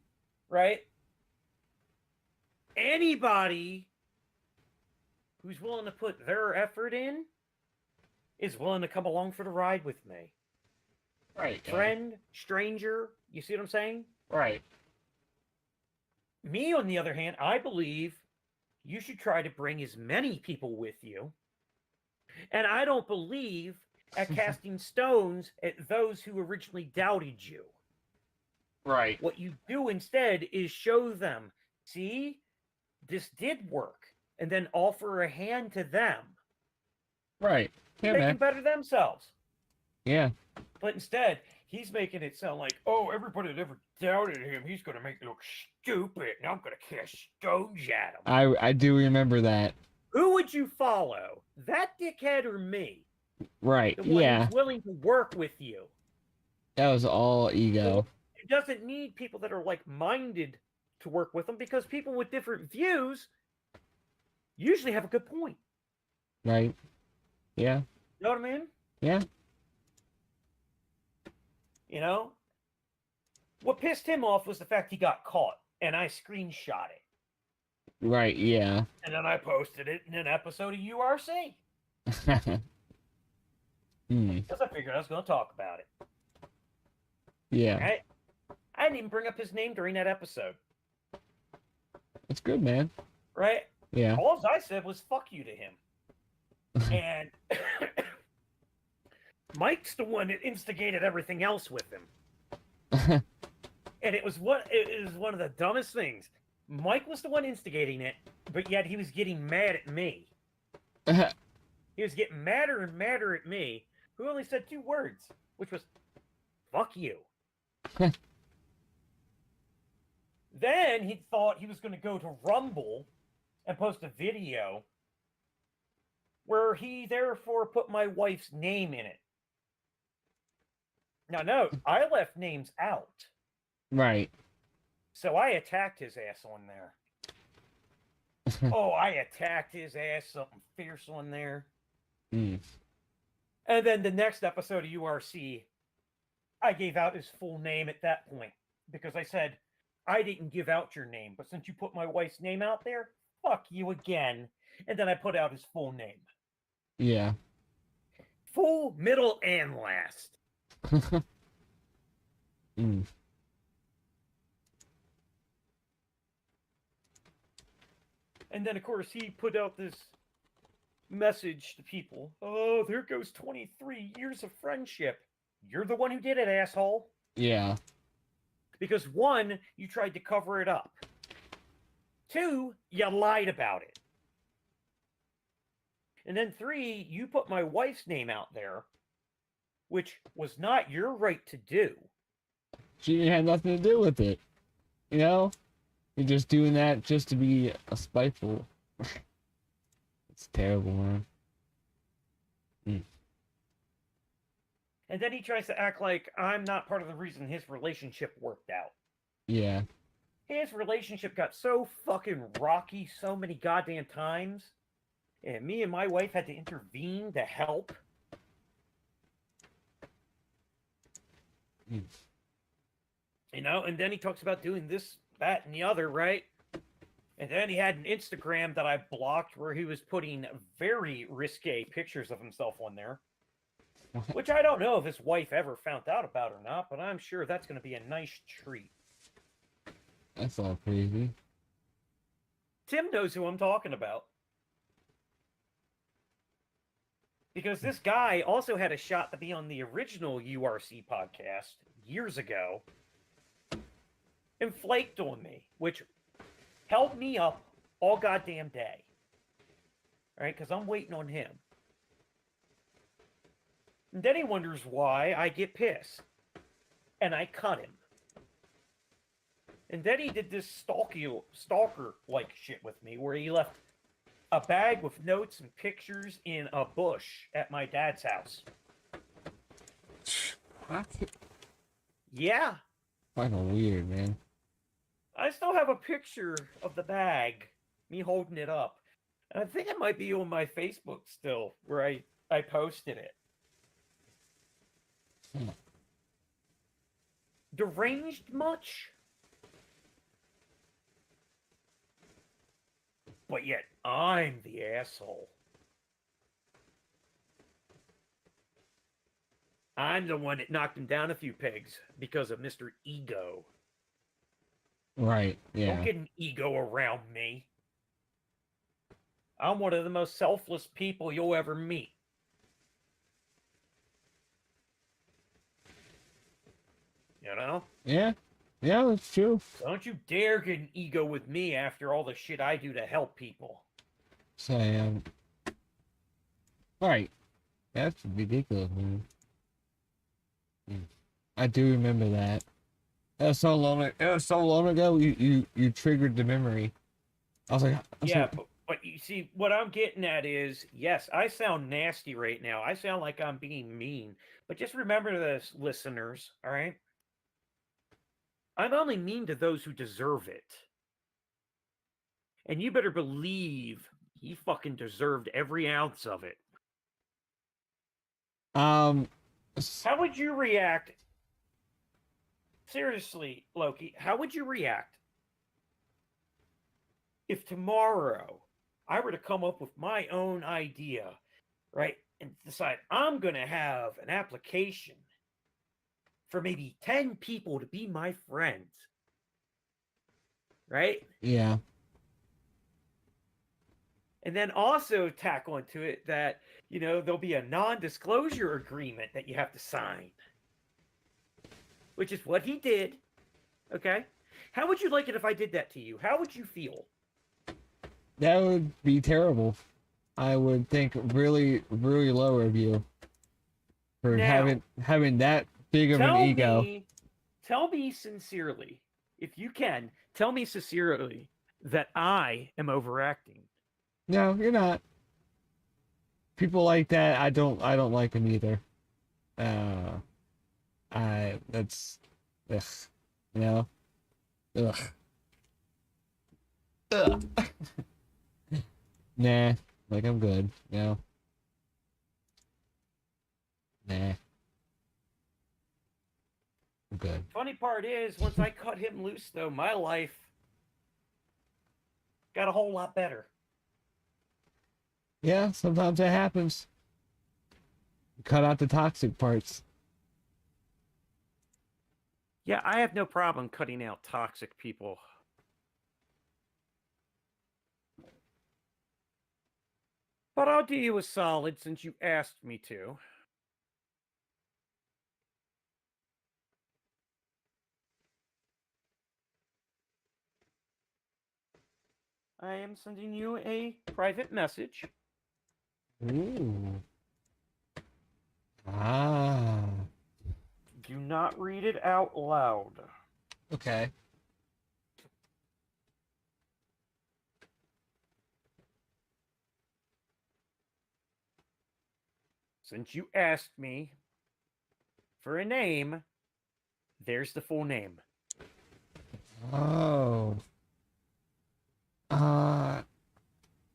Speaker 4: right? Anybody who's willing to put their effort in is willing to come along for the ride with me.
Speaker 1: Right.
Speaker 4: Friend, stranger, you see what I'm saying?
Speaker 1: Right.
Speaker 4: Me, on the other hand, I believe you should try to bring as many people with you. And I don't believe at casting stones at those who originally doubted you.
Speaker 1: Right.
Speaker 4: What you do instead is show them, see, this did work, and then offer a hand to them.
Speaker 1: Right. Yeah,
Speaker 4: They
Speaker 1: man.
Speaker 4: can better themselves.
Speaker 1: Yeah.
Speaker 4: But instead, he's making it sound like, oh, everybody that ever doubted him, he's going to make it look stupid, and I'm going to cast stones at him.
Speaker 1: I do remember that.
Speaker 4: Who would you follow? That dickhead or me?
Speaker 1: Right.
Speaker 4: The one
Speaker 1: Yeah.
Speaker 4: who's willing to work with you.
Speaker 1: That was all ego.
Speaker 4: It doesn't need people that are like-minded to work with them because people with different views usually have a good point.
Speaker 1: Right. Yeah.
Speaker 4: You know what I mean?
Speaker 1: Yeah.
Speaker 4: You know? What pissed him off was the fact he got caught, and I screenshot it.
Speaker 1: Right. Yeah.
Speaker 4: And then I posted it in an episode of URC. Because I figured I was going to talk about it.
Speaker 1: Yeah.
Speaker 4: Right? I didn't even bring up his name during that episode.
Speaker 1: It's good, man.
Speaker 4: Right?
Speaker 1: Yeah.
Speaker 4: All I said was fuck you to him. And Mike's the one that instigated everything else with him. And it was one of the dumbest things. Mike was the one instigating it, but yet he was getting mad at me. He was getting madder and madder at me, who only said 2 words, which was, fuck you. Then he thought he was going to go to Rumble and post a video where he therefore put my wife's name in it. Now, note, I left names out.
Speaker 1: Right.
Speaker 4: So I attacked his ass on there. Oh, I attacked his ass, something fierce on there.
Speaker 1: Mm.
Speaker 4: And then the next episode of URC, I gave out his full name at that point. Because I said, I didn't give out your name, but since you put my wife's name out there, fuck you again. And then I put out his full name.
Speaker 1: Yeah.
Speaker 4: Full, middle, and last.
Speaker 1: Mm.
Speaker 4: And then, of course, he put out this message to people. Oh, there goes 23 years of friendship. You're the one who did it, asshole.
Speaker 1: Yeah.
Speaker 4: Because 1, you tried to cover it up. 2, you lied about it. And then 3, you put my wife's name out there, which was not your right to do.
Speaker 1: She had nothing to do with it. You know? You're just doing that just to be a spiteful. It's terrible, man. Mm.
Speaker 4: And then he tries to act like I'm not part of the reason his relationship worked out.
Speaker 1: Yeah.
Speaker 4: His relationship got so fucking rocky so many goddamn times. And me and my wife had to intervene to help.
Speaker 1: Mm.
Speaker 4: You know, and then he talks about doing this, that, and the other, right? And then he had an Instagram that I blocked where he was putting very risque pictures of himself on there. Which I don't know if his wife ever found out about or not, but I'm sure that's going to be a nice treat.
Speaker 1: That's all crazy.
Speaker 4: Tim knows who I'm talking about. Because this guy also had a shot to be on the original URC podcast years ago and flaked on me, which held me up all goddamn day. All right, because I'm waiting on him. And then he wonders why I get pissed. And I cut him. And then he did this stalker-like shit with me where he left a bag with notes and pictures in a bush at my dad's house.
Speaker 1: What?
Speaker 4: Yeah.
Speaker 1: Fucking weird, man.
Speaker 4: I still have a picture of the bag, me holding it up. And I think it might be on my Facebook still, where I posted it. Deranged much? But yet, I'm the asshole. I'm the one that knocked him down a few pegs because of Mr. Ego.
Speaker 1: Right, yeah.
Speaker 4: Don't get an ego around me. I'm one of the most selfless people you'll ever meet. You know?
Speaker 1: Yeah. Yeah, that's true.
Speaker 4: Don't you dare get an ego with me after all the shit I do to help people.
Speaker 1: So, right. That's ridiculous, man. I do remember that. That was so long. It was so long ago. You triggered the memory. I was like,
Speaker 4: but you see, what I'm getting at is, yes, I sound nasty right now. I sound like I'm being mean. But just remember this, listeners. All right. I'm only mean to those who deserve it. And you better believe he fucking deserved every ounce of it. How would you react? Seriously, Loki, how would you react if tomorrow I were to come up with my own idea, right? And decide I'm going to have an application for maybe 10 people to be my friends. Right?
Speaker 1: Yeah.
Speaker 4: And then also tack onto it that, you know, there'll be a non-disclosure agreement that you have to sign. Which is what he did. Okay? How would you like it if I did that to you? How would you feel?
Speaker 1: That would be terrible. I would think really, really low of you for
Speaker 4: Now,
Speaker 1: having that big of an ego.
Speaker 4: Tell me sincerely, if you can, tell me sincerely that I am overacting.
Speaker 1: No, you're not. People like that, I don't like them either. That's, ugh, you know, ugh. Nah, like I'm good, you know. Nah. I'm good.
Speaker 4: Funny part is, once I cut him loose, though, my life got a whole lot better.
Speaker 1: Yeah, sometimes that happens. Cut out the toxic parts.
Speaker 4: Yeah, I have no problem cutting out toxic people. But I'll do you a solid since you asked me to. I am sending you a private message.
Speaker 1: Ooh. Ah.
Speaker 4: Do not read it out loud.
Speaker 1: Okay.
Speaker 4: Since you asked me for a name, there's the full name.
Speaker 1: Oh.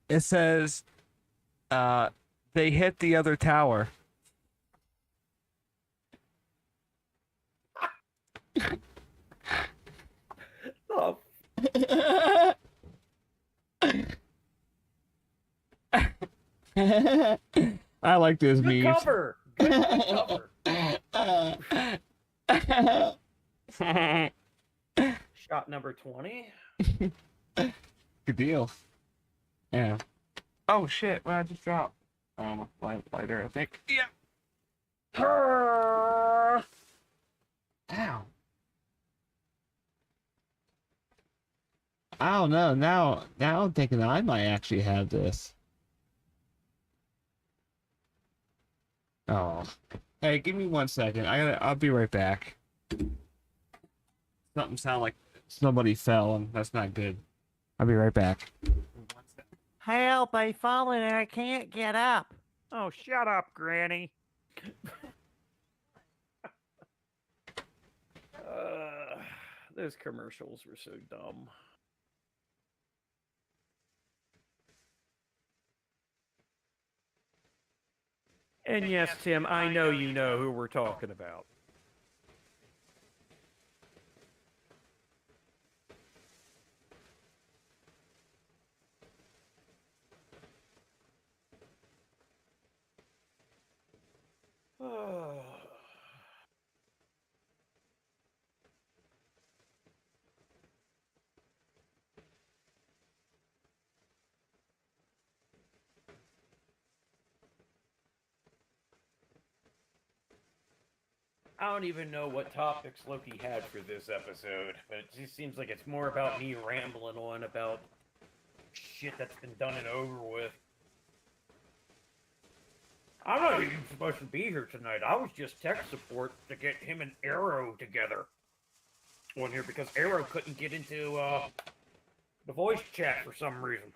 Speaker 1: It says, they hit the other tower.
Speaker 4: Oh.
Speaker 1: I like this
Speaker 4: Good
Speaker 1: meme.
Speaker 4: cover. Good cover. Shot number 20.
Speaker 1: Good deal. Yeah. Oh shit! What I just dropped? Lighter, I think. Yeah. Ow. I don't know. Now I'm thinking I might actually have this. Oh. Hey, give me 1 second. I'll be right back. Something sound like somebody fell, and that's not good. I'll be right back.
Speaker 21: Help, I've fallen and I can't get up.
Speaker 4: Oh, shut up, Granny. Those commercials were so dumb. And yes, Tim, I know you know who we're talking about. I don't even know what topics Loki had for this episode, but it just seems like it's more about me rambling on about shit that's been done and over with. I'm not even supposed to be here tonight. I was just tech support to get him and Arrow together on here because Arrow couldn't get into the voice chat for some reason.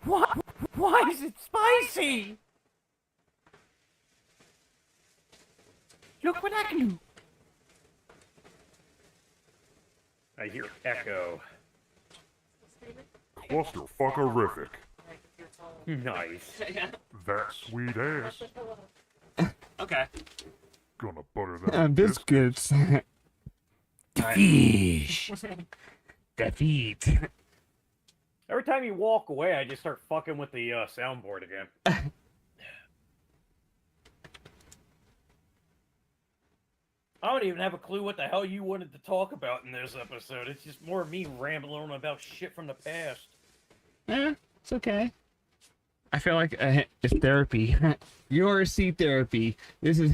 Speaker 21: What? Why is it spicy? Look what I can do.
Speaker 4: I hear echo.
Speaker 3: Clusterfuckerific.
Speaker 4: Nice.
Speaker 3: That sweet ass.
Speaker 1: Okay.
Speaker 3: Gonna butter that
Speaker 1: Biscuits.
Speaker 21: The fish.
Speaker 1: The feet.
Speaker 4: Every time you walk away, I just start fucking with the soundboard again. I don't even have a clue what the hell you wanted to talk about in this episode. It's just more of me rambling on about shit from the past.
Speaker 1: It's okay. I feel like it's therapy. URC therapy. This is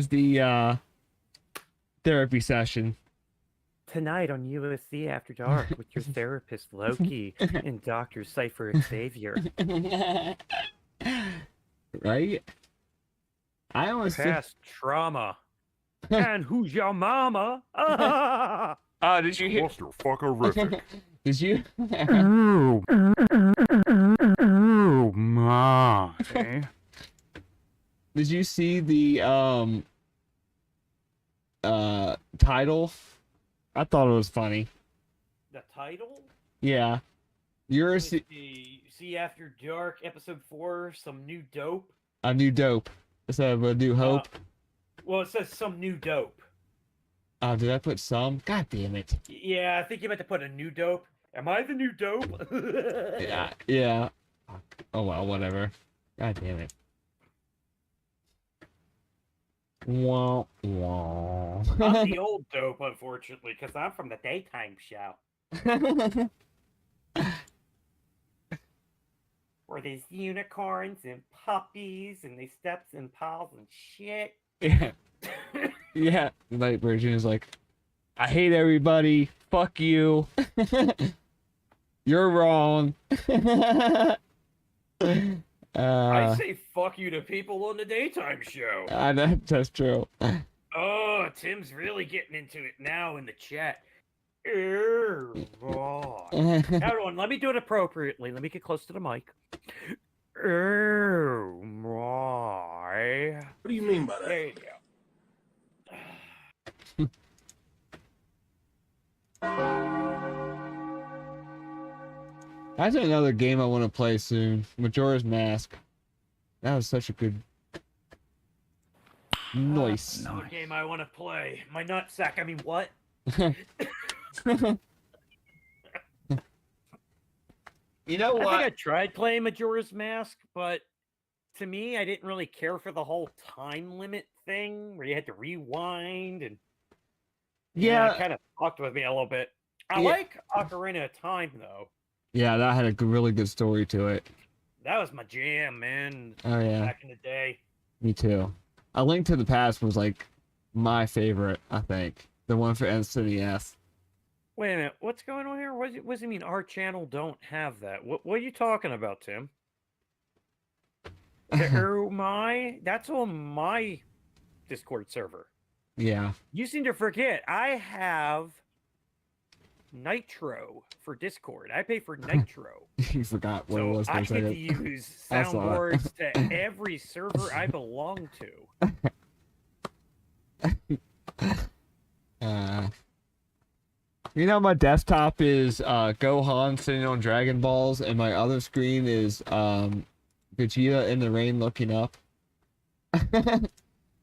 Speaker 1: the therapy session.
Speaker 4: Tonight on USC After Dark with your therapist Loki and Dr. Cypher Xavier.
Speaker 1: Right? I always
Speaker 4: Past trauma. And who's your mama?
Speaker 1: Oh, did you hear?
Speaker 3: Clusterfuckerific.
Speaker 1: Did you?
Speaker 3: Oh my.
Speaker 1: Did you see the title? I thought it was funny.
Speaker 4: The title?
Speaker 1: Yeah. URC.
Speaker 4: See After Dark, episode 4, some new dope.
Speaker 1: A new dope. Instead of a new hope.
Speaker 4: Well, it says some new dope.
Speaker 1: Oh, did I put some? God damn it.
Speaker 4: Yeah, I think you meant to put a new dope. Am I the new dope?
Speaker 1: Yeah. Oh well, whatever. God damn it. Wah, wah.
Speaker 4: I'm the old dope, unfortunately, because I'm from the daytime show. Where there's unicorns and puppies and they steps and pals and shit.
Speaker 1: Yeah. Yeah. The light version is like, I hate everybody. Fuck you. You're wrong.
Speaker 4: I say fuck you to people on the daytime show.
Speaker 1: That's true.
Speaker 4: Oh, Tim's really getting into it now in the chat. Hold on, let me do it appropriately. Let me get close to the mic. Oh my.
Speaker 3: What do you mean by that?
Speaker 4: There you go.
Speaker 1: That's another game I want to play soon. Majora's Mask. That was such a good. Nice.
Speaker 4: What game I want to play? My nutsack. I mean, what?
Speaker 1: You know what?
Speaker 4: I think I tried playing Majora's Mask, but to me, I didn't really care for the whole time limit thing where you had to rewind and.
Speaker 1: Yeah.
Speaker 4: It kind of fucked with me a little bit. I
Speaker 1: Yeah.
Speaker 4: like Ocarina of Time though.
Speaker 1: Yeah, that had a really good story to it.
Speaker 4: That was my jam, man.
Speaker 1: Oh, yeah.
Speaker 4: Back in the day.
Speaker 1: Me too. A Link to the Past was like my favorite, I think. The one for NCS.
Speaker 4: Wait a minute, what's going on here? What does it mean our channel don't have that? What are you talking about, Tim? Oh my, that's on my Discord server.
Speaker 1: Yeah.
Speaker 4: You seem to forget. I have Nitro for Discord. I pay for Nitro.
Speaker 1: You forgot what it was for
Speaker 4: I
Speaker 1: a
Speaker 4: get
Speaker 1: second.
Speaker 4: to use
Speaker 1: I saw it.
Speaker 4: soundboards to every server I belong to.
Speaker 1: You know, my desktop is Gohan sitting on Dragon Balls, and my other screen is Vegeta in the rain looking up.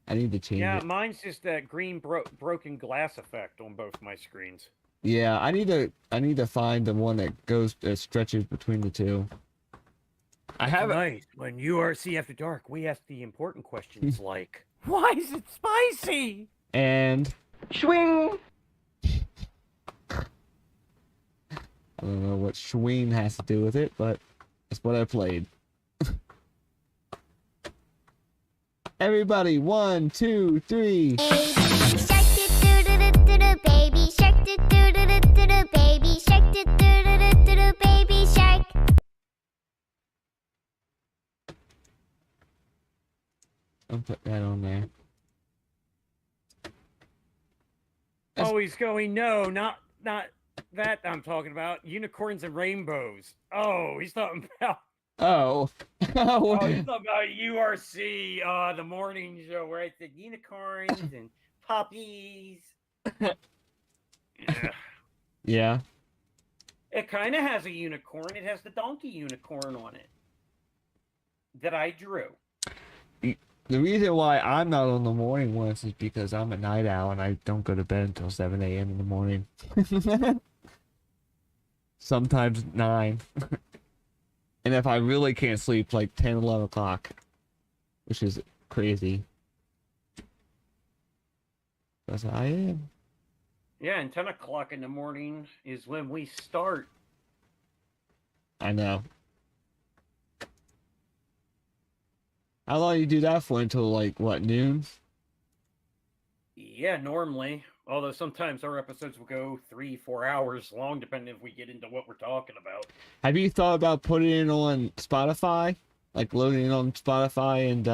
Speaker 1: I need to change
Speaker 4: Yeah,
Speaker 1: it.
Speaker 4: mine's just that green broken glass effect on both my screens.
Speaker 1: Yeah, I need to find the one that stretches between the two. I have
Speaker 4: Tonight, when URC After Dark, we ask the important questions like, why is it spicy?
Speaker 1: And
Speaker 4: Swing!
Speaker 1: I don't know what Schween has to do with it, but that's what I played. Everybody, 1, 2, 3.
Speaker 11: Baby shark do do do do do baby shark do do do do do do baby shark do do do do do do baby shark.
Speaker 1: I'll put that on there.
Speaker 4: Oh, he's going, no, not that I'm talking about. Unicorns and rainbows. Oh, he's talking about...
Speaker 1: Oh.
Speaker 4: Oh, he's talking about URC, the morning show where I said unicorns and puppies. Yeah.
Speaker 1: Yeah.
Speaker 4: It kind of has a unicorn. It has the donkey unicorn on it that I drew.
Speaker 1: The reason why I'm not on the morning ones is because I'm a night owl and I don't go to bed until 7 a.m. in the morning. Sometimes 9. And if I really can't sleep, like 10, 11 o'clock. Which is crazy. That's how I am.
Speaker 4: Yeah, and 10 o'clock in the morning is when we start.
Speaker 1: I know. How long you do that for? Until like what, noon?
Speaker 4: Yeah, normally. Although sometimes our episodes will go 3-4 hours long, depending if we get into what we're talking about.
Speaker 1: Have you thought about putting it on Spotify? Like loading it on Spotify and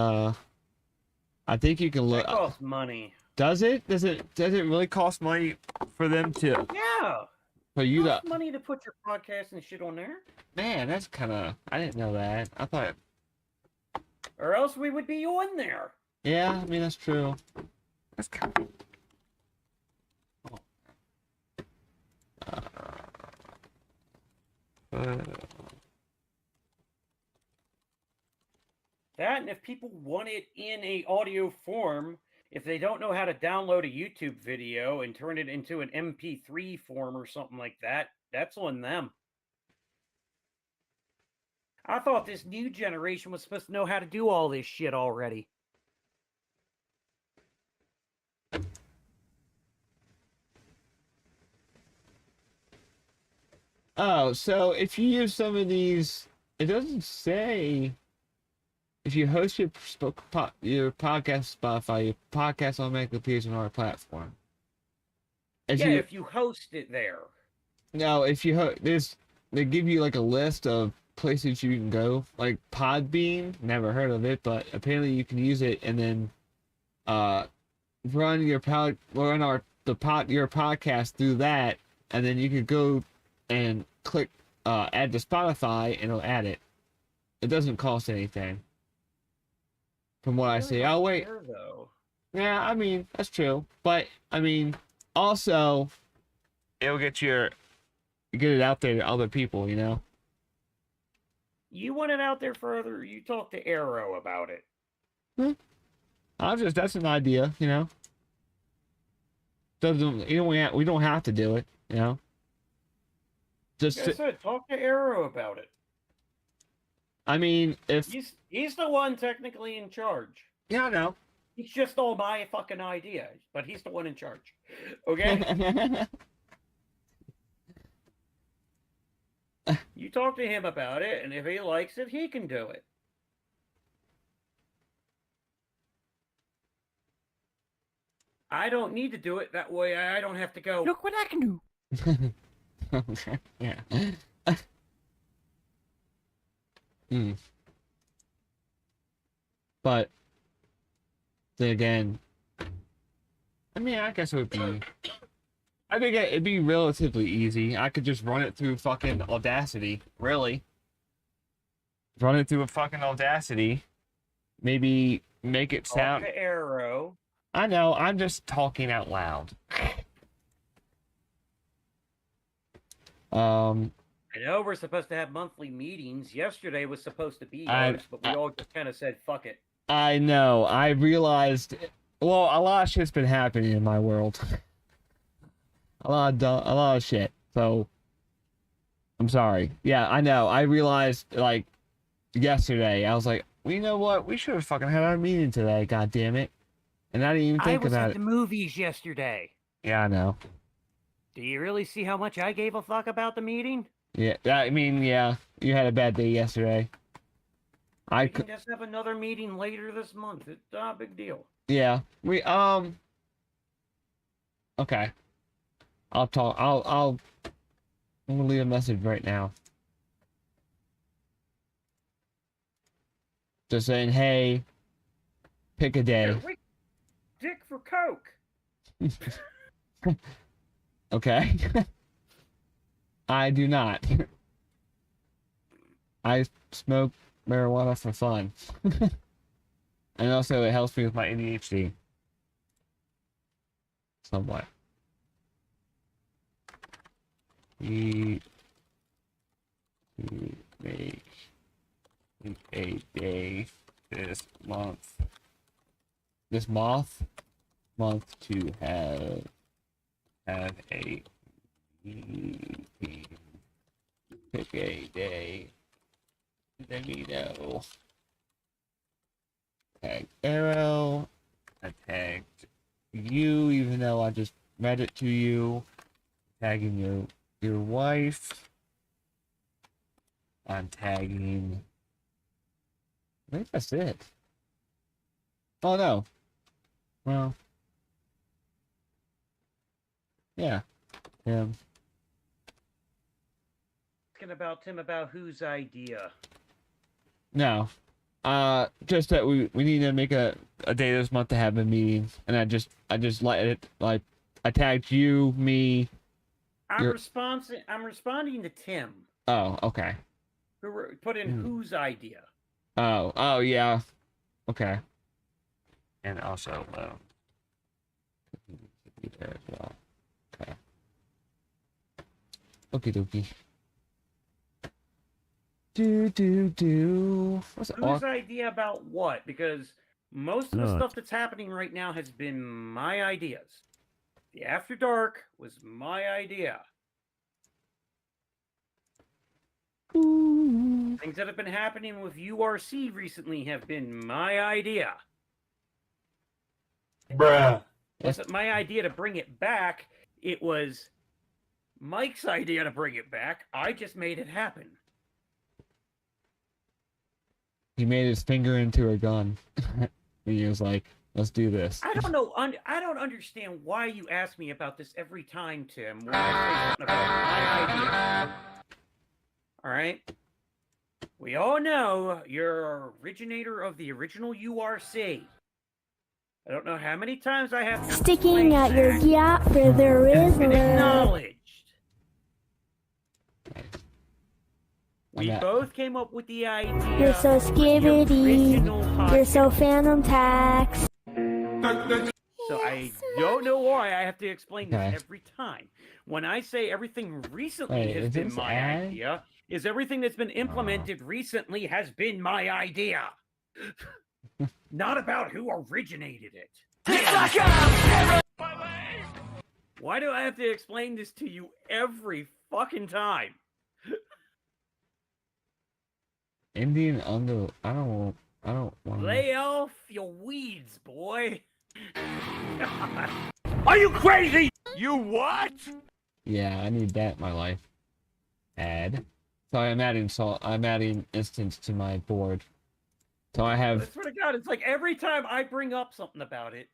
Speaker 1: I think you can load.
Speaker 4: That costs money.
Speaker 1: Does it? Does it really cost money for them to?
Speaker 4: Yeah.
Speaker 1: For you
Speaker 4: It
Speaker 1: to?
Speaker 4: costs money to put your podcast and shit on there.
Speaker 1: Man, that's kind of. I didn't know that. I thought.
Speaker 4: Or else we would be on there.
Speaker 1: Yeah, I mean that's true. That's kind of.
Speaker 4: That, and if people want it in a audio form, if they don't know how to download a YouTube video and turn it into an MP3 form or something like that, that's on them. I thought this new generation was supposed to know how to do all this shit already.
Speaker 1: Oh, so if you use some of these, it doesn't say. If you host your podcast Spotify, your podcast automatically appears on our platform.
Speaker 4: If you host it there.
Speaker 1: No, if you they give you like a list of places you can go, like Podbean. Never heard of it, but apparently you can use it and then run your podcast through that, and then you could go and click add to Spotify, and it'll add it. it doesn't cost anything. From what I see. Oh wait.
Speaker 4: Care, though.
Speaker 1: Yeah, I mean that's true, but I mean also it'll get it out there to other people, you know.
Speaker 4: You want it out there further. You talk to Arrow about it.
Speaker 1: That's an idea, you know. We don't have to do it, you know. Just
Speaker 4: Like I said, talk to Arrow about it.
Speaker 1: I mean, if
Speaker 4: he's the one technically in charge.
Speaker 1: Yeah, I know.
Speaker 4: He's just all my fucking idea, but he's the one in charge. Okay? You talk to him about it, and if he likes it, he can do it. I don't need to do it. That way I don't have to go, look what I can do.
Speaker 1: Yeah. But then again, I mean, I guess it would be. I think it'd be relatively easy. I could just run it through fucking Audacity. Really. Run it through a fucking Audacity. Maybe make it sound.
Speaker 4: Talk to Arrow.
Speaker 1: I know. I'm just talking out loud.
Speaker 4: I know we're supposed to have monthly meetings. Yesterday was supposed to be ours, but we all just kind of said, fuck it.
Speaker 1: I know. I realized. Well, a lot of shit's been happening in my world. a lot of shit. So, I'm sorry. Yeah, I know. I realized, like, yesterday, I was like, well, you know what? We should have fucking had our meeting today, god damn it. And I didn't even think about it.
Speaker 4: I was at the movies yesterday.
Speaker 1: Yeah, I know.
Speaker 4: Do you really see how much I gave a fuck about the meeting?
Speaker 1: Yeah, I mean, yeah. You had a bad day yesterday.
Speaker 4: We can just have another meeting later this month. It's not a big deal.
Speaker 1: Yeah. Okay. I'm gonna leave a message right now. Just saying, hey, pick a day.
Speaker 4: Here, wait. Dick for Coke.
Speaker 1: Okay. I do not. I smoke marijuana for fun. And also it helps me with my ADHD. Somewhat. We make a day this month to have a meeting. Pick a day. Let me know. Tag Arrow. I tagged you, even though I just read it to you. Tagging your wife. I'm tagging. I think that's it. Oh no. Well. Yeah.
Speaker 4: About Tim about whose idea?
Speaker 1: No. Just that we need to make a day this month to have a meeting, and I just let it, like, I tagged you, me.
Speaker 4: I'm responding to Tim.
Speaker 1: Oh, okay.
Speaker 4: Who put in whose idea?
Speaker 1: Oh yeah. Okay. And also there as well. Okay. Okie dokie. What's
Speaker 4: Whose idea about what? Because most of the stuff that's happening right now has been my ideas. The After Dark was my idea. Things that have been happening with URC recently have been my idea.
Speaker 15: Bruh.
Speaker 4: It wasn't my idea to bring it back. It was Mike's idea to bring it back. I just made it happen.
Speaker 1: He made his finger into a gun. He was like, let's do this.
Speaker 4: I don't know. I don't understand why you ask me about this every time, Tim, when I say something about my idea. All right? We all know you're originator of the original URC. I don't know how many times I have to
Speaker 11: Sticking out your yacht where there is love.
Speaker 4: acknowledged. We both came up with the idea.
Speaker 11: You're so
Speaker 4: for the
Speaker 11: skibbity.
Speaker 4: original
Speaker 11: You're so
Speaker 4: podcast.
Speaker 11: Phantom Tax.
Speaker 4: So I don't know why I have to explain this
Speaker 1: Okay.
Speaker 4: every time. When I say everything recently
Speaker 1: Wait,
Speaker 4: has
Speaker 1: is
Speaker 4: been
Speaker 1: this
Speaker 4: my
Speaker 1: ad?
Speaker 4: idea, is everything that's been implemented recently has been my idea. Not about who originated it. Why do I have to explain this to you every fucking time?
Speaker 1: Indian under. I don't want.
Speaker 4: Lay off your weeds, boy. Are you crazy? You what?
Speaker 1: Yeah, I need that in my life. Add. So I'm adding instance to my board. So I
Speaker 4: I
Speaker 1: have.
Speaker 4: swear to God, it's like every time I bring up something about it,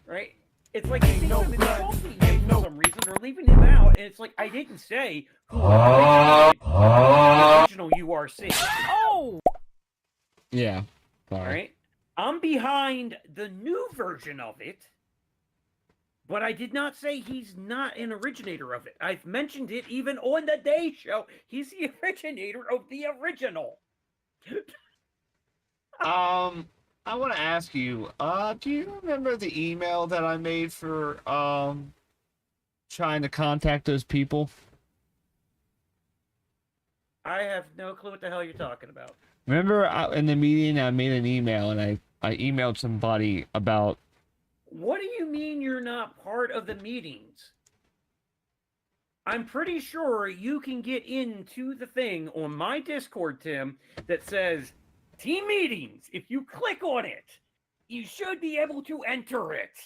Speaker 4: right? It's like I think I'm insulting him for some reason or leaving him out, and it's like I didn't say who originated the original URC. Oh!
Speaker 1: Yeah. Sorry.
Speaker 4: Right? I'm behind the new version of it, but I did not say he's not an originator of it. I've mentioned it even on the Day Show. He's the originator of the original.
Speaker 1: I want to ask you, do you remember the email that I made for, trying to contact those people?
Speaker 4: I have no clue what the hell you're talking about.
Speaker 1: Remember in the meeting I made an email and I emailed somebody about...
Speaker 4: What do you mean you're not part of the meetings? I'm pretty sure you can get into the thing on my Discord, Tim, that says team meetings. If you click on it, you should be able to enter it.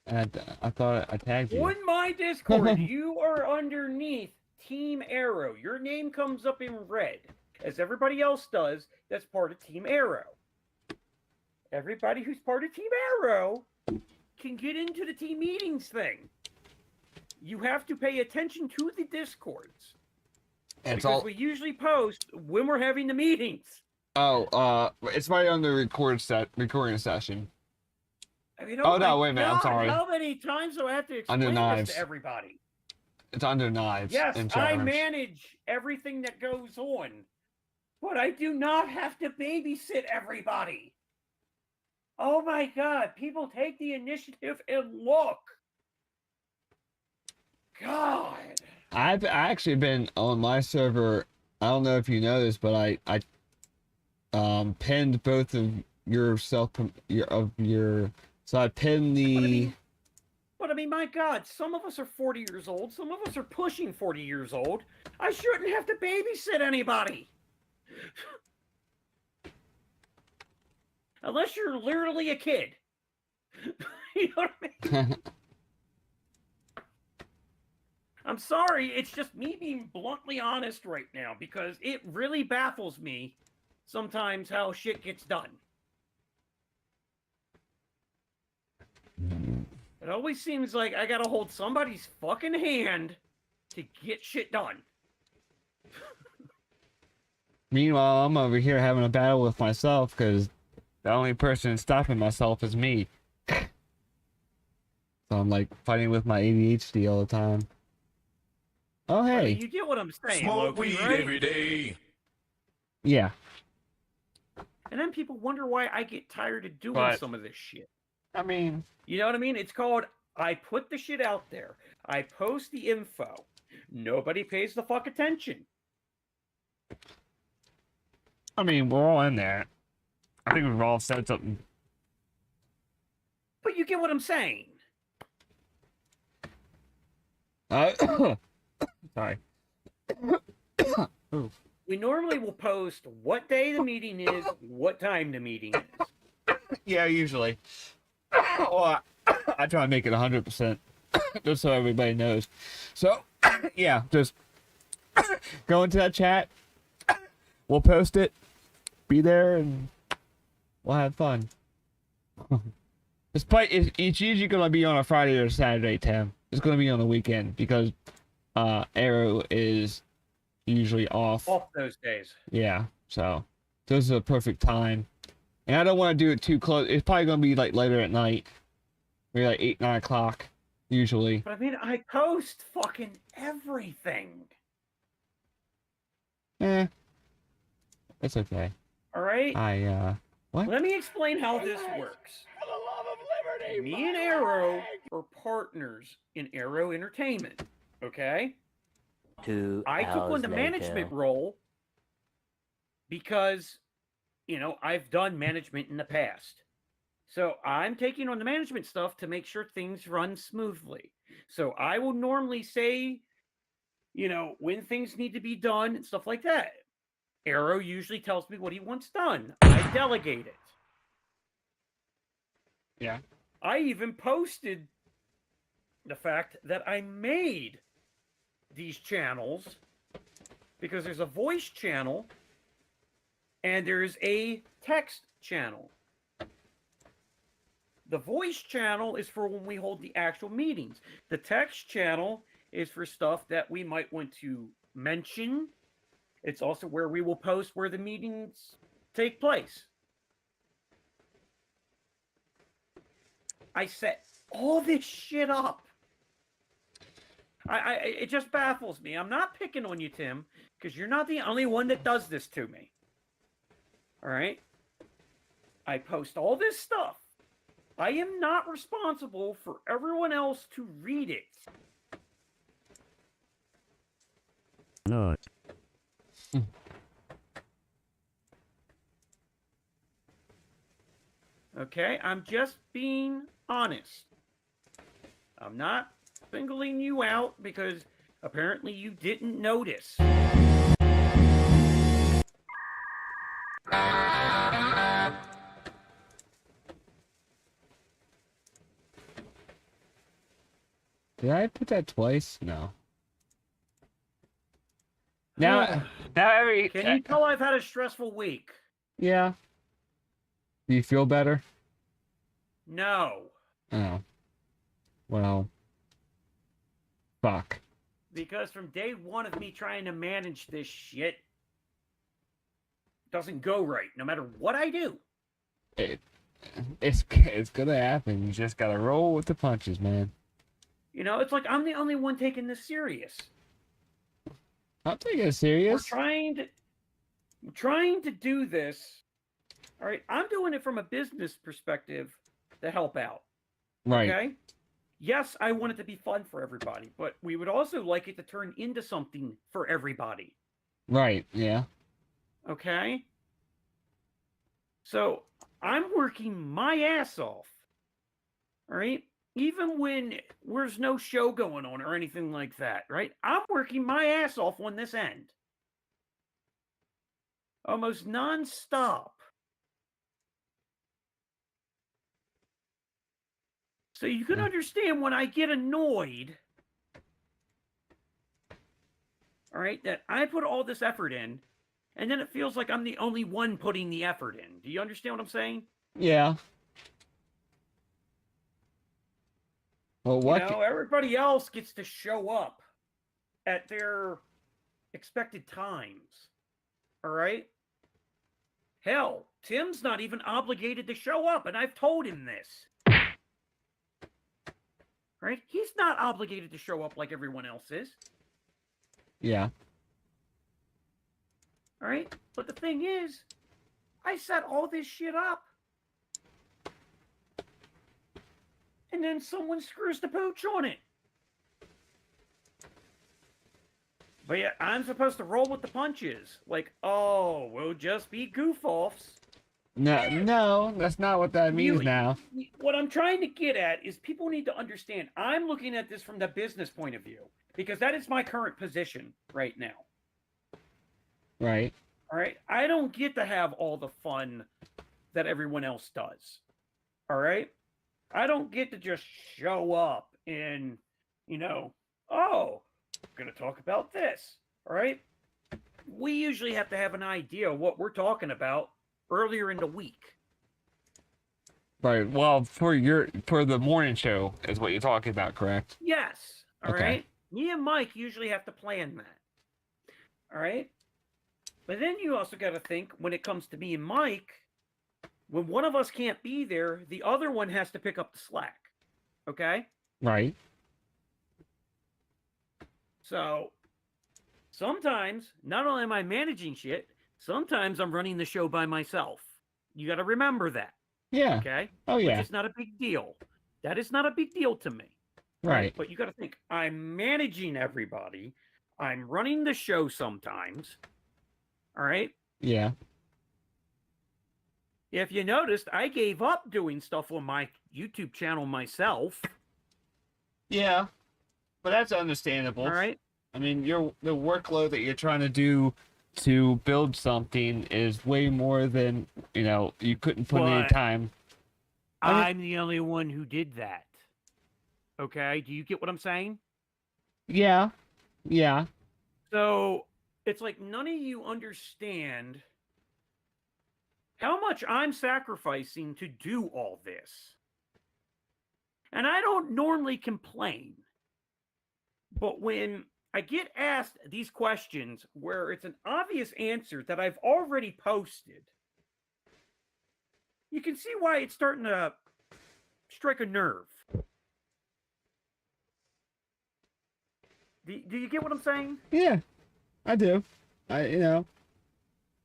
Speaker 1: And I thought I tagged you.
Speaker 4: On my Discord, you are underneath Team Arrow. Your name comes up in red, as everybody else does that's part of Team Arrow. Everybody who's part of Team Arrow can get into the team meetings thing. You have to pay attention to the Discords. Because we usually post when we're having the meetings.
Speaker 1: Oh, it's right on the recording session.
Speaker 4: I mean,
Speaker 1: Oh, no,
Speaker 4: my
Speaker 1: wait a minute, I'm
Speaker 4: God,
Speaker 1: sorry.
Speaker 4: How many times do I have to explain
Speaker 1: Under
Speaker 4: this
Speaker 1: knives.
Speaker 4: to everybody?
Speaker 1: It's under knives.
Speaker 4: Yes,
Speaker 1: and
Speaker 4: I
Speaker 1: charms.
Speaker 4: manage everything that goes on, but I do not have to babysit everybody. Oh my God, people take the initiative and look. God.
Speaker 1: I've actually been on my server. I don't know if you know this, but I pinned both of so I pinned the.
Speaker 4: But I mean, my God, some of us are 40 years old. Some of us are pushing 40 years old. I shouldn't have to babysit anybody. Unless you're literally a kid. You know what I mean? I'm sorry, it's just me being bluntly honest right now because it really baffles me sometimes how shit gets done. It always seems like I gotta hold somebody's fucking hand to get shit done.
Speaker 1: Meanwhile, I'm over here having a battle with myself because the only person stopping myself is me. So I'm like fighting with my ADHD all the time. Oh, hey.
Speaker 4: I mean, you get what I'm saying,
Speaker 18: Smoke
Speaker 4: Loki,
Speaker 18: weed
Speaker 4: right?
Speaker 18: every day.
Speaker 1: Yeah.
Speaker 4: And then people wonder why I get tired of doing
Speaker 1: But-
Speaker 4: some of this shit.
Speaker 1: I mean...
Speaker 4: You know what I mean? It's called, I put the shit out there. I post the info. Nobody pays the fuck attention.
Speaker 1: I mean, we're all in there. I think we've all said something.
Speaker 4: But you get what I'm saying.
Speaker 1: Sorry. Ooh.
Speaker 4: We normally will post what day the meeting is, what time the meeting is.
Speaker 1: Yeah, usually. Well, I try to make it 100%, just so everybody knows. So, yeah, just go into that chat. We'll post it. Be there, and we'll have fun. It's usually going to be on a Friday or Saturday, Tim. It's going to be on the weekend, because Arrow is usually off.
Speaker 4: Off those days.
Speaker 1: Yeah, so this is a perfect time. And I don't want to do it too close. It's probably going to be like later at night. Maybe like 8, 9 o'clock. usually.
Speaker 4: But I mean, I post fucking everything.
Speaker 1: It's okay.
Speaker 4: All right?
Speaker 1: What?
Speaker 4: Let me explain how this works. Me and Arrow are partners in Arrow Entertainment, okay?
Speaker 20: 2
Speaker 4: I took
Speaker 20: hours
Speaker 4: on the management
Speaker 20: later.
Speaker 4: role because, I've done management in the past. So I'm taking on the management stuff to make sure things run smoothly. So I will normally say, when things need to be done and stuff like that. Arrow usually tells me what he wants done. I delegate it.
Speaker 1: Yeah.
Speaker 4: I even posted the fact that I made these channels because there's a voice channel and there's a text channel. The voice channel is for when we hold the actual meetings. The text channel is for stuff that we might want to mention. It's also where we will post where the meetings take place. I set all this shit up. It just baffles me. I'm not picking on you, Tim, because you're not the only one that does this to me. All right? I post all this stuff. I am not responsible for everyone else to read it.
Speaker 2: No.
Speaker 4: Okay? I'm just being honest. I'm not singling you out because apparently you didn't notice.
Speaker 1: Did I put that twice? No. Now every...
Speaker 4: Can you tell I've had a stressful week?
Speaker 1: Yeah. Do you feel better?
Speaker 4: No.
Speaker 1: Oh. Well. Fuck.
Speaker 4: Because from day one of me trying to manage this shit, doesn't go right, no matter what I do.
Speaker 1: It's gonna happen. You just gotta roll with the punches, man.
Speaker 4: It's like I'm the only one taking this serious.
Speaker 1: I'm taking it serious.
Speaker 4: We're trying to do this. All right, I'm doing it from a business perspective to help out.
Speaker 1: Right.
Speaker 4: Okay? Yes, I want it to be fun for everybody, but we would also like it to turn into something for everybody.
Speaker 1: Right, yeah.
Speaker 4: Okay? So, I'm working my ass off. All right? Even when there's no show going on or anything like that, right? I'm working my ass off on this end. Almost non-stop. So you can understand when I get annoyed, all right, that I put all this effort in, and then it feels like I'm the only one putting the effort in. Do you understand what I'm saying?
Speaker 1: Yeah. Well, what?
Speaker 4: Everybody else gets to show up at their expected times. All right? Hell, Tim's not even obligated to show up, and I've told him this. Right? He's not obligated to show up like everyone else is.
Speaker 1: Yeah.
Speaker 4: All right? But the thing is, I set all this shit up. And then someone screws the pooch on it. But yeah, I'm supposed to roll with the punches. Like, oh, we'll just be goof-offs.
Speaker 1: No, that's not what that means now.
Speaker 4: What I'm trying to get at is people need to understand I'm looking at this from the business point of view. Because that is my current position right now.
Speaker 1: Right.
Speaker 4: All right? I don't get to have all the fun that everyone else does. All right? I don't get to just show up and, oh, I'm going to talk about this. All right? We usually have to have an idea of what we're talking about earlier in the week.
Speaker 1: Right. Well, for the morning show is what you're talking about, correct?
Speaker 4: Yes. All
Speaker 1: Okay.
Speaker 4: right? Me and Mike usually have to plan that. All right? But then you also got to think when it comes to me and Mike, when one of us can't be there, the other one has to pick up the slack. Okay?
Speaker 1: Right.
Speaker 4: So sometimes, not only am I managing shit, sometimes I'm running the show by myself. You got to remember that.
Speaker 1: Yeah.
Speaker 4: Okay?
Speaker 1: Oh, yeah.
Speaker 4: Which is not a big deal. That is not a big deal to me.
Speaker 1: Right.
Speaker 4: But you got to think, I'm managing everybody. I'm running the show sometimes. All right?
Speaker 1: Yeah.
Speaker 4: If you noticed, I gave up doing stuff on my YouTube channel myself.
Speaker 1: Yeah. But that's understandable.
Speaker 4: All right?
Speaker 1: I mean, the workload that you're trying to do to build something is way more than, you couldn't put any
Speaker 4: But
Speaker 1: time.
Speaker 4: I'm the only one who did that. Okay? Do you get what I'm saying?
Speaker 1: Yeah. Yeah.
Speaker 4: So it's like none of you understand how much I'm sacrificing to do all this. And I don't normally complain. But when I get asked these questions where it's an obvious answer that I've already posted, you can see why it's starting to strike a nerve. Do you get what I'm saying?
Speaker 1: Yeah. I do.
Speaker 4: And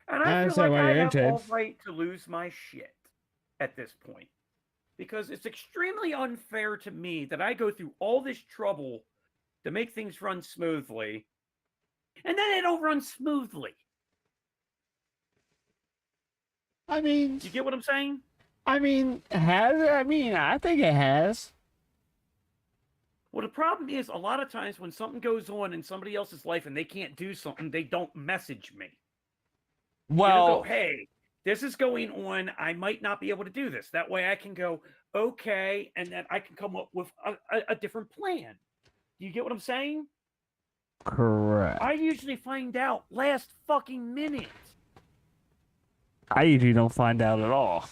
Speaker 4: I feel like I have all right to lose my shit at this point. Because it's extremely unfair to me that I go through all this trouble to make things run smoothly, and then they don't run smoothly.
Speaker 1: I mean...
Speaker 4: You get what I'm saying?
Speaker 1: I mean, has it? I mean, I think it has.
Speaker 4: Well, the problem is, a lot of times when something goes on in somebody else's life and they can't do something, they don't message me.
Speaker 1: Well...
Speaker 4: They don't go, hey, this is going on. I might not be able to do this. That way I can go, okay, and then I can come up with a different plan. Do you get what I'm saying?
Speaker 1: Correct.
Speaker 4: I usually find out last fucking minute.
Speaker 1: I usually don't find out at all.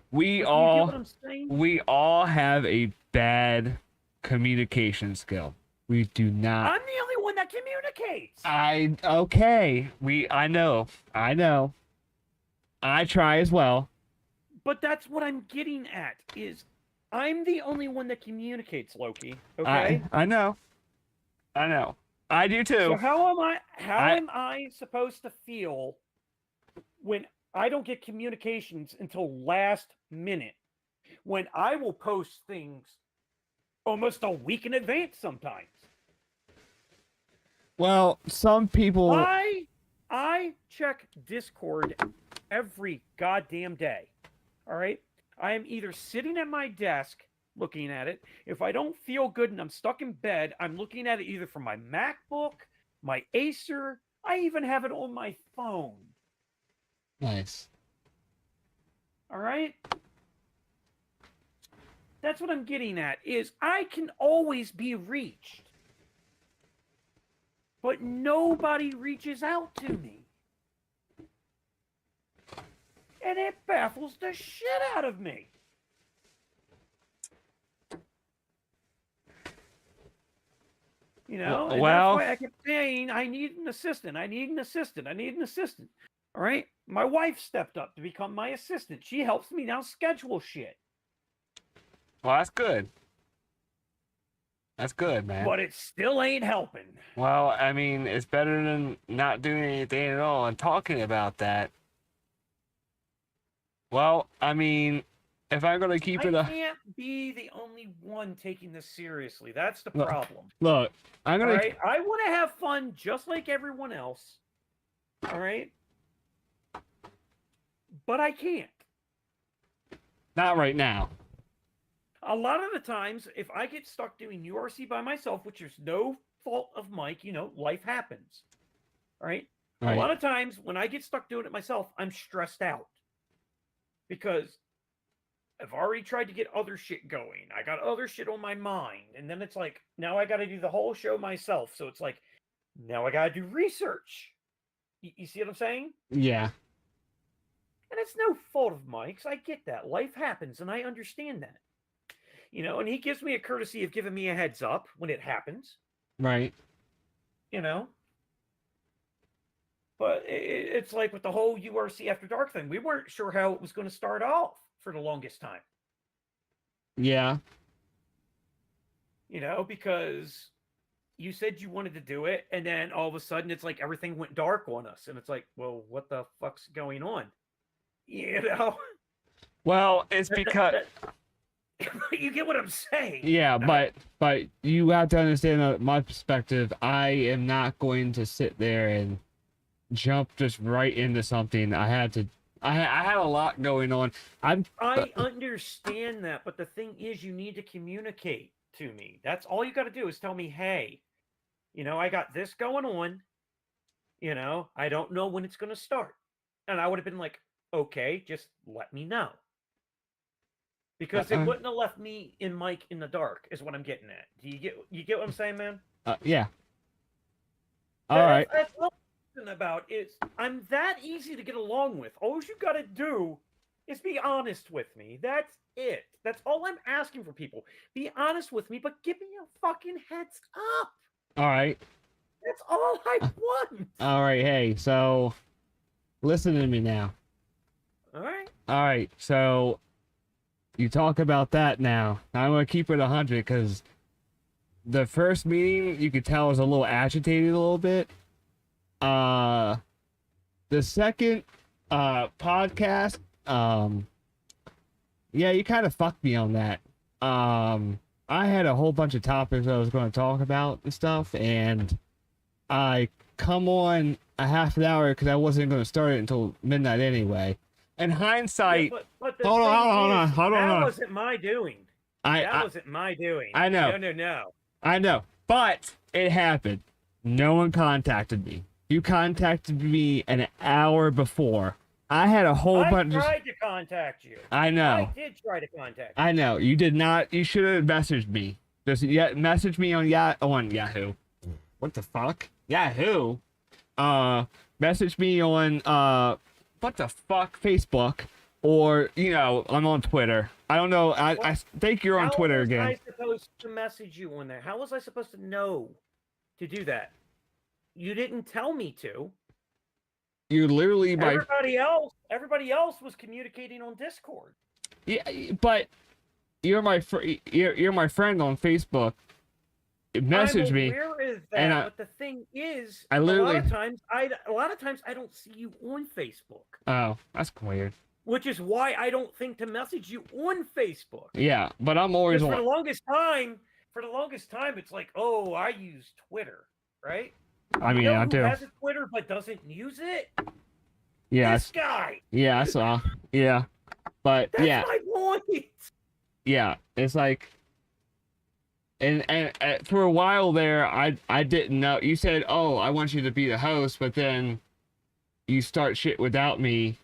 Speaker 1: We
Speaker 4: But
Speaker 1: all...
Speaker 4: Do you get what I'm saying?
Speaker 1: We all have a bad communication skill. We do not...
Speaker 4: I'm the only one that communicates.
Speaker 1: Okay. I know. I try as well.
Speaker 4: But that's what I'm getting at, is I'm the only one that communicates, Loki. Okay?
Speaker 1: I know. I do too.
Speaker 4: So how am I supposed to feel when I don't get communications until last minute? When I will post things almost a week in advance sometimes.
Speaker 1: Well, some people...
Speaker 4: I check Discord every goddamn day. All right? I am either sitting at my desk looking at it. If I don't feel good and I'm stuck in bed, I'm looking at it either from my MacBook, my Acer. I even have it on my phone.
Speaker 1: Nice.
Speaker 4: All right? That's what I'm getting at, is I can always be reached. But nobody reaches out to me. And it baffles the shit out of me. And that's why I kept saying, I need an assistant. All right? My wife stepped up to become my assistant. She helps me now schedule shit.
Speaker 1: Well, that's good. That's good, man.
Speaker 4: But it still ain't helping.
Speaker 1: Well, I mean, it's better than not doing anything at all and talking about that. Well, I mean, if I'm going to keep it...
Speaker 4: I can't be the only one taking this seriously. That's the problem.
Speaker 1: Look, I'm going to...
Speaker 4: All right? I want to have fun just like everyone else. All right? But I can't.
Speaker 1: Not right now.
Speaker 4: A lot of the times, if I get stuck doing URC by myself, which is no fault of Mike, life happens. All right?
Speaker 1: Right.
Speaker 4: A lot of times, when I get stuck doing it myself, I'm stressed out. Because I've already tried to get other shit going. I got other shit on my mind. And then it's like, now I got to do the whole show myself. So it's like, now I got to do research. You see what I'm saying?
Speaker 1: Yeah.
Speaker 4: And it's no fault of Mike's. I get that. Life happens, and I understand that. And he gives me a courtesy of giving me a heads up when it happens.
Speaker 1: Right.
Speaker 4: But it's like with the whole URC After Dark thing. We weren't sure how it was going to start off for the longest time.
Speaker 1: Yeah.
Speaker 4: Because you said you wanted to do it, and then all of a sudden it's like everything went dark on us, and it's like, well, what the fuck's going on? You know?
Speaker 1: Well, it's because
Speaker 4: you get what I'm saying.
Speaker 1: yeah, but you have to understand that my perspective. I am not going to sit there and jump just right into something. I had a lot going on.
Speaker 4: I understand that, but the thing is, you need to communicate to me. That's all you got to do is tell me, hey, you know, I got this going on. You know, I don't know when it's going to start. And I would have been like, okay, just let me know. Because it wouldn't have left me and Mike in the dark, is what I'm getting at. Do you get what I'm saying, man?
Speaker 1: Yeah. All right.
Speaker 4: That's what I'm talking about. Is I'm that easy to get along with. All you got to do is be honest with me. That's it. That's all I'm asking for people. Be honest with me, but give me a fucking heads up.
Speaker 1: All right.
Speaker 4: That's all I want.
Speaker 1: All right. Hey, so listen to me now.
Speaker 4: All right.
Speaker 1: All right. So you talk about that now. I'm gonna keep it 100 because the first meeting you could tell I was a little agitated a little bit. The second podcast, yeah, you kind of fucked me on that. I had a whole bunch of topics I was going to talk about and stuff, and I come on a half an hour because I wasn't going to start it until midnight anyway. In hindsight,
Speaker 4: but
Speaker 1: hold on.
Speaker 4: That wasn't my doing. That wasn't my doing.
Speaker 1: I know.
Speaker 4: No.
Speaker 1: I know, but it happened. No one contacted me. You contacted me an hour before. I had a whole bunch.
Speaker 4: I tried to contact you.
Speaker 1: I know.
Speaker 4: I did try to contact you.
Speaker 1: I know. You did not. You should have messaged me. Just message me on Yahoo. What the fuck? Yahoo. Message me on what the fuck, Facebook, or you know, I'm on Twitter. I don't know. I think you're on Twitter again.
Speaker 4: How was I supposed to message you on there? How was I supposed to know to do that? You didn't tell me to.
Speaker 1: You literally
Speaker 4: everybody else was communicating on Discord.
Speaker 1: Yeah, but you're my you're my friend on Facebook. Message me.
Speaker 4: Where is that? But the thing is,
Speaker 1: a lot
Speaker 4: of times I don't see you on Facebook.
Speaker 1: Oh, that's weird.
Speaker 4: Which is why I don't think to message you on Facebook.
Speaker 1: Yeah, but I'm always
Speaker 4: for the longest time, it's like, oh, I use Twitter, right?
Speaker 1: I mean, I do.
Speaker 4: Has a Twitter but doesn't use it?
Speaker 1: Yeah.
Speaker 4: This guy.
Speaker 1: Yeah, I saw. Yeah, but
Speaker 4: That's
Speaker 1: yeah.
Speaker 4: my point.
Speaker 1: Yeah, it's like, and for a while there, I didn't know. You said, "Oh, I want you to be the host," but then you start shit without me.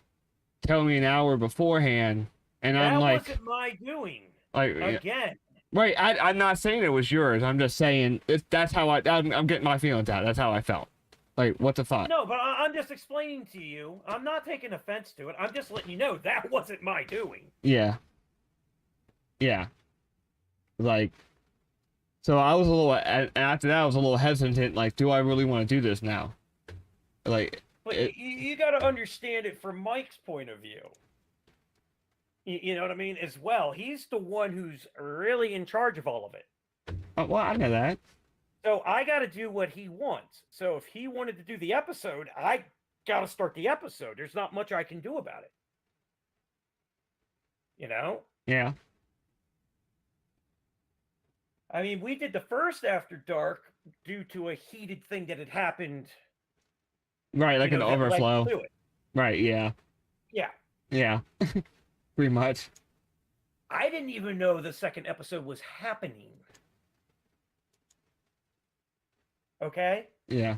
Speaker 1: Tell me an hour beforehand, and I'm like,
Speaker 4: that wasn't my doing.
Speaker 1: Like
Speaker 4: again.
Speaker 1: Right, I'm not saying it was yours. I'm just saying that's how I'm getting my feelings out. That's how I felt. Like, what the fuck?
Speaker 4: No, but I'm just explaining to you. I'm not taking offense to it. I'm just letting you know that wasn't my doing.
Speaker 1: Yeah. Yeah. Like, so I was a little, after that I was a little hesitant, like, do I really want to do this now? Like,
Speaker 4: but you got to understand it from Mike's point of view. You know what I mean? As well, he's the one who's really in charge of all of it.
Speaker 1: Well, I know that.
Speaker 4: So I got to do what he wants. So if he wanted to do the episode, I got to start the episode. There's not much I can do about it. You know?
Speaker 1: Yeah.
Speaker 4: I mean, we did the first After Dark due to a heated thing that had happened.
Speaker 1: Right, like an overflow. Right, yeah.
Speaker 4: Yeah.
Speaker 1: Yeah. Pretty much.
Speaker 4: I didn't even know the second episode was happening. Okay?
Speaker 1: Yeah.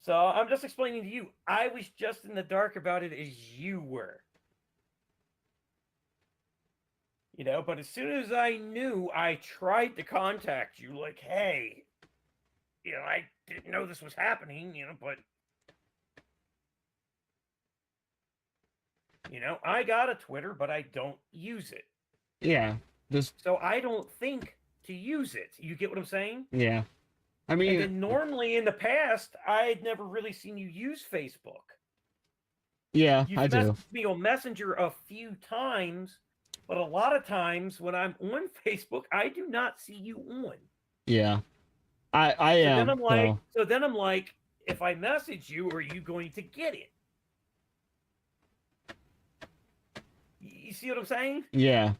Speaker 4: So I'm just explaining to you, I was just in the dark about it as you were. You know, but as soon as I knew, I tried to contact you like, hey, you know, I didn't know this was happening, you know, but you know, I got a Twitter, but I don't use it.
Speaker 1: Yeah.
Speaker 4: So I don't think to use it. You get what I'm saying?
Speaker 1: Yeah. I mean,
Speaker 4: and then normally in the past, I had never really seen you use Facebook.
Speaker 1: Yeah,
Speaker 4: You've
Speaker 1: I do.
Speaker 4: messaged me on Messenger a few times, but a lot of times when I'm on Facebook, I do not see you on.
Speaker 1: Yeah. I am.
Speaker 4: Then I'm like, so then I'm like, if I message you, are you going to get it? You see what I'm saying?
Speaker 1: Yeah.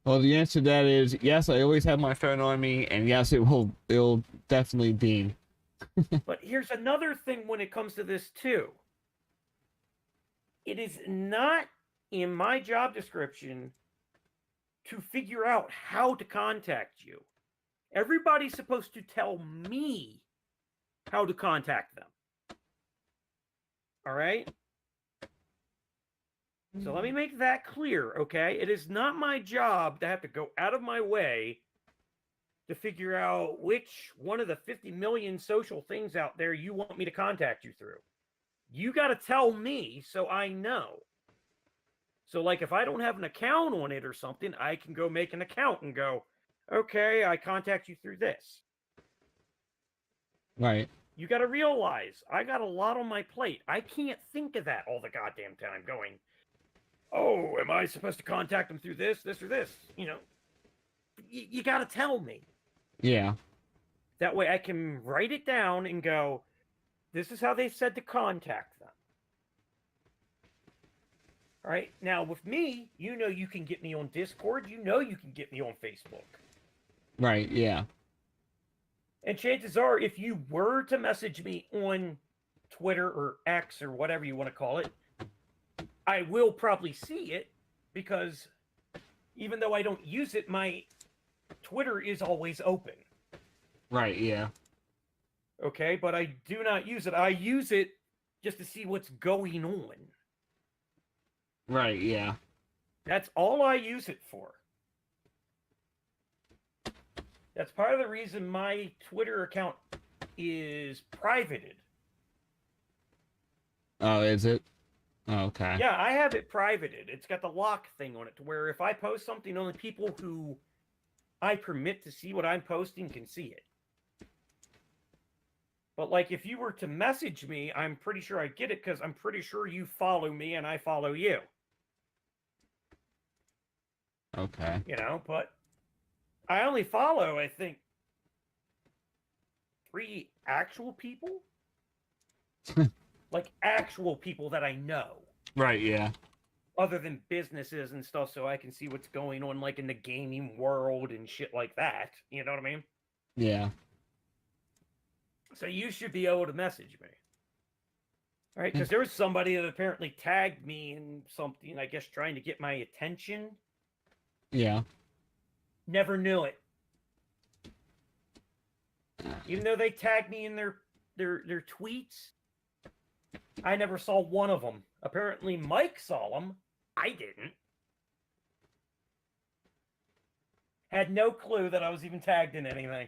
Speaker 1: Well, the answer to that is yes. I always have my phone on me, and yes, it'll definitely beam.
Speaker 4: But here's another thing when it comes to this too. It is not in my job description to figure out how to contact you. Everybody's supposed to tell me how to contact them. All right? So let me make that clear, okay? It is not my job to have to go out of my way to figure out which one of the 50 million social things out there you want me to contact you through. You got to tell me so I know. So, like, if I don't have an account on it or something, I can go make an account and go, okay, I contact you through this.
Speaker 1: Right.
Speaker 4: You got to realize I got a lot on my plate. I can't think of that all the goddamn time going, oh, am I supposed to contact them through this, or this? You know, you got to tell me.
Speaker 1: Yeah.
Speaker 4: That way I can write it down and go, this is how they said to contact them. All right. Now, with me, you know you can get me on Discord. You know you can get me on Facebook.
Speaker 1: Right, yeah.
Speaker 4: And chances are, if you were to message me on Twitter or X or whatever you want to call it, I will probably see it because even though I don't use it, my Twitter is always open.
Speaker 1: Right, yeah.
Speaker 4: Okay, but I do not use it. I use it just to see what's going on.
Speaker 1: Right, yeah.
Speaker 4: That's all I use it for. That's part of the reason my Twitter account is privated.
Speaker 1: Oh, is it? Oh, okay.
Speaker 4: Yeah, I have it privated. It's got the lock thing on it to where if I post something, only people who I permit to see what I'm posting can see it. But like if you were to message me, I'm pretty sure I get it because I'm pretty sure you follow me and I follow you.
Speaker 1: Okay.
Speaker 4: You know, but I only follow, I think, 3 actual people. Like actual people that I know.
Speaker 1: Right, yeah.
Speaker 4: Other than businesses and stuff, so I can see what's going on, like in the gaming world and shit like that. You know what I mean?
Speaker 1: Yeah.
Speaker 4: So you should be able to message me. All right, because there was somebody that apparently tagged me in something, I guess trying to get my attention.
Speaker 1: Yeah.
Speaker 4: Never knew it. Even though they tagged me in their tweets, I never saw one of them. Apparently Mike saw them. I didn't. Had no clue that I was even tagged in anything.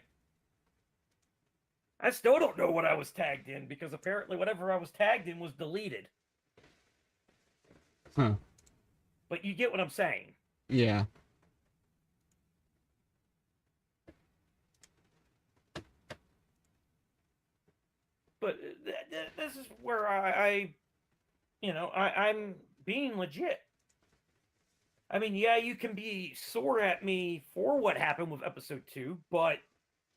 Speaker 4: I still don't know what I was tagged in because apparently whatever I was tagged in was deleted.
Speaker 1: Huh.
Speaker 4: But you get what I'm saying.
Speaker 1: Yeah.
Speaker 4: But this is where I'm being legit. I mean, yeah, you can be sore at me for what happened with episode 2, but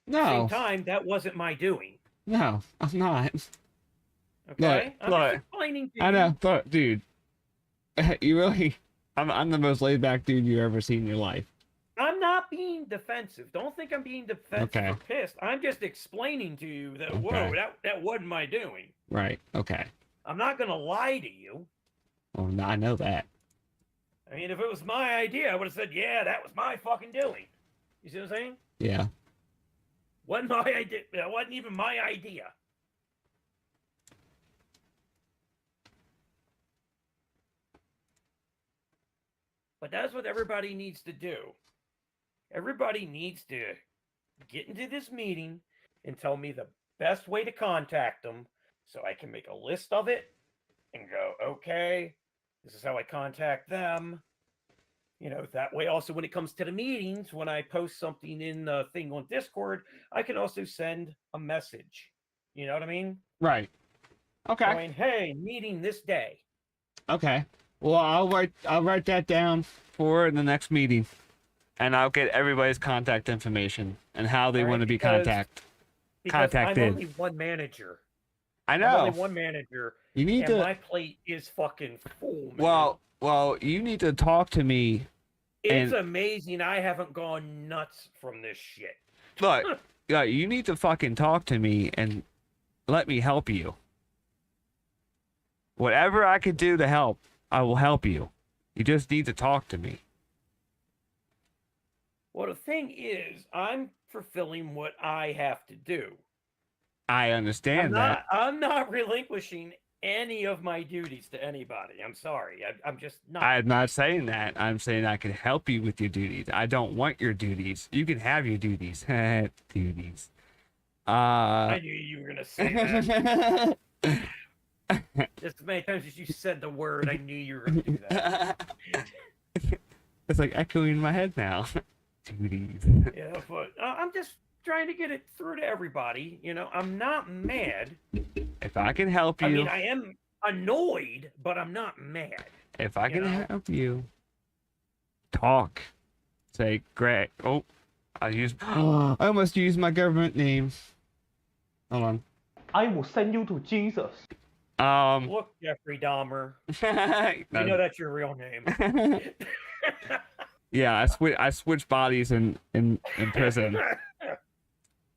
Speaker 1: no.
Speaker 4: At the same time, that wasn't my doing.
Speaker 1: No, I'm not.
Speaker 4: Okay? I'm just explaining to you.
Speaker 1: I know, but dude, you really, I'm the most laid back dude you've ever seen in your life.
Speaker 4: I'm not being defensive. Don't think I'm being defensive
Speaker 1: Okay.
Speaker 4: or pissed. I'm just explaining to you that,
Speaker 1: Okay.
Speaker 4: whoa, that wasn't my doing.
Speaker 1: Right, okay.
Speaker 4: I'm not going to lie to you.
Speaker 1: Well, I know that.
Speaker 4: I mean, if it was my idea, I would have said, yeah, that was my fucking doing. You see what I'm saying?
Speaker 1: Yeah.
Speaker 4: Wasn't my idea. That wasn't even my idea. But that's what everybody needs to do. Everybody needs to get into this meeting and tell me the best way to contact them so I can make a list of it and go, okay, this is how I contact them. You know, that way also when it comes to the meetings, when I post something in the thing on Discord, I can also send a message. You know what I mean?
Speaker 1: Right. Okay.
Speaker 4: Going, hey, meeting this day.
Speaker 1: Okay. Well, I'll write that down for the next meeting, and I'll get everybody's contact information and how they want to be contacted.
Speaker 4: Because I'm
Speaker 1: contacted.
Speaker 4: only one manager.
Speaker 1: I
Speaker 4: I'm
Speaker 1: know.
Speaker 4: only one manager.
Speaker 1: You need
Speaker 4: and
Speaker 1: to.
Speaker 4: my plate is fucking full, man.
Speaker 1: Well, you need to talk to me.
Speaker 4: It's
Speaker 1: and
Speaker 4: amazing I haven't gone nuts from this shit.
Speaker 1: look, yeah, you need to fucking talk to me and let me help you. Whatever I could do to help, I will help you. You just need to talk to me.
Speaker 4: Well, the thing is, I'm fulfilling what I have to do.
Speaker 1: I understand that.
Speaker 4: I'm not relinquishing any of my duties to anybody. I'm sorry. I'm just not.
Speaker 1: I'm not saying that. I'm saying I can help you with your duties. I don't want your duties. You can have your duties. Duties.
Speaker 4: I knew you were gonna say that. Just as many times as you said the word, I knew you were gonna do that.
Speaker 1: It's like echoing in my head now. Duties.
Speaker 4: Yeah, but I'm just trying to get it through to everybody. You know, I'm not mad.
Speaker 1: If I can help you.
Speaker 4: I mean, I am annoyed, but I'm not mad.
Speaker 1: If I can help you, talk. Say, Greg. Oh, I almost used my government name. Hold on.
Speaker 8: I will send you to Jesus.
Speaker 4: Look, Jeffrey Dahmer. You know that's your real name.
Speaker 1: Yeah, I switched bodies in prison.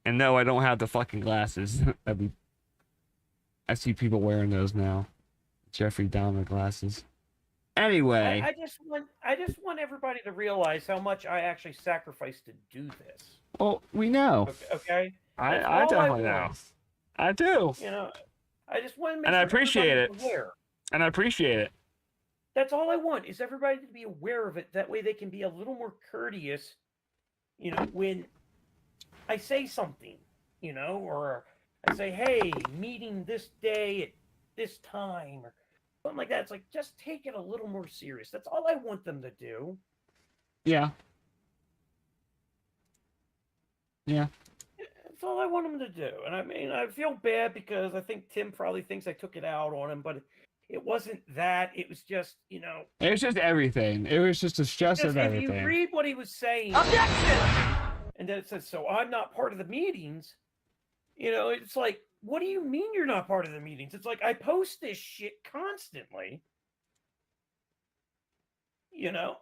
Speaker 1: And no, I don't have the fucking glasses. I see people wearing those now. Jeffrey Dahmer glasses. Anyway.
Speaker 4: I just want everybody to realize how much I actually sacrificed to do this.
Speaker 1: Well, we know.
Speaker 4: Okay?
Speaker 1: I definitely know. I do.
Speaker 4: You know, I just want to make
Speaker 1: and
Speaker 4: sure
Speaker 1: I appreciate it.
Speaker 4: aware.
Speaker 1: And I appreciate it.
Speaker 4: That's all I want, is everybody to be aware of it. That way they can be a little more courteous, you know, when I say something, you know, or I say, hey, meeting this day at this time, or something like that. It's like, just take it a little more serious. That's all I want them to do.
Speaker 1: Yeah. Yeah.
Speaker 4: That's all I want them to do. And I mean, I feel bad because I think Tim probably thinks I took it out on him, but it wasn't that. It was just, you know.
Speaker 1: It was just everything. It was just a stress of everything.
Speaker 4: If you read what he was saying.
Speaker 10: Objection!
Speaker 4: And then it says, so I'm not part of the meetings. You know, it's like, what do you mean you're not part of the meetings? It's like, I post this shit constantly. You know?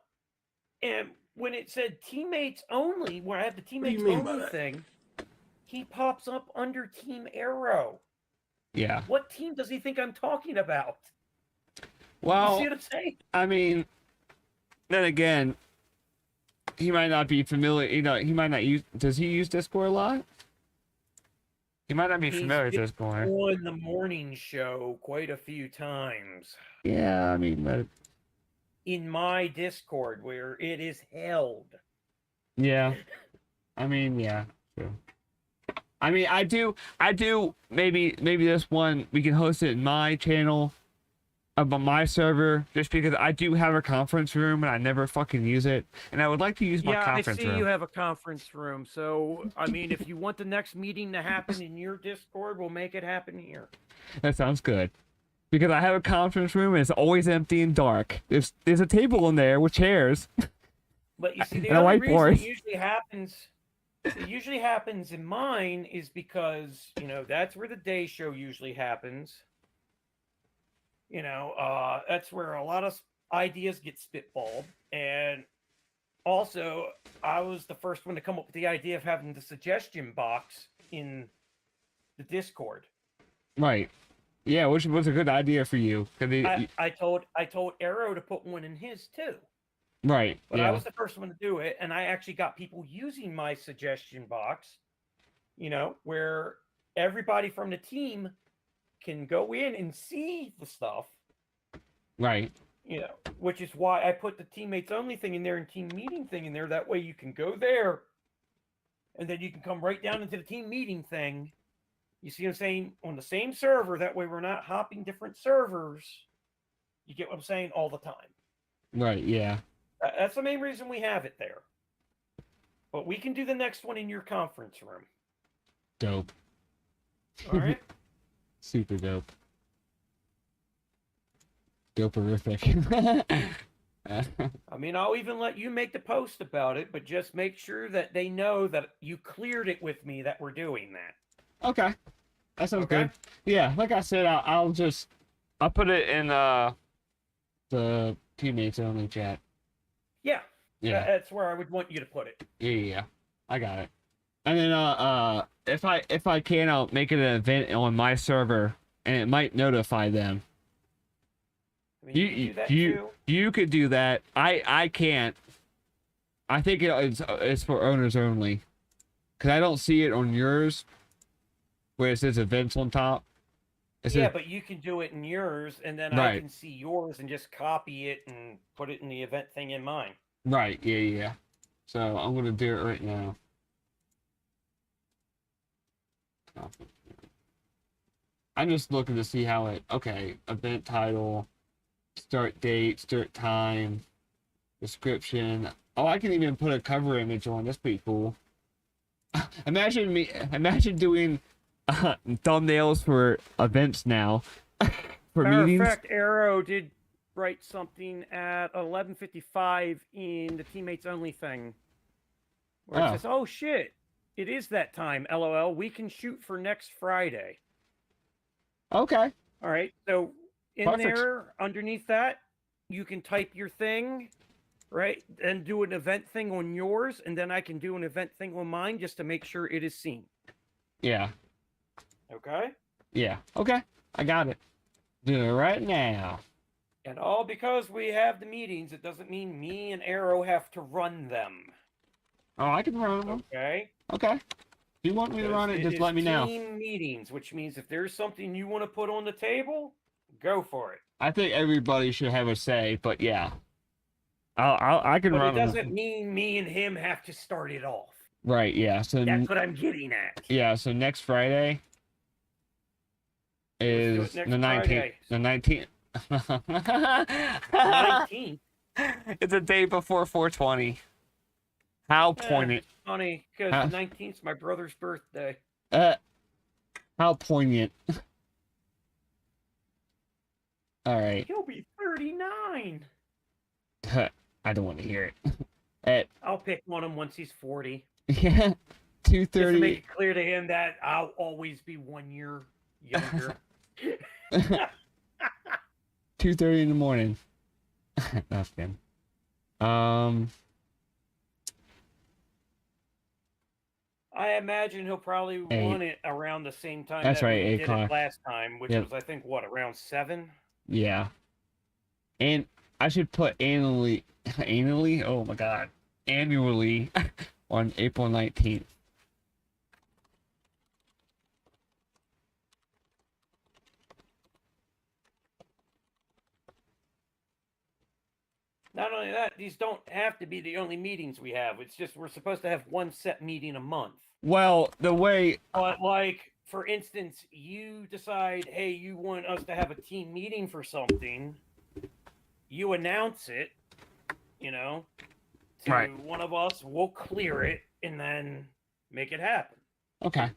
Speaker 4: And when it said teammates only, where I have the teammates only thing, he pops up under Team Arrow.
Speaker 1: Yeah.
Speaker 4: What team does he think I'm talking about?
Speaker 1: Well,
Speaker 4: you see what I'm saying?
Speaker 1: I mean, then again, he might not be familiar. You know, he might not use. Does he use Discord a lot? He might not be familiar with Discord.
Speaker 4: On the morning show quite a few times.
Speaker 1: Yeah, I mean, but
Speaker 4: in my Discord where it is held.
Speaker 1: Yeah, I mean, yeah, true. I mean, I do. Maybe this one we can host it in my channel, on my server, just because I do have a conference room and I never fucking use it, and I would like to use my conference room.
Speaker 4: Yeah, I see you have a conference room. So, I mean, if you want the next meeting to happen in your Discord, we'll make it happen here.
Speaker 1: That sounds good. Because I have a conference room and it's always empty and dark. There's a table in there with chairs.
Speaker 4: But you see, the
Speaker 1: and a
Speaker 4: only reason
Speaker 1: whiteboard.
Speaker 4: it usually happens in mine is because, you know, that's where the day show usually happens. You know, that's where a lot of ideas get spitballed. And also, I was the first one to come up with the idea of having the suggestion box in the Discord.
Speaker 1: Right. Yeah, which was a good idea for you.
Speaker 4: I told Arrow to put one in his too.
Speaker 1: Right.
Speaker 4: But
Speaker 1: yeah.
Speaker 4: I was the first one to do it, and I actually got people using my suggestion box, you know, where everybody from the team can go in and see the stuff.
Speaker 1: Right.
Speaker 4: You know, which is why I put the teammates only thing in there and team meeting thing in there. That way you can go there, and then you can come right down into the team meeting thing. You see what I'm saying? On the same server. That way we're not hopping different servers. You get what I'm saying? All the time.
Speaker 1: Right, yeah.
Speaker 4: That's the main reason we have it there. But we can do the next one in your conference room.
Speaker 1: Dope.
Speaker 4: All right?
Speaker 1: Super dope. Doperific.
Speaker 4: I mean, I'll even let you make the post about it, but just make sure that they know that you cleared it with me that we're doing that.
Speaker 1: Okay. That sounds good. Yeah, like I said, I'll put it in the teammates only chat.
Speaker 4: Yeah.
Speaker 1: Yeah.
Speaker 4: That's where I would want you to put it.
Speaker 1: Yeah. I got it. And then if I can, I'll make it an event on my server, and it might notify them.
Speaker 4: I mean, you can do that too.
Speaker 1: You could do that. I can't. I think it's for owners only, because I don't see it on yours, where it says events on top.
Speaker 4: But you can do it in yours, and then I
Speaker 1: Right.
Speaker 4: can see yours and just copy it and put it in the event thing in mine.
Speaker 1: Right. Yeah. So I'm gonna do it right now. I'm just looking to see how it. Okay, event title, start date, start time, description. Oh, I can even put a cover image on. That's pretty cool. Imagine doing thumbnails for events now. For
Speaker 4: Matter
Speaker 1: meetings.
Speaker 4: of fact, Arrow did write something at 11:55 in the teammates only thing, where it says, "Oh shit, it is that time. LOL. We can shoot for next Friday."
Speaker 1: Okay.
Speaker 4: All right. So in
Speaker 1: Perfect.
Speaker 4: there, underneath that, you can type your thing, right, and do an event thing on yours, and then I can do an event thing on mine just to make sure it is seen.
Speaker 1: Yeah.
Speaker 4: Okay.
Speaker 1: Yeah. Okay. I got it. Do it right now.
Speaker 4: And all because we have the meetings, it doesn't mean me and Arrow have to run them.
Speaker 1: Oh, I can run them.
Speaker 4: Okay.
Speaker 1: Okay. If you want me to run it, just let me know.
Speaker 4: Team meetings, which means if there's something you want to put on the table, go for it.
Speaker 1: I think everybody should have a say, but yeah. I can
Speaker 4: But
Speaker 1: run
Speaker 4: it
Speaker 1: them.
Speaker 4: doesn't mean me and him have to start it off.
Speaker 1: Right, yeah. So
Speaker 4: That's what I'm getting at.
Speaker 1: Yeah, so next Friday is
Speaker 4: next
Speaker 1: the 19th.
Speaker 4: Friday.
Speaker 1: The 19th.
Speaker 4: 19th.
Speaker 1: It's a day before 420. How poignant.
Speaker 4: Funny, because the 19th is my brother's birthday.
Speaker 1: How poignant. All right.
Speaker 4: He'll be 39.
Speaker 1: I don't want to hear it.
Speaker 4: I'll pick on him once he's 40.
Speaker 1: Yeah. 2:30.
Speaker 4: Just to make it clear to him that I'll always be 1 year younger.
Speaker 1: 2:30 in the morning. That's good.
Speaker 4: I imagine he'll probably want it around the same time
Speaker 1: That's
Speaker 4: that
Speaker 1: right,
Speaker 4: we
Speaker 1: 8
Speaker 4: did
Speaker 1: o'clock.
Speaker 4: it last time, which
Speaker 1: Yep.
Speaker 4: was, I think, what, around 7?
Speaker 1: Yeah. And I should put annually, oh my god, annually on April 19th.
Speaker 4: Not only that, these don't have to be the only meetings we have. It's just we're supposed to have one set meeting a month.
Speaker 1: Well, the way...
Speaker 4: But, like, for instance, you decide, hey, you want us to have a team meeting for something. You announce it, you know, to
Speaker 1: Right.
Speaker 4: one of us. We'll clear it and then make it happen.
Speaker 1: Okay.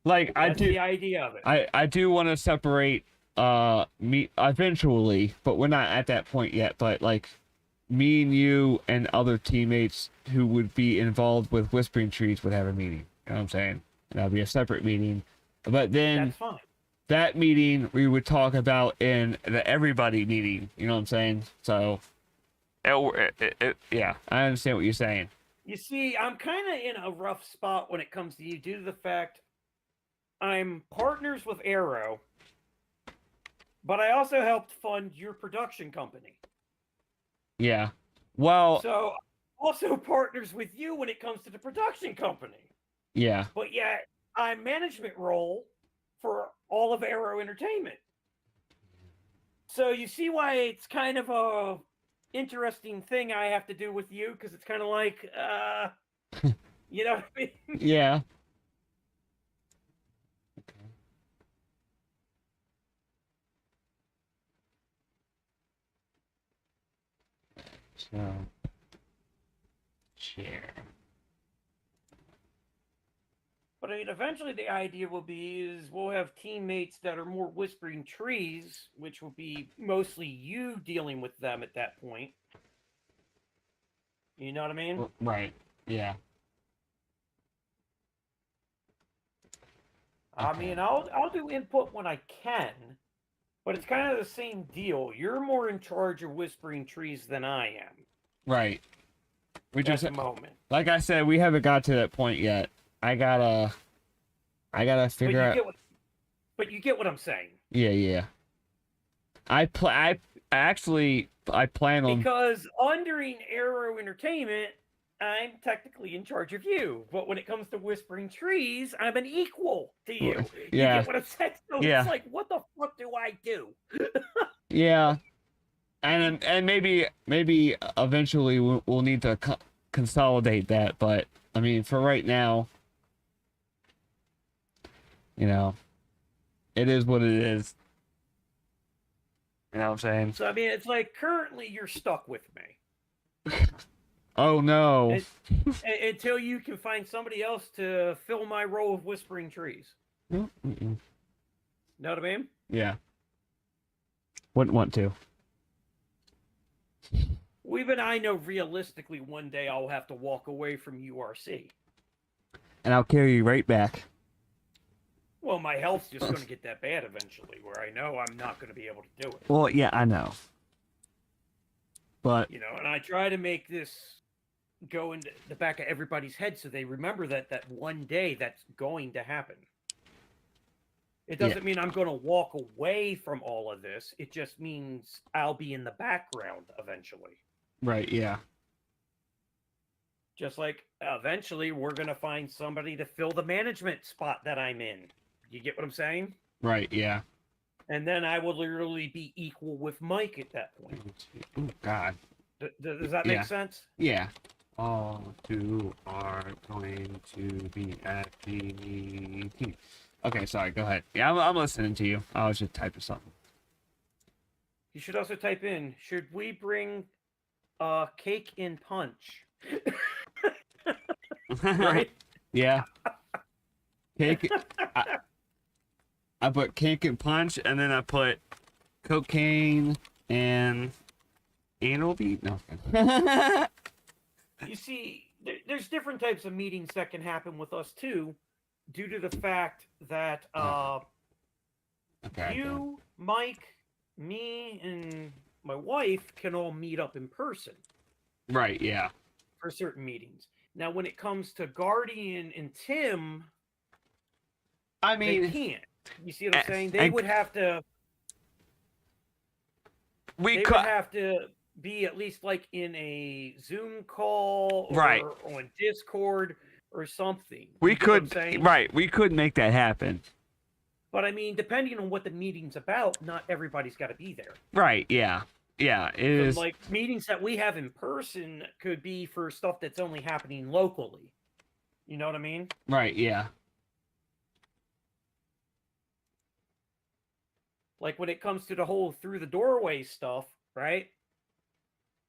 Speaker 1: Like,
Speaker 4: That's the idea of it.
Speaker 1: I do want to separate me eventually, but we're not at that point yet. But like me and you and other teammates who would be involved with Whispering Trees would have a meeting. You know what I'm saying? And that'd be a separate meeting. But then
Speaker 4: That's fine.
Speaker 1: that meeting we would talk about in the everybody meeting. You know what I'm saying? So, yeah, I understand what you're saying.
Speaker 4: You see, I'm kind of in a rough spot when it comes to you due to the fact I'm partners with Arrow, but I also helped fund your production company.
Speaker 1: Yeah. Well.
Speaker 4: So, also partners with you when it comes to the production company.
Speaker 1: Yeah.
Speaker 4: But yet, I'm management role for all of Arrow Entertainment. So you see why it's kind of a interesting thing I have to do with you, because it's kind of like, you know what I mean?
Speaker 1: Yeah. So, share.
Speaker 4: But I mean, eventually the idea will be is we'll have teammates that are more Whispering Trees, which will be mostly you dealing with them at that point. You know what I mean?
Speaker 1: Right. Yeah.
Speaker 4: I mean, I'll do input when I can, but it's kind of the same deal. You're more in charge of Whispering Trees than I am.
Speaker 1: Right. We
Speaker 4: At
Speaker 1: just
Speaker 4: the moment.
Speaker 1: like I said, we haven't got to that point yet. I gotta figure out.
Speaker 4: But you get what I'm saying.
Speaker 1: Yeah. I plan on
Speaker 4: Because under Arrow Entertainment, I'm technically in charge of you. But when it comes to Whispering Trees, I'm an equal to you.
Speaker 1: Yeah.
Speaker 4: You get what I'm saying? So
Speaker 1: Yeah.
Speaker 4: it's like, what the fuck do I do?
Speaker 1: Yeah. And maybe eventually we'll need to consolidate that, but I mean for right now, you know, it is what it is. You know what I'm saying?
Speaker 4: So I mean, it's like currently you're stuck with me.
Speaker 1: Oh no.
Speaker 4: Until you can find somebody else to fill my role of Whispering Trees.
Speaker 1: Mm-mm.
Speaker 4: Know what I mean?
Speaker 1: Yeah. Wouldn't want to.
Speaker 4: Well, even I know realistically one day I'll have to walk away from URC.
Speaker 1: And I'll carry you right back.
Speaker 4: Well, my health's just going to get that bad eventually, where I know I'm not going to be able to do it.
Speaker 1: Well, yeah, I know. But
Speaker 4: You know, and I try to make this go into the back of everybody's head so they remember that one day that's going to happen. It doesn't mean I'm going to walk away from all of this. It just means I'll be in the background eventually.
Speaker 1: right, yeah.
Speaker 4: Just like eventually we're going to find somebody to fill the management spot that I'm in. You get what I'm saying?
Speaker 1: Right, yeah.
Speaker 4: And then I will literally be equal with Mike at that point.
Speaker 1: Oh God.
Speaker 4: Does that make sense?
Speaker 1: Yeah. All two are going to be at the meeting. Okay, sorry, go ahead. Yeah, I'm listening to you. I was just typing something.
Speaker 4: You should also type in, should we bring cake and punch? Right?
Speaker 1: Yeah. Cake. I put cake and punch, and then I put cocaine and anal bead. No.
Speaker 4: You see, there's different types of meetings that can happen with us too, due to the fact that you, Mike, me, and my wife can all meet up in person.
Speaker 1: Right, yeah.
Speaker 4: For certain meetings. Now, when it comes to Guardian and Tim,
Speaker 1: I mean,
Speaker 4: they can't. You see what I'm saying? They would have to. Would have to be at least like in a Zoom call, or
Speaker 1: right,
Speaker 4: on Discord or something.
Speaker 1: We could, right? We could make that happen.
Speaker 4: But I mean, depending on what the meeting's about, not everybody's got to be there.
Speaker 1: Right? Yeah. Yeah. It is
Speaker 4: like meetings that we have in person could be for stuff that's only happening locally. You know what I mean?
Speaker 1: Right. Yeah.
Speaker 4: Like when it comes to the whole through the doorway stuff, right?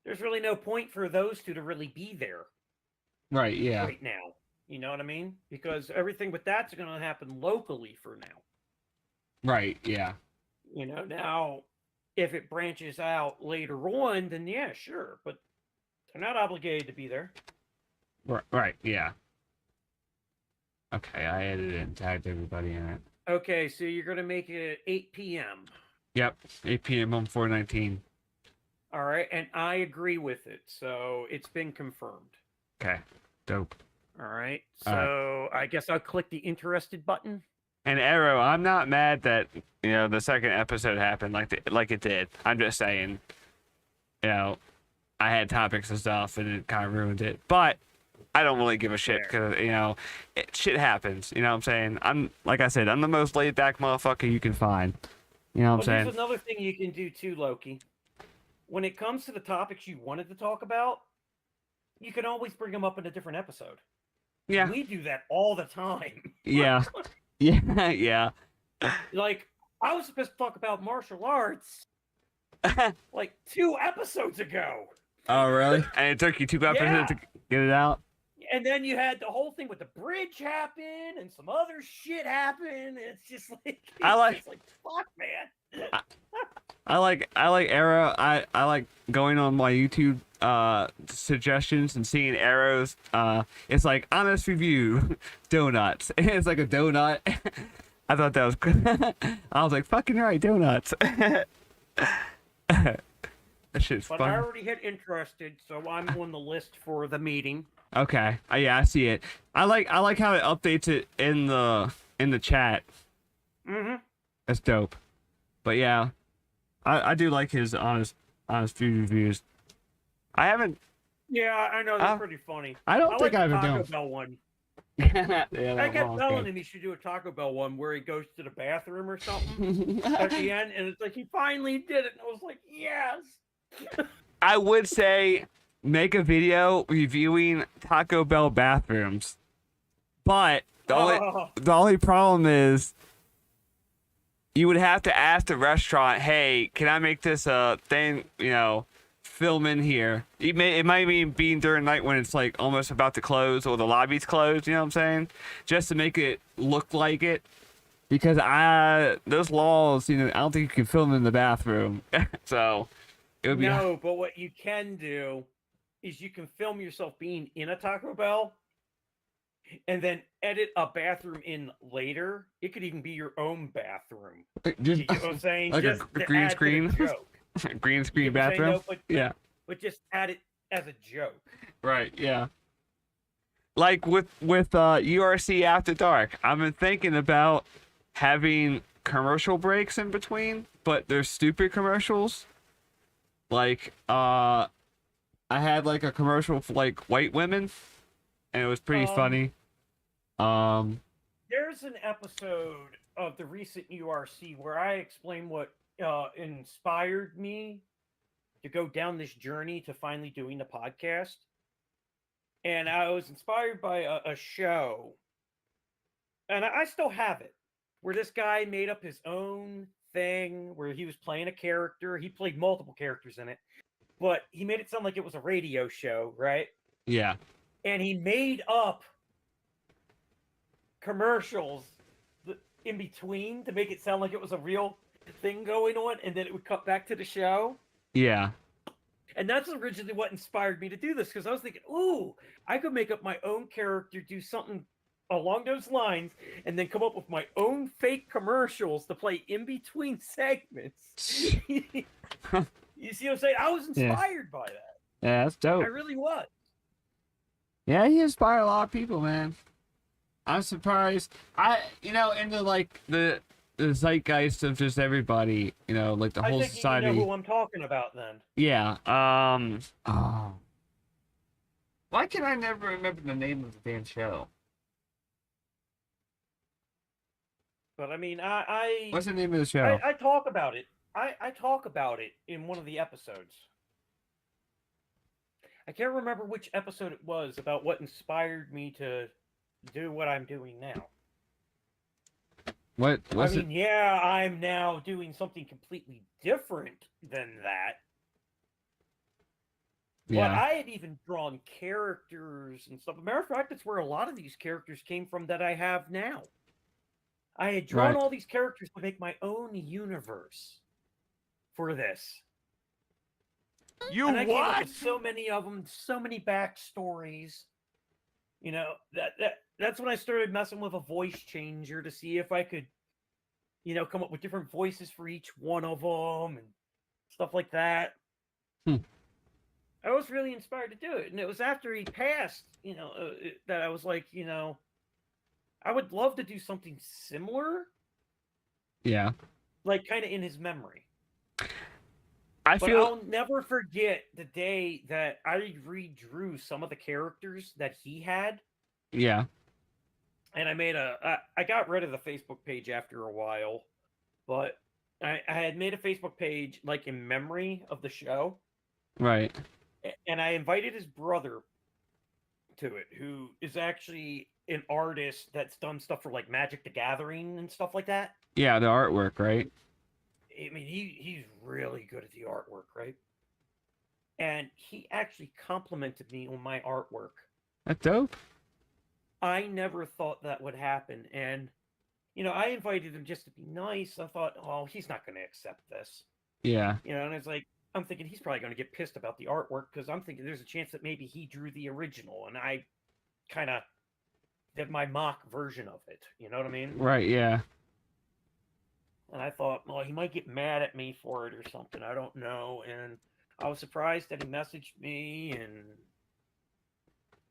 Speaker 4: There's really no point for those two to really be there.
Speaker 1: Right, yeah.
Speaker 4: Right now. You know what I mean? Because everything with that's going to happen locally for now.
Speaker 1: Right, yeah.
Speaker 4: You know, now, if it branches out later on, then yeah, sure. But they're not obligated to be there.
Speaker 1: Right, yeah. Okay, I edited it and tagged everybody in it.
Speaker 4: Okay, so you're going to make it at 8 p.m.
Speaker 1: Yep, 8 p.m. on 4/19.
Speaker 4: All right, and I agree with it, so it's been confirmed.
Speaker 1: Okay, dope.
Speaker 4: All right, so I guess I'll click the interested button.
Speaker 1: And Arrow, I'm not mad that, you know, the second episode happened like it did. I'm just saying, you know, I had topics and stuff and it kind of ruined it. But I don't really give a shit because, you know, shit happens. You know what I'm saying? Like I said, I'm the most laid back motherfucker you can find. You know what I'm saying?
Speaker 4: There's another thing you can do too, Loki. When it comes to the topics you wanted to talk about, you can always bring them up in a different episode.
Speaker 1: Yeah.
Speaker 4: We do that all the time.
Speaker 1: Yeah. Yeah, yeah.
Speaker 4: Like, I was supposed to talk about martial arts like 2 episodes ago.
Speaker 1: Oh, really? And it took you 2 episodes to get it out?
Speaker 4: And then you had the whole thing with the bridge happen and some other shit happen. It's just like, fuck, man.
Speaker 1: I like Arrow. I like going on my YouTube suggestions and seeing Arrows. It's like honest review donuts. It's like a donut, I thought that was good. I was like, fucking right, donuts. That shit's
Speaker 4: But
Speaker 1: fun.
Speaker 4: I already had interested, so I'm on the list for the meeting.
Speaker 1: Okay. Yeah, I see it. I like how it updates it in the chat.
Speaker 4: Mm-hmm.
Speaker 1: That's dope. But yeah, I do like his honest food reviews. I haven't.
Speaker 4: Yeah, I know they're pretty funny.
Speaker 1: I don't think
Speaker 4: like
Speaker 1: I
Speaker 4: the
Speaker 1: haven't
Speaker 4: Taco
Speaker 1: done.
Speaker 4: Bell one.
Speaker 1: Yeah,
Speaker 4: I kept
Speaker 1: one's
Speaker 4: telling
Speaker 1: good.
Speaker 4: him he should do a Taco Bell one where he goes to the bathroom or something at the end, and it's like he finally did it, and I was like, yes.
Speaker 1: I would say make a video reviewing Taco Bell bathrooms, but the only problem is you would have to ask the restaurant, "Hey, can I make this a thing? You know, film in here." It might mean being during night when it's like almost about to close or the lobby's closed. You know what I'm saying? Just to make it look like it. Because those laws, I don't think you can film in the bathroom. So it would be
Speaker 4: No, but what you can do is you can film yourself being in a Taco Bell and then edit a bathroom in later. It could even be your own bathroom.
Speaker 1: Just,
Speaker 4: You get what I'm saying?
Speaker 1: like
Speaker 4: just
Speaker 1: a
Speaker 4: to
Speaker 1: green
Speaker 4: add to the
Speaker 1: screen,
Speaker 4: joke.
Speaker 1: green screen
Speaker 4: You get what I'm saying?
Speaker 1: bathroom.
Speaker 4: No,
Speaker 1: Yeah,
Speaker 4: but just add it as a joke.
Speaker 1: right. Yeah, like with URC After Dark, I've been thinking about having commercial breaks in between, but they're stupid commercials. Like I had like a commercial for like white women, and it was pretty funny.
Speaker 4: There's an episode of the recent URC where I explain what inspired me to go down this journey to finally doing the podcast. And I was inspired by a show, and I still have it, where this guy made up his own thing where he was playing a character. He played multiple characters in it, but he made it sound like it was a radio show, right?
Speaker 1: Yeah.
Speaker 4: And he made up commercials in between to make it sound like it was a real thing going on, and then it would cut back to the show.
Speaker 1: Yeah.
Speaker 4: And that's originally what inspired me to do this, because I was thinking, ooh, I could make up my own character, do something along those lines, and then come up with my own fake commercials to play in between segments. You see what I'm saying? I was inspired by that.
Speaker 1: Yeah, that's dope.
Speaker 4: I really was.
Speaker 1: Yeah, he inspired a lot of people, man. I'm surprised. Into like the zeitgeist of just everybody, like the whole
Speaker 4: I think
Speaker 1: society.
Speaker 4: you know who I'm talking about then.
Speaker 1: Yeah. Why can I never remember the name of the damn show?
Speaker 4: But I mean, I
Speaker 1: What's the name of the show?
Speaker 4: I talk about it. I talk about it in one of the episodes. I can't remember which episode it was about what inspired me to do what I'm doing now. Yeah, I'm now doing something completely different than that.
Speaker 1: Yeah.
Speaker 4: But I had even drawn characters and stuff. As a matter of fact, that's where a lot of these characters came from that I have now. I had drawn all these characters to make my own universe for this. And I came up with so many of them, so many backstories. That's when I started messing with a voice changer to see if I could, come up with different voices for each one of them and stuff like that. I was really inspired to do it. And it was after he passed, that I was like, I would love to do something similar.
Speaker 1: Yeah.
Speaker 4: Like kind of in his memory.
Speaker 1: But
Speaker 4: I'll never forget the day that I redrew some of the characters that he had.
Speaker 1: Yeah.
Speaker 4: And I got rid of the Facebook page after a while, but I had made a Facebook page like in memory of the show.
Speaker 1: Right.
Speaker 4: And I invited his brother to it, who is actually an artist that's done stuff for like Magic the Gathering and stuff like that.
Speaker 1: Yeah, the artwork, right?
Speaker 4: I mean, he's really good at the artwork, right? And he actually complimented me on my artwork.
Speaker 1: That's dope.
Speaker 4: I never thought that would happen. And, I invited him just to be nice. I thought, oh, he's not going to accept this.
Speaker 1: Yeah.
Speaker 4: And it's like, I'm thinking he's probably going to get pissed about the artwork because I'm thinking there's a chance that maybe he drew the original and I kind of did my mock version of it. You know what I mean?
Speaker 1: Right, yeah.
Speaker 4: And I thought, well, he might get mad at me for it or something. I don't know. And I was surprised that he messaged me and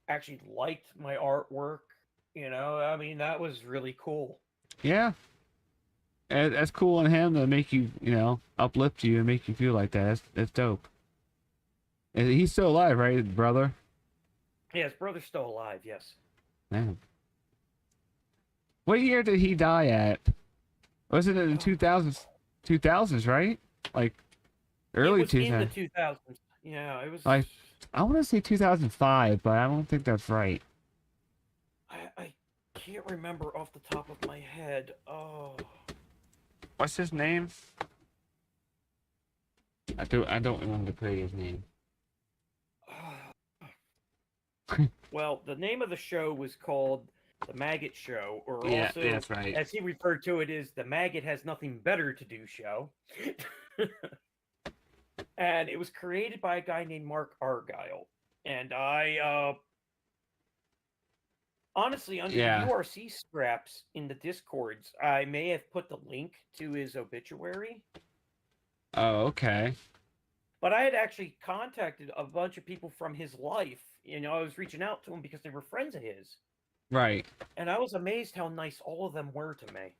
Speaker 4: actually liked my artwork. You know, I mean, that was really cool.
Speaker 1: Yeah. And that's cool on him to make you, uplift you and make you feel like that. That's dope. And he's still alive, right, brother?
Speaker 4: Yeah, his brother's still alive, yes.
Speaker 1: Man. What year did he die at? Wasn't it in 2000s, right? Like, early
Speaker 4: it was
Speaker 1: 2000s.
Speaker 4: in the 2000s. Yeah, it was...
Speaker 1: Like, I want to say 2005, but I don't think that's right.
Speaker 4: I can't remember off the top of my head. Oh...
Speaker 1: What's his name? I don't remember the creator's name.
Speaker 4: Well, the name of the show was called The Maggot Show, or
Speaker 1: Yeah,
Speaker 4: also,
Speaker 1: that's right.
Speaker 4: as he referred to it, is The Maggot Has Nothing Better to Do Show. And it was created by a guy named Mark Argyle. And I, honestly, under the URC scraps in the Discords, I may have put the link to his obituary.
Speaker 1: Oh, okay.
Speaker 4: But I had actually contacted a bunch of people from his life. You know, I was reaching out to him because they were friends of his.
Speaker 1: Right.
Speaker 4: And I was amazed how nice all of them were to me.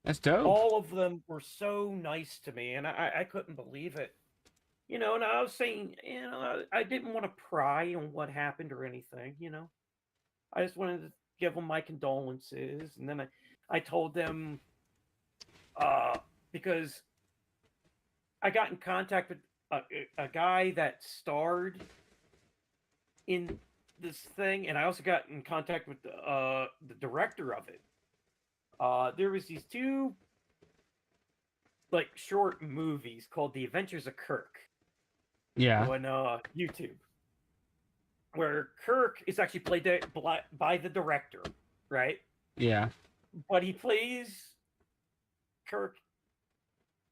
Speaker 1: That's dope.
Speaker 4: All of them were so nice to me, and I couldn't believe it. You know, and I was saying, you know, I didn't want to pry on what happened or anything, you know. I just wanted to give them my condolences. And then I told them, because I got in contact with a guy that starred in this thing, and I also got in contact with the director of it. There was these two, like, short movies called The Adventures of Kirk.
Speaker 1: Yeah.
Speaker 4: On YouTube. Where Kirk is actually played by the director, right?
Speaker 1: Yeah.
Speaker 4: But he plays Kirk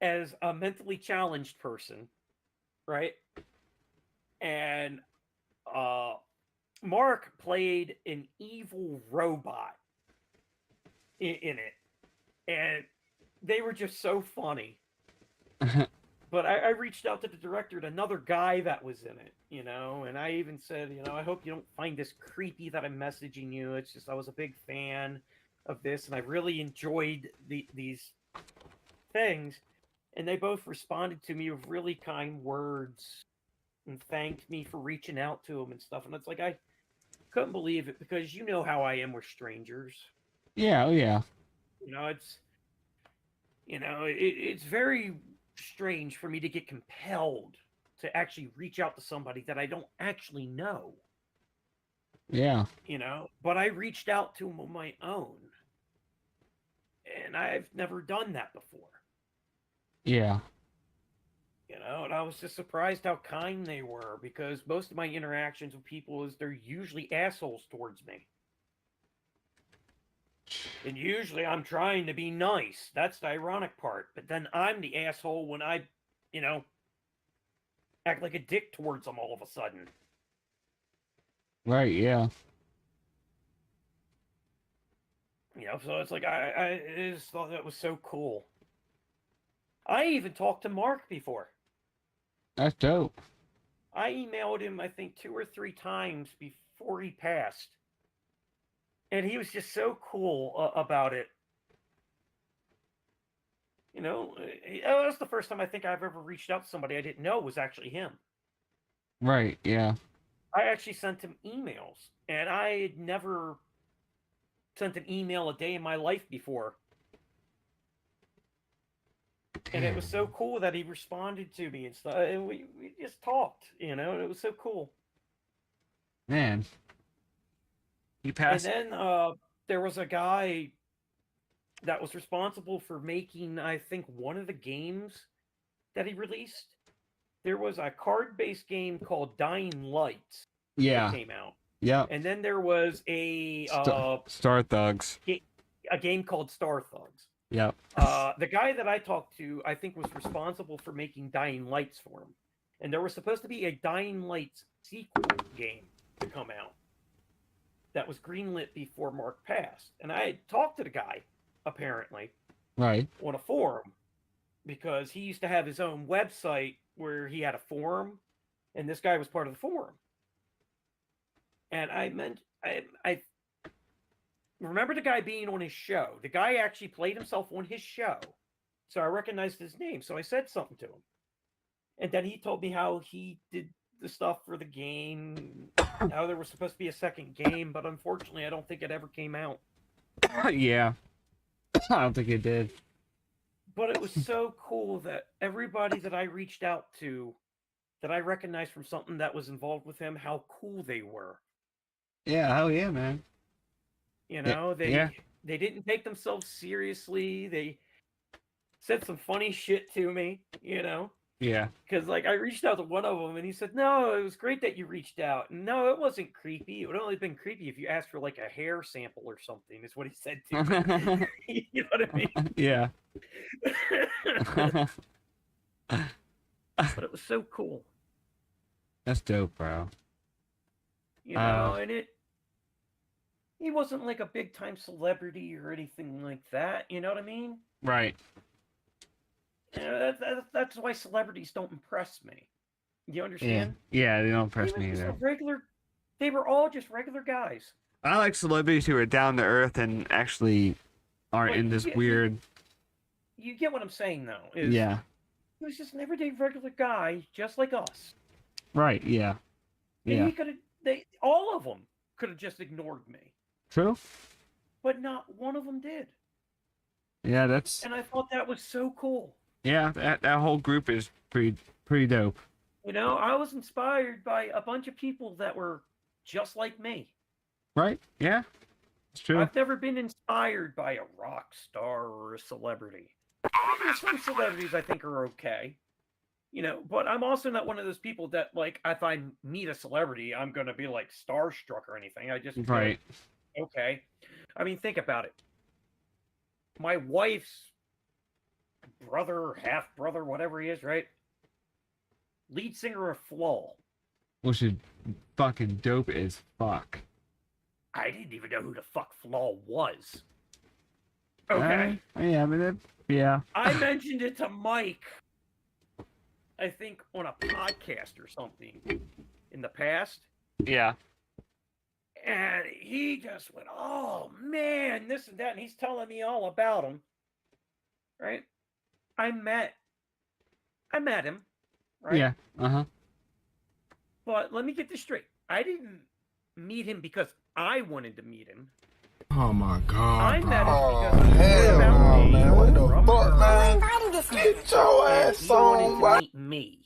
Speaker 4: as a mentally challenged person, right? And Mark played an evil robot in it. And they were just so funny. But I reached out to the director and another guy that was in it, you know, and I even said, you know, I hope you don't find this creepy that I'm messaging you. It's just I was a big fan of this, and I really enjoyed these things. And they both responded to me with really kind words and thanked me for reaching out to them and stuff. And it's like, I couldn't believe it, because you know how I am with strangers.
Speaker 1: Yeah, oh yeah.
Speaker 4: You know, it's very strange for me to get compelled to actually reach out to somebody that I don't actually know.
Speaker 1: Yeah.
Speaker 4: You know, but I reached out to them on my own. And I've never done that before.
Speaker 1: Yeah.
Speaker 4: You know, and I was just surprised how kind they were, because most of my interactions with people is they're usually assholes towards me. And usually I'm trying to be nice. That's the ironic part. But then I'm the asshole when I, you know, act like a dick towards them all of a sudden.
Speaker 1: Right, yeah.
Speaker 4: You know, so it's like, I just thought that was so cool. I even talked to Mark before.
Speaker 1: That's dope.
Speaker 4: I emailed him, I think, 2 or 3 times before he passed. And he was just so cool about it. You know, that was the first time I think I've ever reached out to somebody I didn't know was actually him.
Speaker 1: Right, yeah.
Speaker 4: I actually sent him emails, and I had never sent an email a day in my life before. And it was so cool that he responded to me and stuff, and we just talked, you know, and it was so cool.
Speaker 1: Man. He passed.
Speaker 4: And then there was a guy that was responsible for making, I think, one of the games that he released. There was a card-based game called Dying Lights that came out.
Speaker 1: Yeah.
Speaker 4: And then there was a
Speaker 1: Star Thugs.
Speaker 4: A game called Star Thugs.
Speaker 1: Yep.
Speaker 4: The guy that I talked to, I think, was responsible for making Dying Lights for him. And there was supposed to be a Dying Lights sequel game to come out that was greenlit before Mark passed. And I had talked to the guy, apparently.
Speaker 1: Right.
Speaker 4: on a forum because he used to have his own website where he had a forum, and this guy was part of the forum. And I remember the guy being on his show. The guy actually played himself on his show, so I recognized his name. So I said something to him, and then he told me how he did the stuff for the game, how there was supposed to be a second game, but unfortunately, I don't think it ever came out.
Speaker 1: Yeah. I don't think it did.
Speaker 4: But it was so cool that everybody that I reached out to, that I recognized from something that was involved with him, how cool they were.
Speaker 1: Yeah, hell yeah, man.
Speaker 4: You know,
Speaker 1: Yeah.
Speaker 4: they didn't take themselves seriously. They said some funny shit to me, you know.
Speaker 1: Yeah.
Speaker 4: Because, like, I reached out to one of them, and he said, no, it was great that you reached out. No, it wasn't creepy. It would only have been creepy if you asked for, like, a hair sample or something, is what he said to me. You know what I mean?
Speaker 1: Yeah.
Speaker 4: But it was so cool.
Speaker 1: That's dope, bro.
Speaker 4: You know, and he wasn't, like, a big-time celebrity or anything like that. You know what I mean?
Speaker 1: Right.
Speaker 4: You know, that's why celebrities don't impress me. You understand?
Speaker 1: Yeah, they don't impress me either.
Speaker 4: They were all just regular guys.
Speaker 1: I like celebrities who are down to earth and actually aren't in this weird.
Speaker 4: You get what I'm saying, though. Is
Speaker 1: Yeah.
Speaker 4: He was just an everyday regular guy, just like us.
Speaker 1: Right. Yeah.
Speaker 4: And
Speaker 1: Yeah.
Speaker 4: he could have. All of them could have just ignored me,
Speaker 1: True.
Speaker 4: but not one of them did.
Speaker 1: Yeah, that's.
Speaker 4: And I thought that was so cool.
Speaker 1: Yeah, that whole group is pretty dope.
Speaker 4: You know, I was inspired by a bunch of people that were just like me.
Speaker 1: Right? Yeah. It's true.
Speaker 4: I've never been inspired by a rock star or a celebrity. I mean, some celebrities I think are okay, you know, but I'm also not one of those people that, like, if I meet a celebrity, I'm going to be, like, starstruck or anything. I just,
Speaker 1: Right.
Speaker 4: Okay. I mean, think about it. My wife's brother, half-brother, whatever he is, right? Lead singer of Flaw.
Speaker 1: Which is fucking dope as fuck.
Speaker 4: I didn't even know who the fuck Flaw was. Okay.
Speaker 1: Yeah, I mean, yeah.
Speaker 4: I mentioned it to Mike, I think, on a podcast or something in the past.
Speaker 1: Yeah.
Speaker 4: And he just went, oh, man, this and that. And he's telling me all about him. Right? I met him. Right?
Speaker 1: Yeah. Uh-huh.
Speaker 4: But let me get this straight. I didn't meet him because I wanted to meet him.
Speaker 10: Oh my god.
Speaker 4: I met him
Speaker 10: Oh,
Speaker 4: because he
Speaker 10: hell
Speaker 4: found
Speaker 10: no,
Speaker 4: me
Speaker 10: man. What the
Speaker 4: from
Speaker 10: fuck,
Speaker 4: her,
Speaker 10: man?
Speaker 4: Get
Speaker 10: your
Speaker 4: and
Speaker 10: ass
Speaker 4: he wanted
Speaker 10: on,
Speaker 4: to
Speaker 10: boy.
Speaker 4: meet me.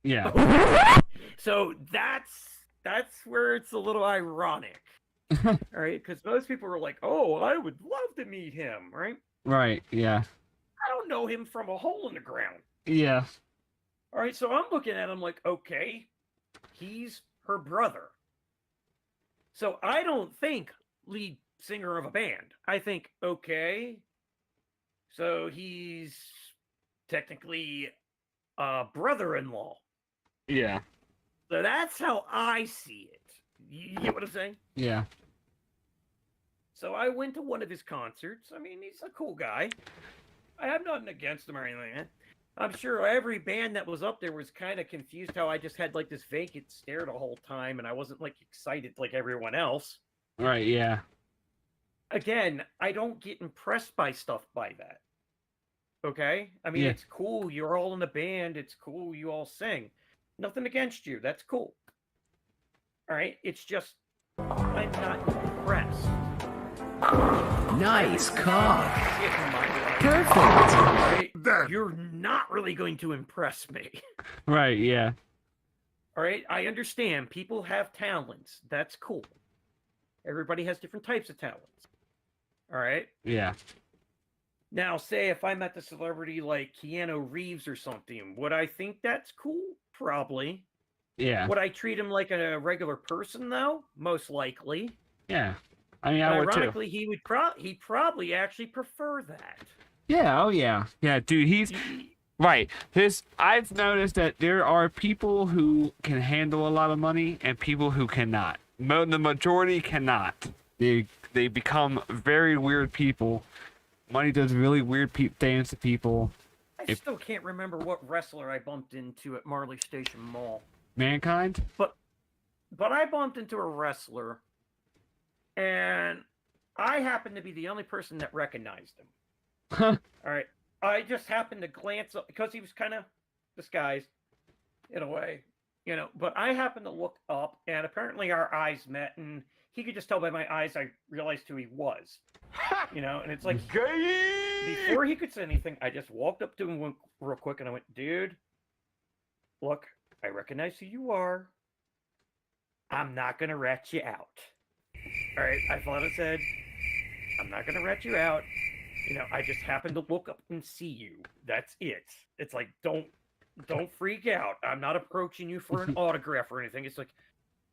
Speaker 1: Yeah.
Speaker 4: So that's where it's a little ironic. All right? Because most people are like, oh, I would love to meet him, right?
Speaker 1: Right. Yeah.
Speaker 4: I don't know him from a hole in the ground.
Speaker 1: Yeah.
Speaker 4: All right, so I'm looking at him like, okay, he's her brother. So I don't think lead singer of a band. I think, okay, so he's technically a brother-in-law.
Speaker 1: Yeah.
Speaker 4: So that's how I see it. You get what I'm saying?
Speaker 1: Yeah.
Speaker 4: So I went to one of his concerts. I mean, he's a cool guy. I have nothing against him or anything. I'm sure every band that was up there was kind of confused how I just had like this vacant stare the whole time and I wasn't like excited like everyone else.
Speaker 1: Right, yeah.
Speaker 4: Again, I don't get impressed by stuff by that. Okay? I mean,
Speaker 1: Yeah.
Speaker 4: It's cool. You're all in a band. It's cool. You all sing. Nothing against you. That's cool. All right? It's just, I'm not impressed.
Speaker 10: Nice cock.
Speaker 4: Perfect. Right? You're not really going to impress me.
Speaker 1: Right, yeah.
Speaker 4: All right? I understand. People have talents. That's cool. Everybody has different types of talents. All right?
Speaker 1: Yeah.
Speaker 4: Now, say if I met the celebrity like Keanu Reeves or something, would I think that's cool? Probably.
Speaker 1: Yeah.
Speaker 4: Would I treat him like a regular person, though? Most likely.
Speaker 1: Yeah. I mean, I would too.
Speaker 4: Ironically, he'd probably actually prefer that.
Speaker 1: Yeah, oh yeah. Yeah, dude, he's right. I've noticed that there are people who can handle a lot of money and people who cannot. The majority cannot. They become very weird people Money does really weird things to people.
Speaker 4: I still can't remember what wrestler I bumped into at Marley Station Mall.
Speaker 1: Mankind?
Speaker 4: But I bumped into a wrestler, and I happened to be the only person that recognized him.
Speaker 1: Huh.
Speaker 4: All right. I just happened to glance up because he was kind of disguised in a way, you know, but I happened to look up, and apparently our eyes met, and he could just tell by my eyes I realized who he was. You know, and it's like before he could say anything, I just walked up to him real quick and I went, dude, look, I recognize who you are. I'm not gonna rat you out. All right, I thought it said, I'm not gonna rat you out. You know, I just happened to look up and see you. That's it. It's like, don't freak out. I'm not approaching you for an autograph or anything. It's like,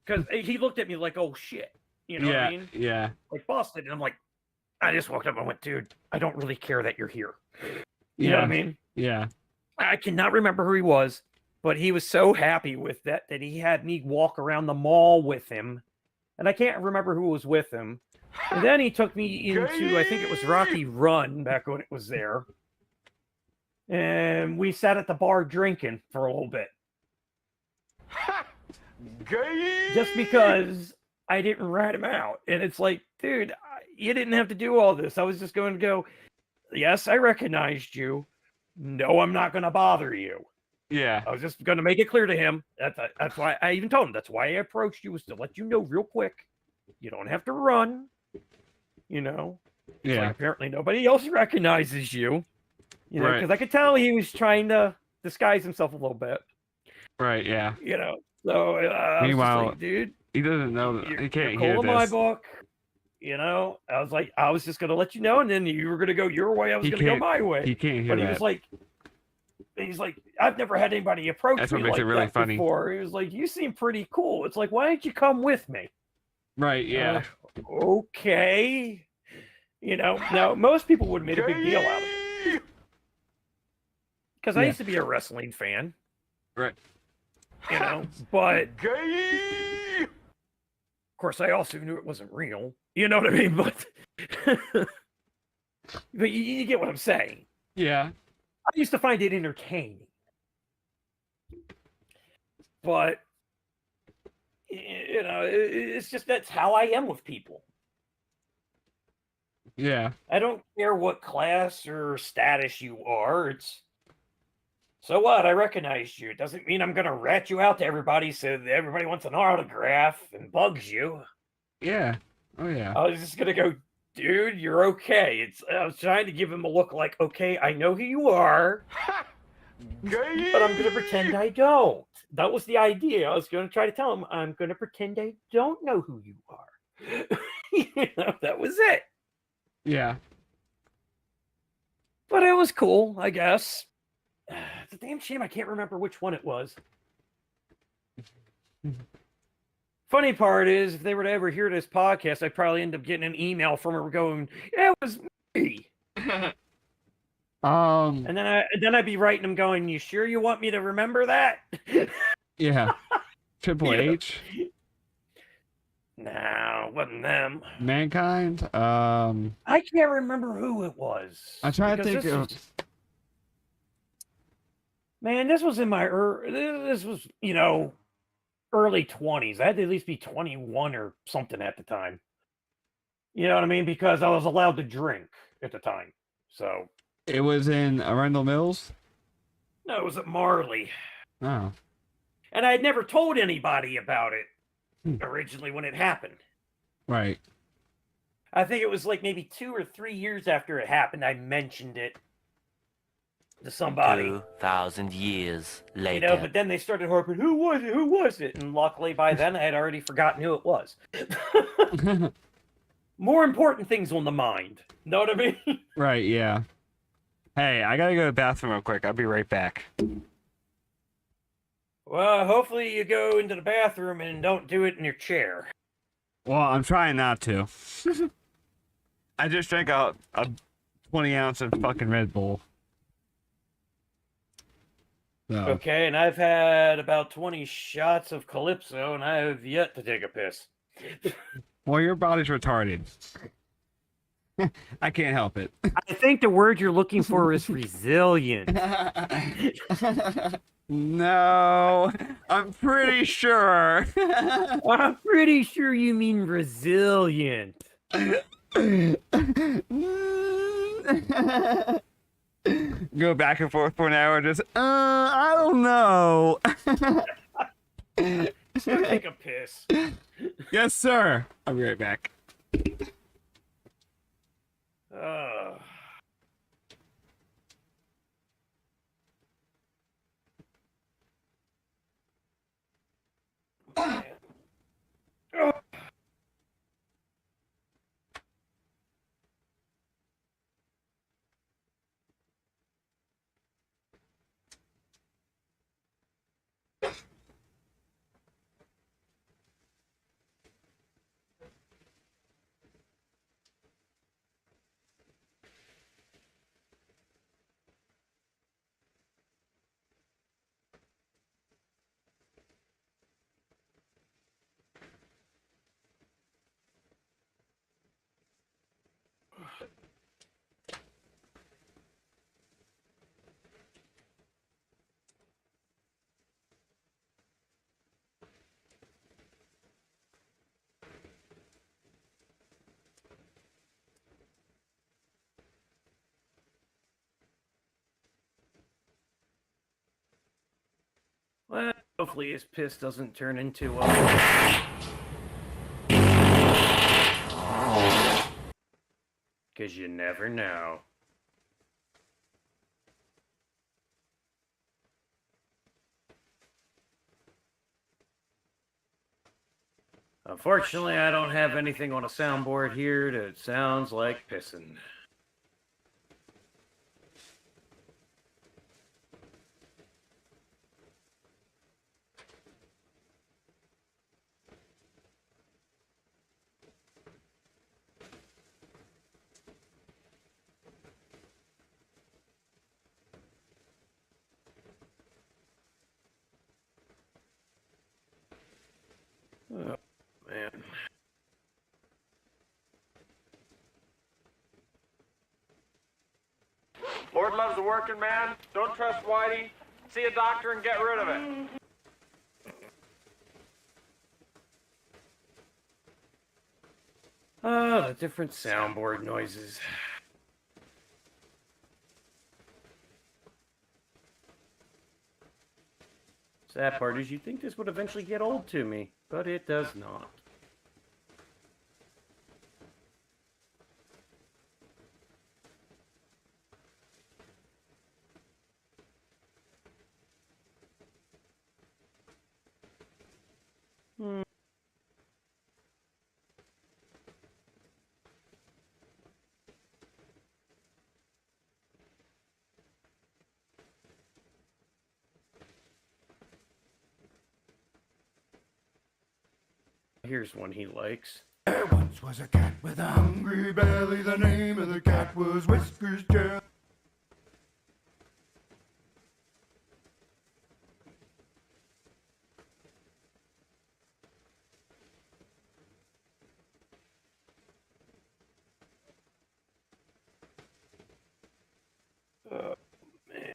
Speaker 4: because he looked at me like, oh shit. You know what I mean?
Speaker 1: Yeah.
Speaker 4: Like busted. And I'm like, I just walked up and went, dude, I don't really care that you're here. You know what I mean?
Speaker 1: Yeah.
Speaker 4: I cannot remember who he was, but he was so happy with that he had me walk around the mall with him. And I can't remember who was with him. And then he took me into, I think it was Rocky Run back when it was there. And we sat at the bar drinking for a little bit. Just because I didn't rat him out. And it's like, dude, you didn't have to do all this. I was just going to go, yes, I recognized you. No, I'm not going to bother you.
Speaker 1: Yeah.
Speaker 4: I was just going to make it clear to him. That's why I even told him. That's why I approached you, was to let you know real quick. You don't have to run. You know? It's like, apparently nobody else recognizes you. You know, because I could tell he was trying to disguise himself a little bit.
Speaker 1: Right, yeah.
Speaker 4: You know? So,
Speaker 1: meanwhile,
Speaker 4: like, dude,
Speaker 1: he doesn't know that. He can't
Speaker 4: you're
Speaker 1: hear
Speaker 4: cool in my
Speaker 1: this.
Speaker 4: book. You know, I was like, I was just gonna let you know, and then you were gonna go your way. I was gonna go my way.
Speaker 1: He can't hear
Speaker 4: But he
Speaker 1: that.
Speaker 4: was like, I've never had anybody approach
Speaker 1: That's
Speaker 4: me
Speaker 1: what makes
Speaker 4: like
Speaker 1: it really
Speaker 4: that
Speaker 1: funny.
Speaker 4: before. He was like, you seem pretty cool. It's like, why don't you come with me?
Speaker 1: Right, yeah.
Speaker 4: Okay. You know, now most people would make a big deal out of it. Because I used to be a wrestling fan.
Speaker 1: Right.
Speaker 4: You know, but of course I also knew it wasn't real. You know what I mean? But but you get what I'm saying.
Speaker 1: Yeah.
Speaker 4: I used to find it entertaining. But you know, it's just that's how I am with people.
Speaker 1: Yeah.
Speaker 4: I don't care what class or status you are. It's so what? I recognized you. It doesn't mean I'm gonna rat you out to everybody so that everybody wants an autograph and bugs you.
Speaker 1: Yeah. Oh yeah.
Speaker 4: I was just gonna go, dude, you're okay. I was trying to give him a look like, okay, I know who you are, but I'm gonna pretend I don't. That was the idea. I was gonna try to tell him I'm gonna pretend I don't know who you are. You know, that was it.
Speaker 1: Yeah.
Speaker 4: But it was cool, I guess. It's a damn shame I can't remember which one it was. Funny part is, if they were to ever hear this podcast, I'd probably end up getting an email from her going, "Yeah, it was me." And then I'd be writing them going, "You sure you want me to remember that?"
Speaker 1: Yeah. Triple H.
Speaker 4: No, it wasn't them.
Speaker 1: Mankind.
Speaker 4: I can't remember who it was.
Speaker 1: I'm trying to think of.
Speaker 4: Man, this was in my this was, you know, early 20s. I had to at least be 21 or something at the time. You know what I mean? Because I was allowed to drink at the time. So
Speaker 1: It was in Arundel Mills?
Speaker 4: no, it was at Marley.
Speaker 1: Oh.
Speaker 4: And I had never told anybody about it originally when it happened.
Speaker 1: Right.
Speaker 4: I think it was like maybe 2 or 3 years after it happened, I mentioned it to somebody.
Speaker 20: 2,000 years later.
Speaker 4: You know, but then they started harping, who was it? Who was it? And luckily by then I had already forgotten who it was. More important things on the mind. Know what I mean?
Speaker 1: Right, yeah. Hey, I gotta go to the bathroom real quick. I'll be right back.
Speaker 4: Well, hopefully you go into the bathroom and don't do it in your chair.
Speaker 1: Well, I'm trying not to. I just drank a 20 ounce of fucking Red Bull. So.
Speaker 4: Okay, and I've had about 20 shots of Calypso, and I have yet to take a piss.
Speaker 1: Well, your body's retarded. I can't help it.
Speaker 4: I think the word you're looking for is resilient.
Speaker 1: No, I'm pretty sure.
Speaker 4: I'm pretty sure you mean resilient.
Speaker 1: Go back and forth for an hour, just, I don't know.
Speaker 4: Take a piss.
Speaker 1: Yes, sir. I'll be right back.
Speaker 4: Well, hopefully his piss doesn't turn into because you never know. Unfortunately, I don't have anything on a soundboard here that sounds like pissing. Oh, man.
Speaker 16: Lord loves a working man. Don't trust Whitey. See a doctor and get rid of it.
Speaker 4: Oh, the different soundboard noises. Sad part is you'd think this would eventually get old to me, but it does not. Here's one he likes.
Speaker 22: There once was a cat with a hungry belly. The name of the cat was Whiskers Jelly.
Speaker 4: Oh, man.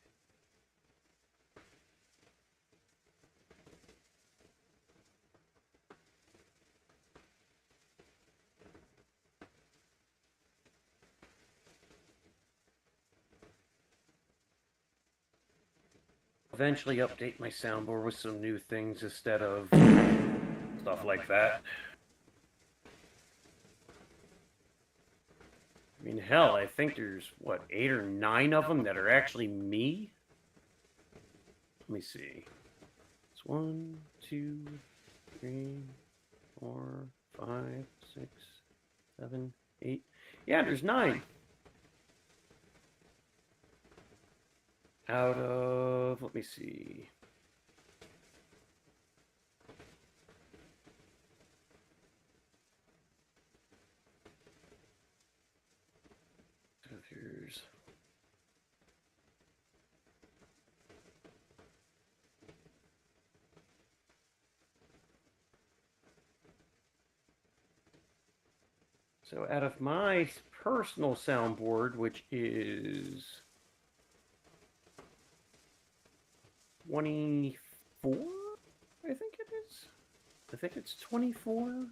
Speaker 4: Eventually update my soundboard with some new things instead of stuff like that. I mean, hell, I think there's, what, 8 or 9 of them that are actually me? Let me see. It's 1, 2, 3, 4, 5, 6, 7, 8. Yeah, there's 9. Out of, let me see. So here's so out of my
Speaker 6: personal soundboard, which is 24, I think it is. I think it's 24.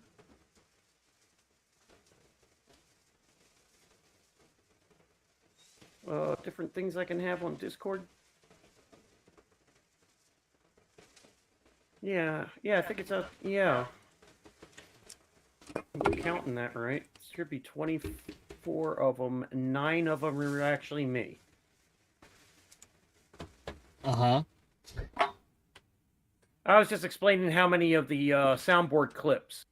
Speaker 6: Different things I can have on Discord. Yeah, I think it's a, yeah. I'm counting that right. It should be 24 of them. 9 of them are actually me.
Speaker 1: Uh-huh.
Speaker 6: I was just explaining how many of the soundboard clips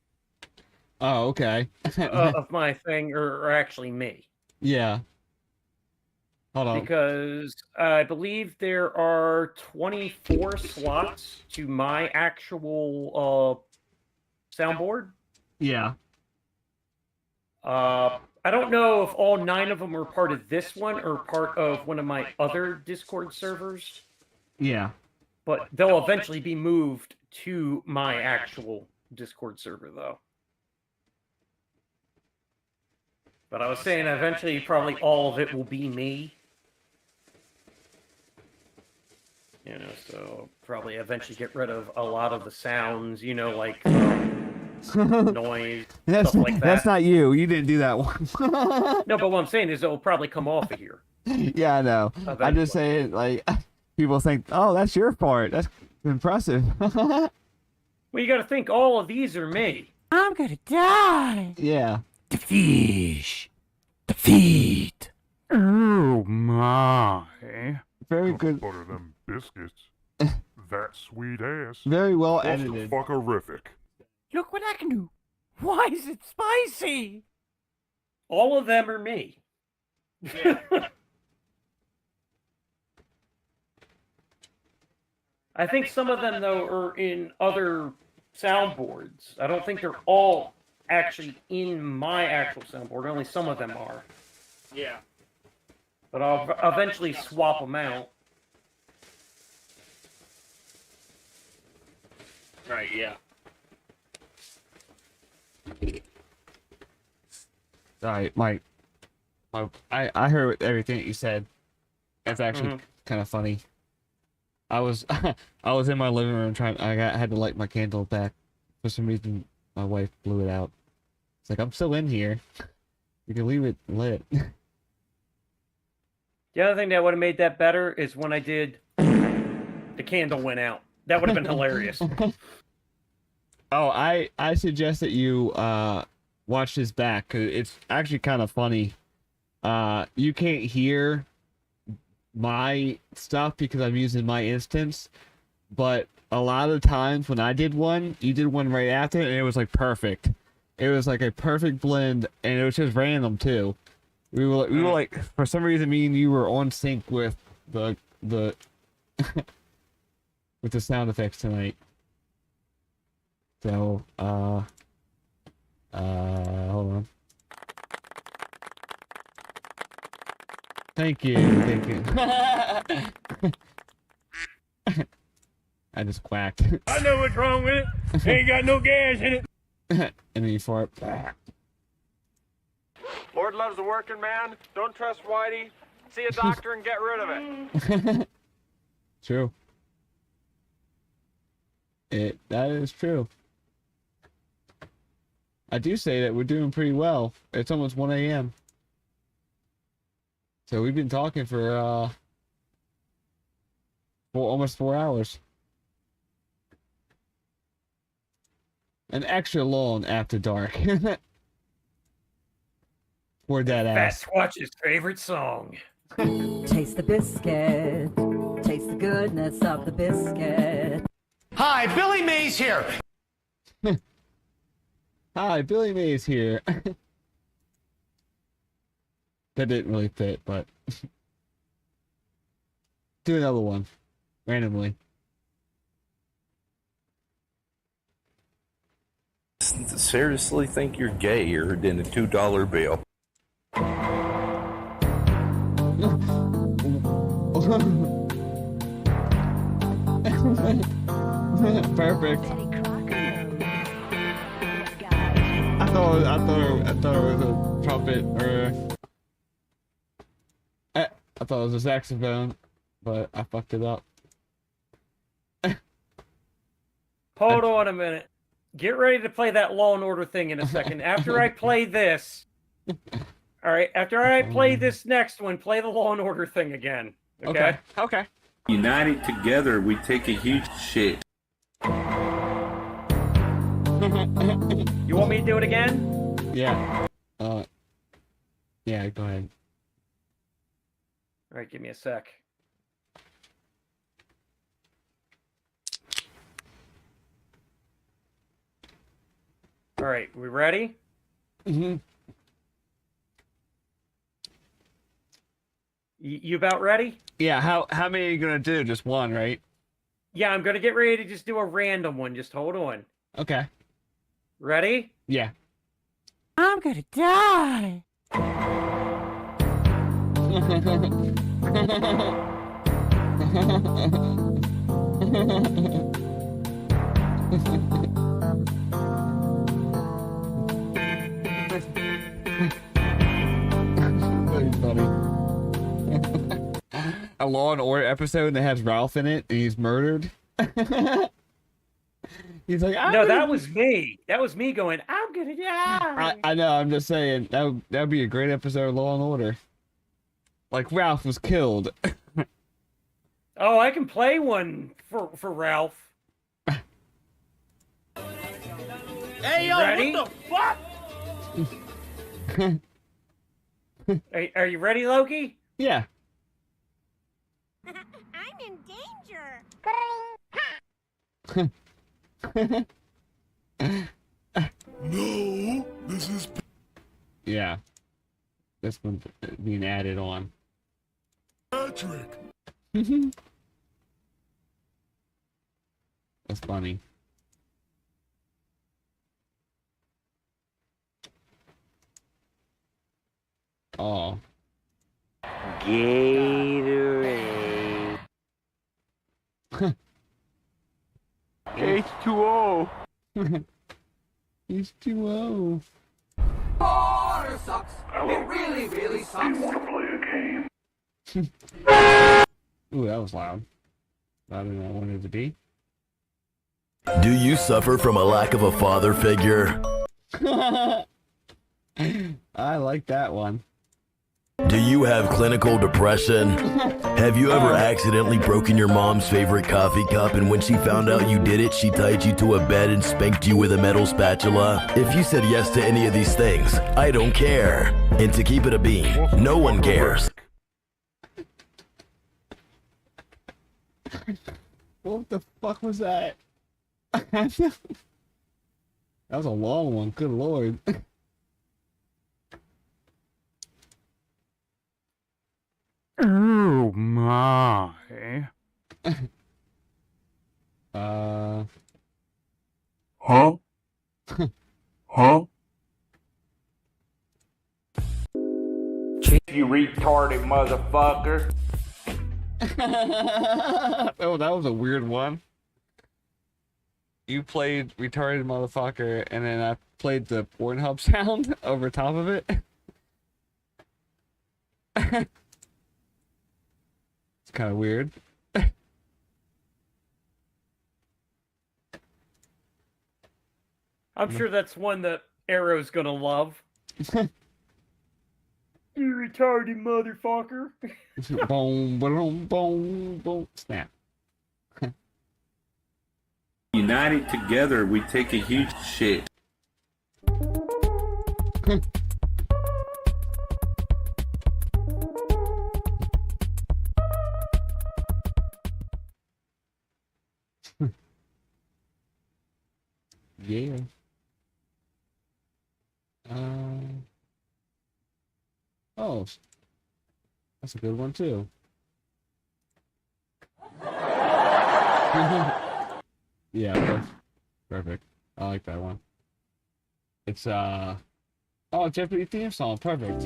Speaker 1: Oh, okay.
Speaker 6: of my thing are actually me.
Speaker 1: Yeah. Hold on.
Speaker 6: Because I believe there are 24 slots to my actual soundboard.
Speaker 1: Yeah.
Speaker 6: I don't know if all 9 of them are part of this one or part of one of my other Discord servers.
Speaker 1: Yeah.
Speaker 6: But they'll eventually be moved to my actual Discord server, though. But I was saying eventually probably all of it will be me. You know, so probably eventually get rid of a lot of the sounds, you know, like noise, stuff like that.
Speaker 1: That's not you. You didn't do that one.
Speaker 6: No, but what I'm saying is it will probably come off of here.
Speaker 1: Yeah, I know.
Speaker 6: Eventually.
Speaker 1: I'm just saying, like, people think, oh, that's your part. That's impressive.
Speaker 6: Well, you got to think all of these are me.
Speaker 21: I'm gonna die.
Speaker 1: Yeah.
Speaker 21: The fish. The feet. Oh my.
Speaker 1: Very good.
Speaker 3: Butter them biscuits. That sweet ass.
Speaker 1: Very well edited.
Speaker 3: Fuckerific.
Speaker 21: Look what I can do. Why is it spicy?
Speaker 6: All of them are me. I think some of them, though, are in other soundboards. I don't think they're all actually in my actual soundboard. Only some of them are.
Speaker 4: Yeah.
Speaker 6: But I'll eventually swap them out.
Speaker 4: Right, yeah.
Speaker 1: Sorry, Mike. I heard everything that you said. It's actually kind of funny. I was in my living room had to light my candle back. For some reason, my wife blew it out. It's like, I'm still in here. You can leave it lit.
Speaker 6: The other thing that would have made that better is when I did the candle went out. That would have been hilarious.
Speaker 1: Oh, I suggest that you watch this back, 'cause it's actually kind of funny. You can't hear my stuff because I'm using my instance, but a lot of times when I did one, you did one right after, and it was like perfect. It was like a perfect blend, and it was just random too. We were like, for some reason, me and you were on sync with the with the sound effects tonight. So, hold on. Thank you. I just quacked.
Speaker 16: I know what's wrong with it. Ain't got no gas in it.
Speaker 1: And then you fart.
Speaker 16: Lord loves a working man. Don't trust Whitey. See a doctor and get rid of it.
Speaker 1: True. That is true. I do say that we're doing pretty well. It's almost 1 a.m. So we've been talking for almost 4 hours. An extra long after dark. For that ass.
Speaker 6: Fat Squatch's favorite song.
Speaker 9: Taste the biscuit. Taste the goodness of the biscuit.
Speaker 10: Hi, Billy Mays here.
Speaker 1: Hi, Billy Mays here. That didn't really fit, but do another one randomly.
Speaker 23: Seriously think you're gayer than a $2 bill?
Speaker 1: Perfect. I thought it was a trumpet or thought it was a saxophone, but I fucked it up.
Speaker 6: Hold on a minute. Get ready to play that Law and Order thing in a second. After I play this, all right. After I play this next one, play the Law and Order thing again. Okay.
Speaker 1: Okay.
Speaker 23: United together, we take a huge shit.
Speaker 6: You want me to do it again?
Speaker 1: Yeah. Yeah, go ahead.
Speaker 6: All right, give me a sec. All right, we ready?
Speaker 1: Mm-hmm.
Speaker 6: You about ready?
Speaker 1: Yeah, how many are you gonna do? Just one, right?
Speaker 6: Yeah, I'm gonna get ready to just do a random one. Just hold on.
Speaker 1: Okay.
Speaker 6: Ready?
Speaker 1: Yeah.
Speaker 21: I'm gonna die.
Speaker 1: Very funny. A Law and Order episode that has Ralph in it and he's murdered. He's like,
Speaker 6: no, that was me. That was me going, I'm gonna die.
Speaker 1: I know, I'm just saying, that'd be a great episode of Law and Order. Like, Ralph was killed.
Speaker 6: Oh, I can play one for Ralph.
Speaker 18: Hey, yo,
Speaker 6: ready?
Speaker 18: what the fuck?
Speaker 6: Are you ready, Loki?
Speaker 1: Yeah.
Speaker 11: I'm in danger.
Speaker 22: No, this is.
Speaker 1: Yeah. This one's being added on.
Speaker 22: Patrick.
Speaker 1: That's funny. Oh.
Speaker 20: Gatorade.
Speaker 1: H2O. H2O.
Speaker 10: Water sucks. It really, really sucks.
Speaker 13: You want to play a game?
Speaker 1: Ooh, that was loud. Louder than I wanted it to be.
Speaker 18: Do you suffer from a lack of a father figure?
Speaker 1: I like that one.
Speaker 18: Do you have clinical depression? Have you ever accidentally broken your mom's favorite coffee cup, and when she found out you did it, she tied you to a bed and spanked you with a metal spatula? If you said yes to any of these things, I don't care. And to keep it a bean, no one cares.
Speaker 1: What the fuck was that? That was a long one, good lord.
Speaker 3: Oh my.
Speaker 23: Huh?
Speaker 3: Huh?
Speaker 23: You retarded motherfucker.
Speaker 1: Oh, that was a weird one. You played retarded motherfucker, and then I played the Pornhub sound over top of it. It's kind of weird.
Speaker 6: I'm sure that's one that Arrow's gonna love. You retarded motherfucker.
Speaker 1: Boom, boom, boom, boom. Snap.
Speaker 23: United together, we take a huge shit.
Speaker 1: Yeah. Oh, that's a good one too. Yeah, that's perfect. I like that one. It's oh, Jeopardy theme song, perfect.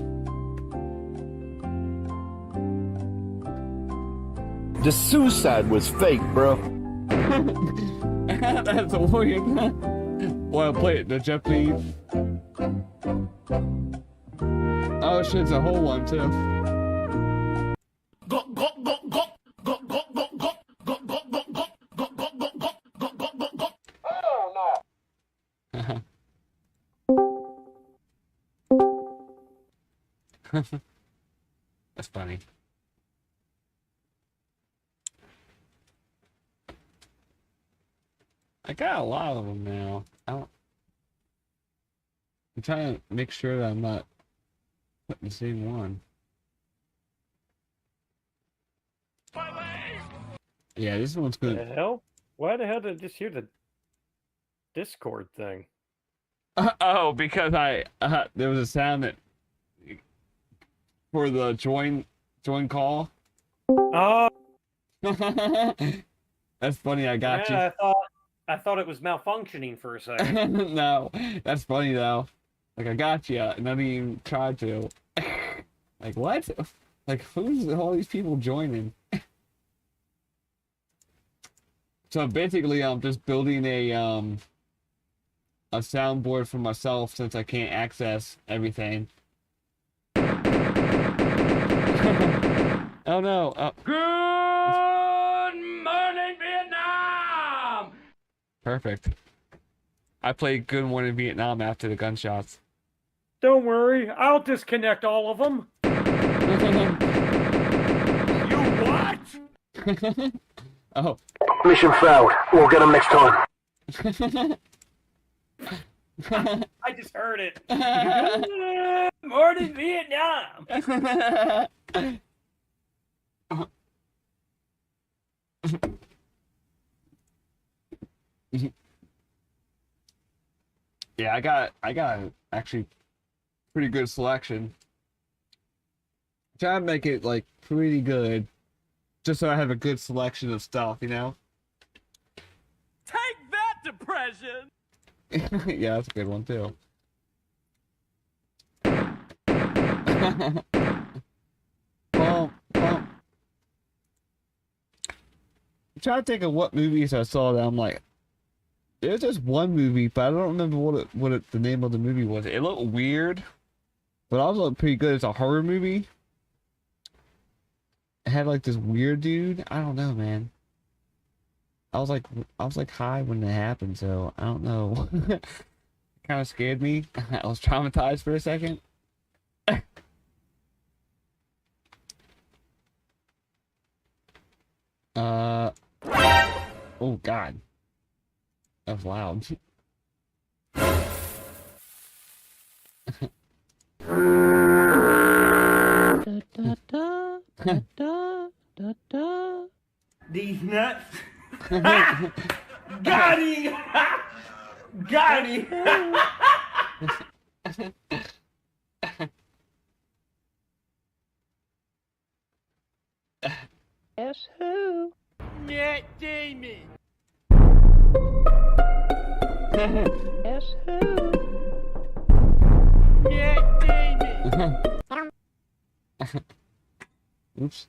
Speaker 23: The suicide was fake, bro.
Speaker 1: That's a weird. Well, play it, the Jeopardy. Oh shit, it's a whole one too. That's funny. I got a lot of them now. I'm trying to make sure that I'm not putting the same one. Yeah, this one's good.
Speaker 6: The hell? Why the hell did I just hear the Discord thing?
Speaker 1: Oh, because there was a sound that for the join call.
Speaker 6: Oh,
Speaker 1: that's funny. I got you.
Speaker 6: I thought it was malfunctioning for a second.
Speaker 1: No, that's funny though. Like I got you, and I didn't even try to. Like what? Like who's all these people joining? So basically, I'm just building a soundboard for myself since I can't access everything. Oh no!
Speaker 10: Good morning, Vietnam!
Speaker 1: Perfect. I played Good Morning Vietnam after the gunshots.
Speaker 6: Don't worry, I'll disconnect all of them.
Speaker 10: You what?
Speaker 1: Oh.
Speaker 13: Mission failed. We'll get them next time.
Speaker 6: I just heard it. Good morning, Vietnam.
Speaker 1: Yeah, I got actually pretty good selection. Try to make it like pretty good, just so I have a good selection of stuff, you know.
Speaker 10: Take that, depression!
Speaker 1: Yeah, that's a good one too. Bump, bump. I'm trying to think of what movies I saw that I'm like, there's just one movie, but I don't remember the name of the movie was. It looked weird, but also looked pretty good. It's a horror movie. It had like this weird dude. I don't know, man. I was like high when it happened, so I don't know. It kind of scared me. I was traumatized for a second. Oh God. That was loud.
Speaker 10: These nuts. Got him! Got him!
Speaker 21: Guess who?
Speaker 10: Matt Damon.
Speaker 21: Guess who?
Speaker 10: Matt Damon.
Speaker 1: Oops.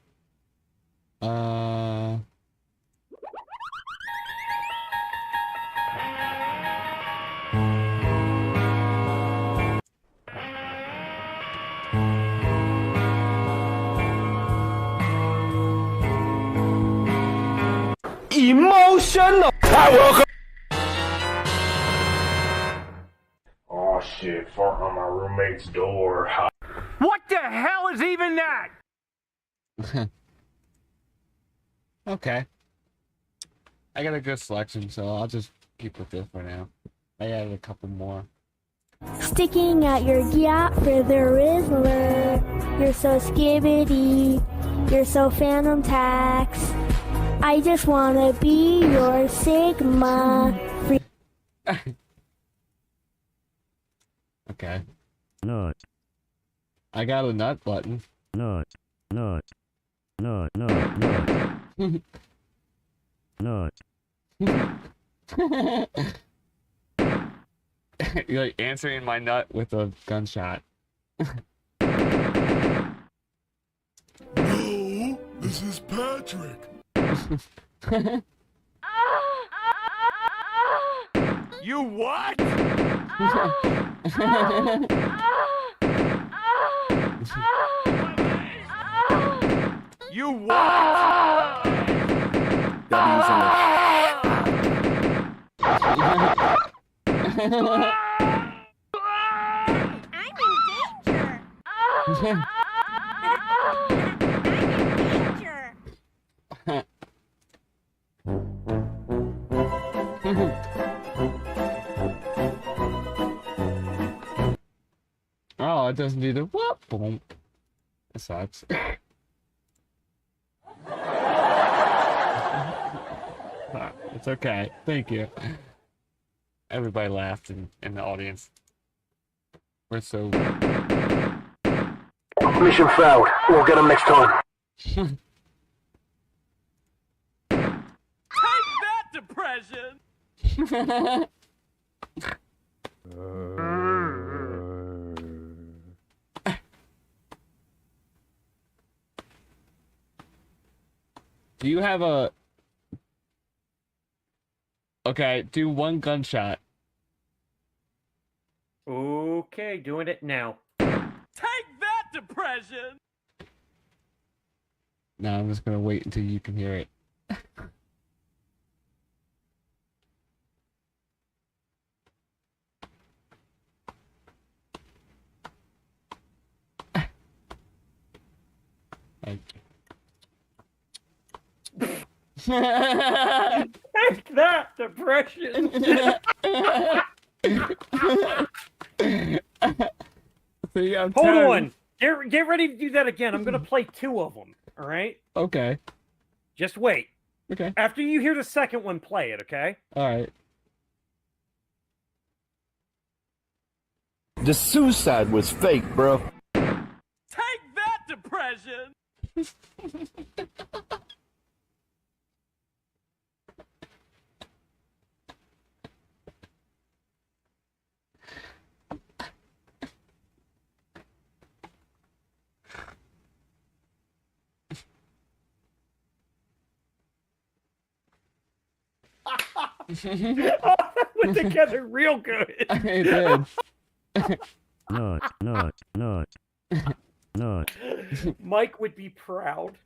Speaker 10: Emotional. I woke up.
Speaker 13: Oh shit, fart on my roommate's door.
Speaker 10: What the hell is even that?
Speaker 1: Okay. I got a good selection, so I'll just keep with this for now. I added a couple more.
Speaker 11: Sticking out your yacht for the Rizzler. You're so skibbity. You're so Phantom Tax. I just wanna be your Sigma.
Speaker 1: Okay.
Speaker 2: Nut.
Speaker 1: I got a nut button.
Speaker 2: Nut. Nut. Nut. Nut. Nut. Nut.
Speaker 1: You're like answering my nut with a gunshot.
Speaker 22: No, this is Patrick.
Speaker 10: You what? You what?
Speaker 15: W's in the
Speaker 11: I'm in danger.
Speaker 1: Oh, it doesn't do the whoop. Boom. That sucks. It's okay. Thank you. Everybody laughed in the audience. We're so...
Speaker 13: Mission failed. We'll get them next time.
Speaker 10: Take that, depression!
Speaker 1: Do you have a... Okay, do one gunshot.
Speaker 6: Okay, doing it now.
Speaker 10: Take that, depression!
Speaker 1: No, I'm just gonna wait until you can hear it.
Speaker 6: Take that, depression!
Speaker 1: See, I'm
Speaker 6: Hold
Speaker 1: telling-
Speaker 6: on. Get ready to do that again. I'm gonna play 2 of them. All right.
Speaker 1: Okay.
Speaker 6: Just wait.
Speaker 1: Okay.
Speaker 6: After you hear the second one, play it. Okay.
Speaker 1: All right.
Speaker 23: The suicide was fake, bro.
Speaker 10: Take that, depression!
Speaker 6: Oh, that went together real good.
Speaker 1: It did.
Speaker 2: Not.
Speaker 6: Mike would be proud.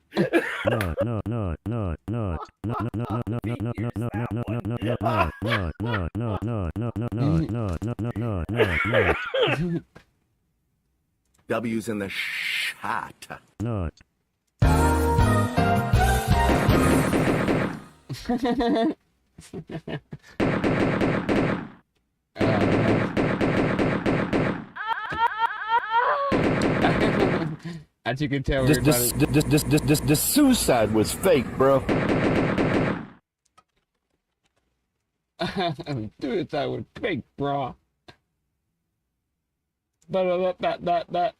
Speaker 18: W's in the shot.
Speaker 2: Not.
Speaker 1: As you can tell,
Speaker 23: The suicide was fake, bro.
Speaker 1: Dude, that would fake, bro. But.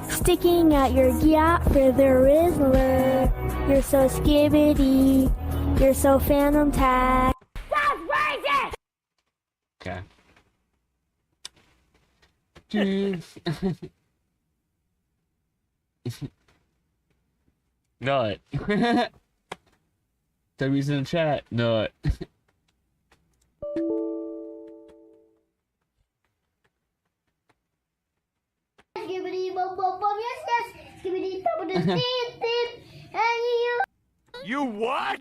Speaker 11: Sticking out your yacht for the Rizzler. You're so skibbity. You're so phantom tax. That's racist!
Speaker 1: Okay. Dude. Nut. W's in the chat. Nut.
Speaker 11: Skibbity bum bum bum, yes, skibbity bum bum, beep beep, and
Speaker 10: You what?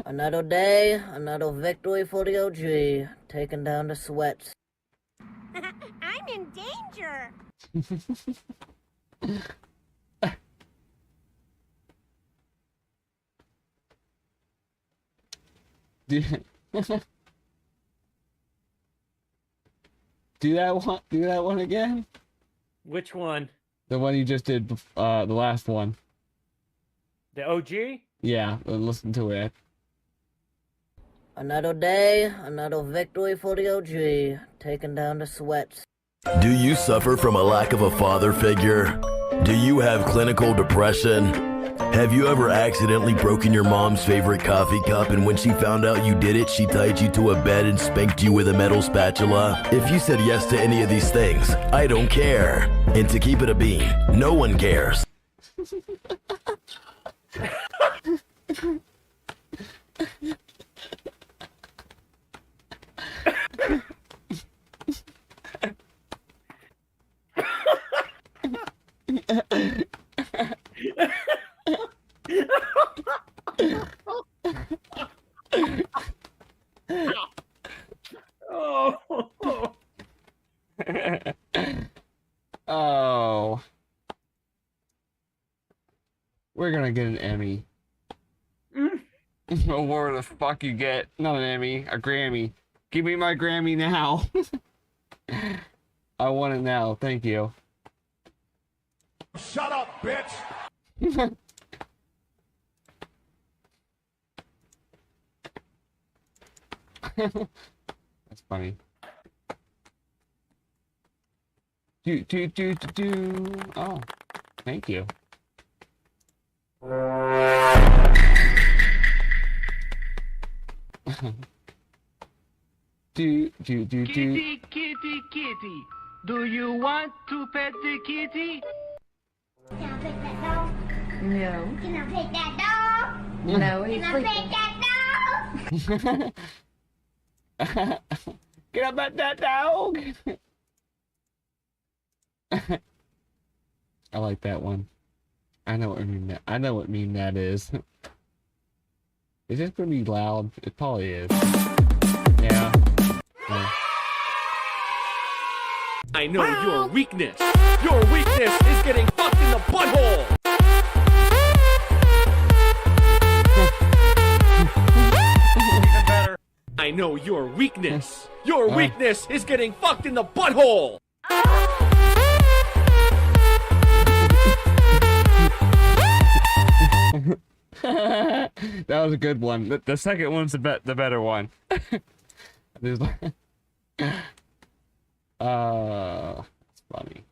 Speaker 5: Another day, another victory for the OG, taking down the sweats.
Speaker 12: I'm in danger.
Speaker 1: Do that one again?
Speaker 6: Which one?
Speaker 1: The one you just did, the last one.
Speaker 6: The OG?
Speaker 1: Yeah, listen to it.
Speaker 5: Another day, another victory for the OG, taking down the sweats.
Speaker 18: Do you suffer from a lack of a father figure? Do you have clinical depression? Have you ever accidentally broken your mom's favorite coffee cup, and when she found out you did it, she tied you to a bed and spanked you with a metal spatula? If you said yes to any of these things, I don't care. And to keep it a bean, no one cares.
Speaker 1: Oh. We're gonna get an Emmy. Award the fuck you get. Not an Emmy, a Grammy. Give me my Grammy now. I want it now. Thank you.
Speaker 22: Shut up, bitch!
Speaker 1: That's funny. Do. Oh, thank you. do.
Speaker 10: Kitty, kitty, kitty. Do you want to pet the kitty?
Speaker 12: Can I pet that dog?
Speaker 9: No.
Speaker 12: Can I pet that dog?
Speaker 9: No,
Speaker 12: Can
Speaker 9: he's
Speaker 12: I
Speaker 9: sleeping.
Speaker 12: pet that dog?
Speaker 1: Get up at that dog. I like that one. I know what meme that is. Is this gonna be loud? It probably is. Yeah.
Speaker 7: I know your weakness. Your weakness is getting fucked in the butthole.
Speaker 6: Even better.
Speaker 7: I know your weakness. Your weakness is getting fucked in the butthole.
Speaker 1: That was a good one. The second one's the better one. There's like, it's funny.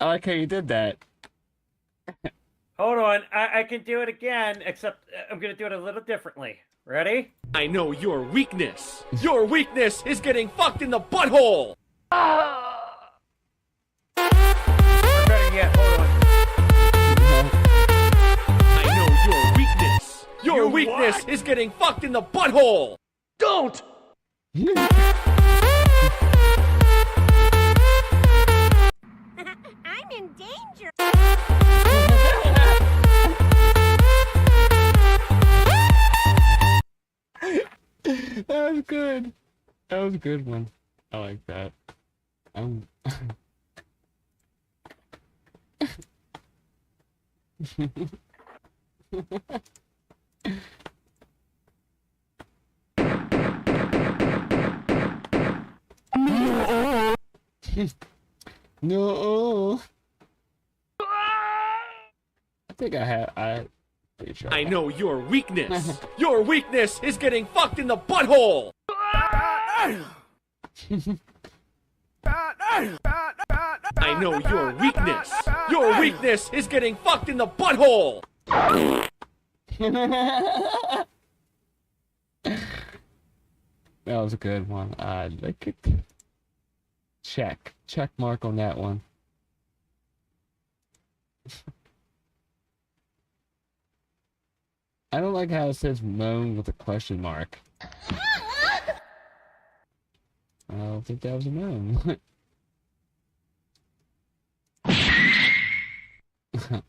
Speaker 1: I like how you did that.
Speaker 6: Hold on, I can do it again, except I'm gonna do it a little differently. Ready?
Speaker 7: I know your weakness. Your weakness is getting fucked in the butthole.
Speaker 6: Or better yet, hold on.
Speaker 7: I know your weakness. Your weakness is getting fucked in the butthole. Don't.
Speaker 12: I'm in danger.
Speaker 1: That was good. That was a good one. I like that. No. I think I have. Pretty sure
Speaker 7: I know your weakness. Your weakness is getting fucked in the butthole. I know your weakness. Your weakness is getting fucked in the butthole.
Speaker 1: That was a good one. I like it. Check mark on that one. I don't like how it says moan with a question mark. I don't think that was a moan.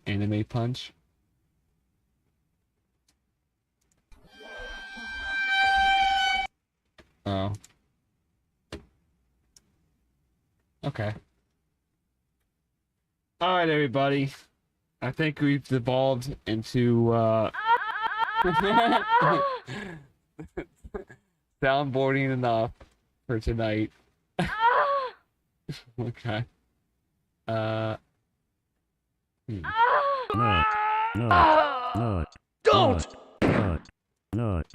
Speaker 1: Anime punch. Oh. Okay. Alright, everybody. I think we've devolved into, soundboarding enough for tonight. Okay.
Speaker 2: Not.
Speaker 7: Don't!
Speaker 2: Not.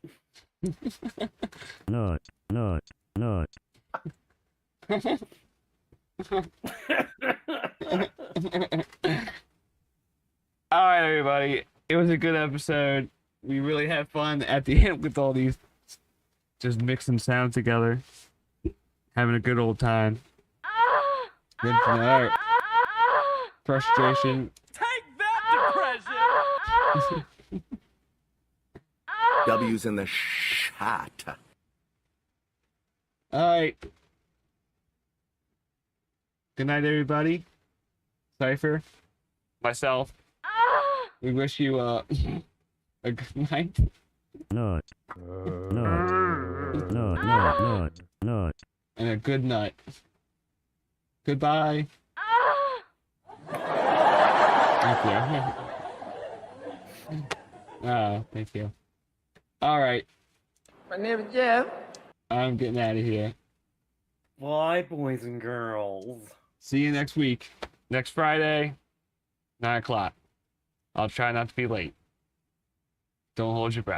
Speaker 1: Alright, everybody. It was a good episode. We really had fun at the end with all these. Just mixing sounds together. Having a good old time. Good to know. Frustration.
Speaker 7: Take that, depression!
Speaker 17: W's in the shot.
Speaker 1: Alright. Good night, everybody. Cypher. Myself. We wish you a good night.
Speaker 2: Not.
Speaker 1: And a good night. Goodbye. Thank you. Oh, thank you. All right.
Speaker 21: My name is Jeff.
Speaker 1: I'm getting out of here.
Speaker 6: Bye, boys and girls.
Speaker 1: See you next week. Next Friday, 9 o'clock. I'll try not to be late. Don't hold your breath.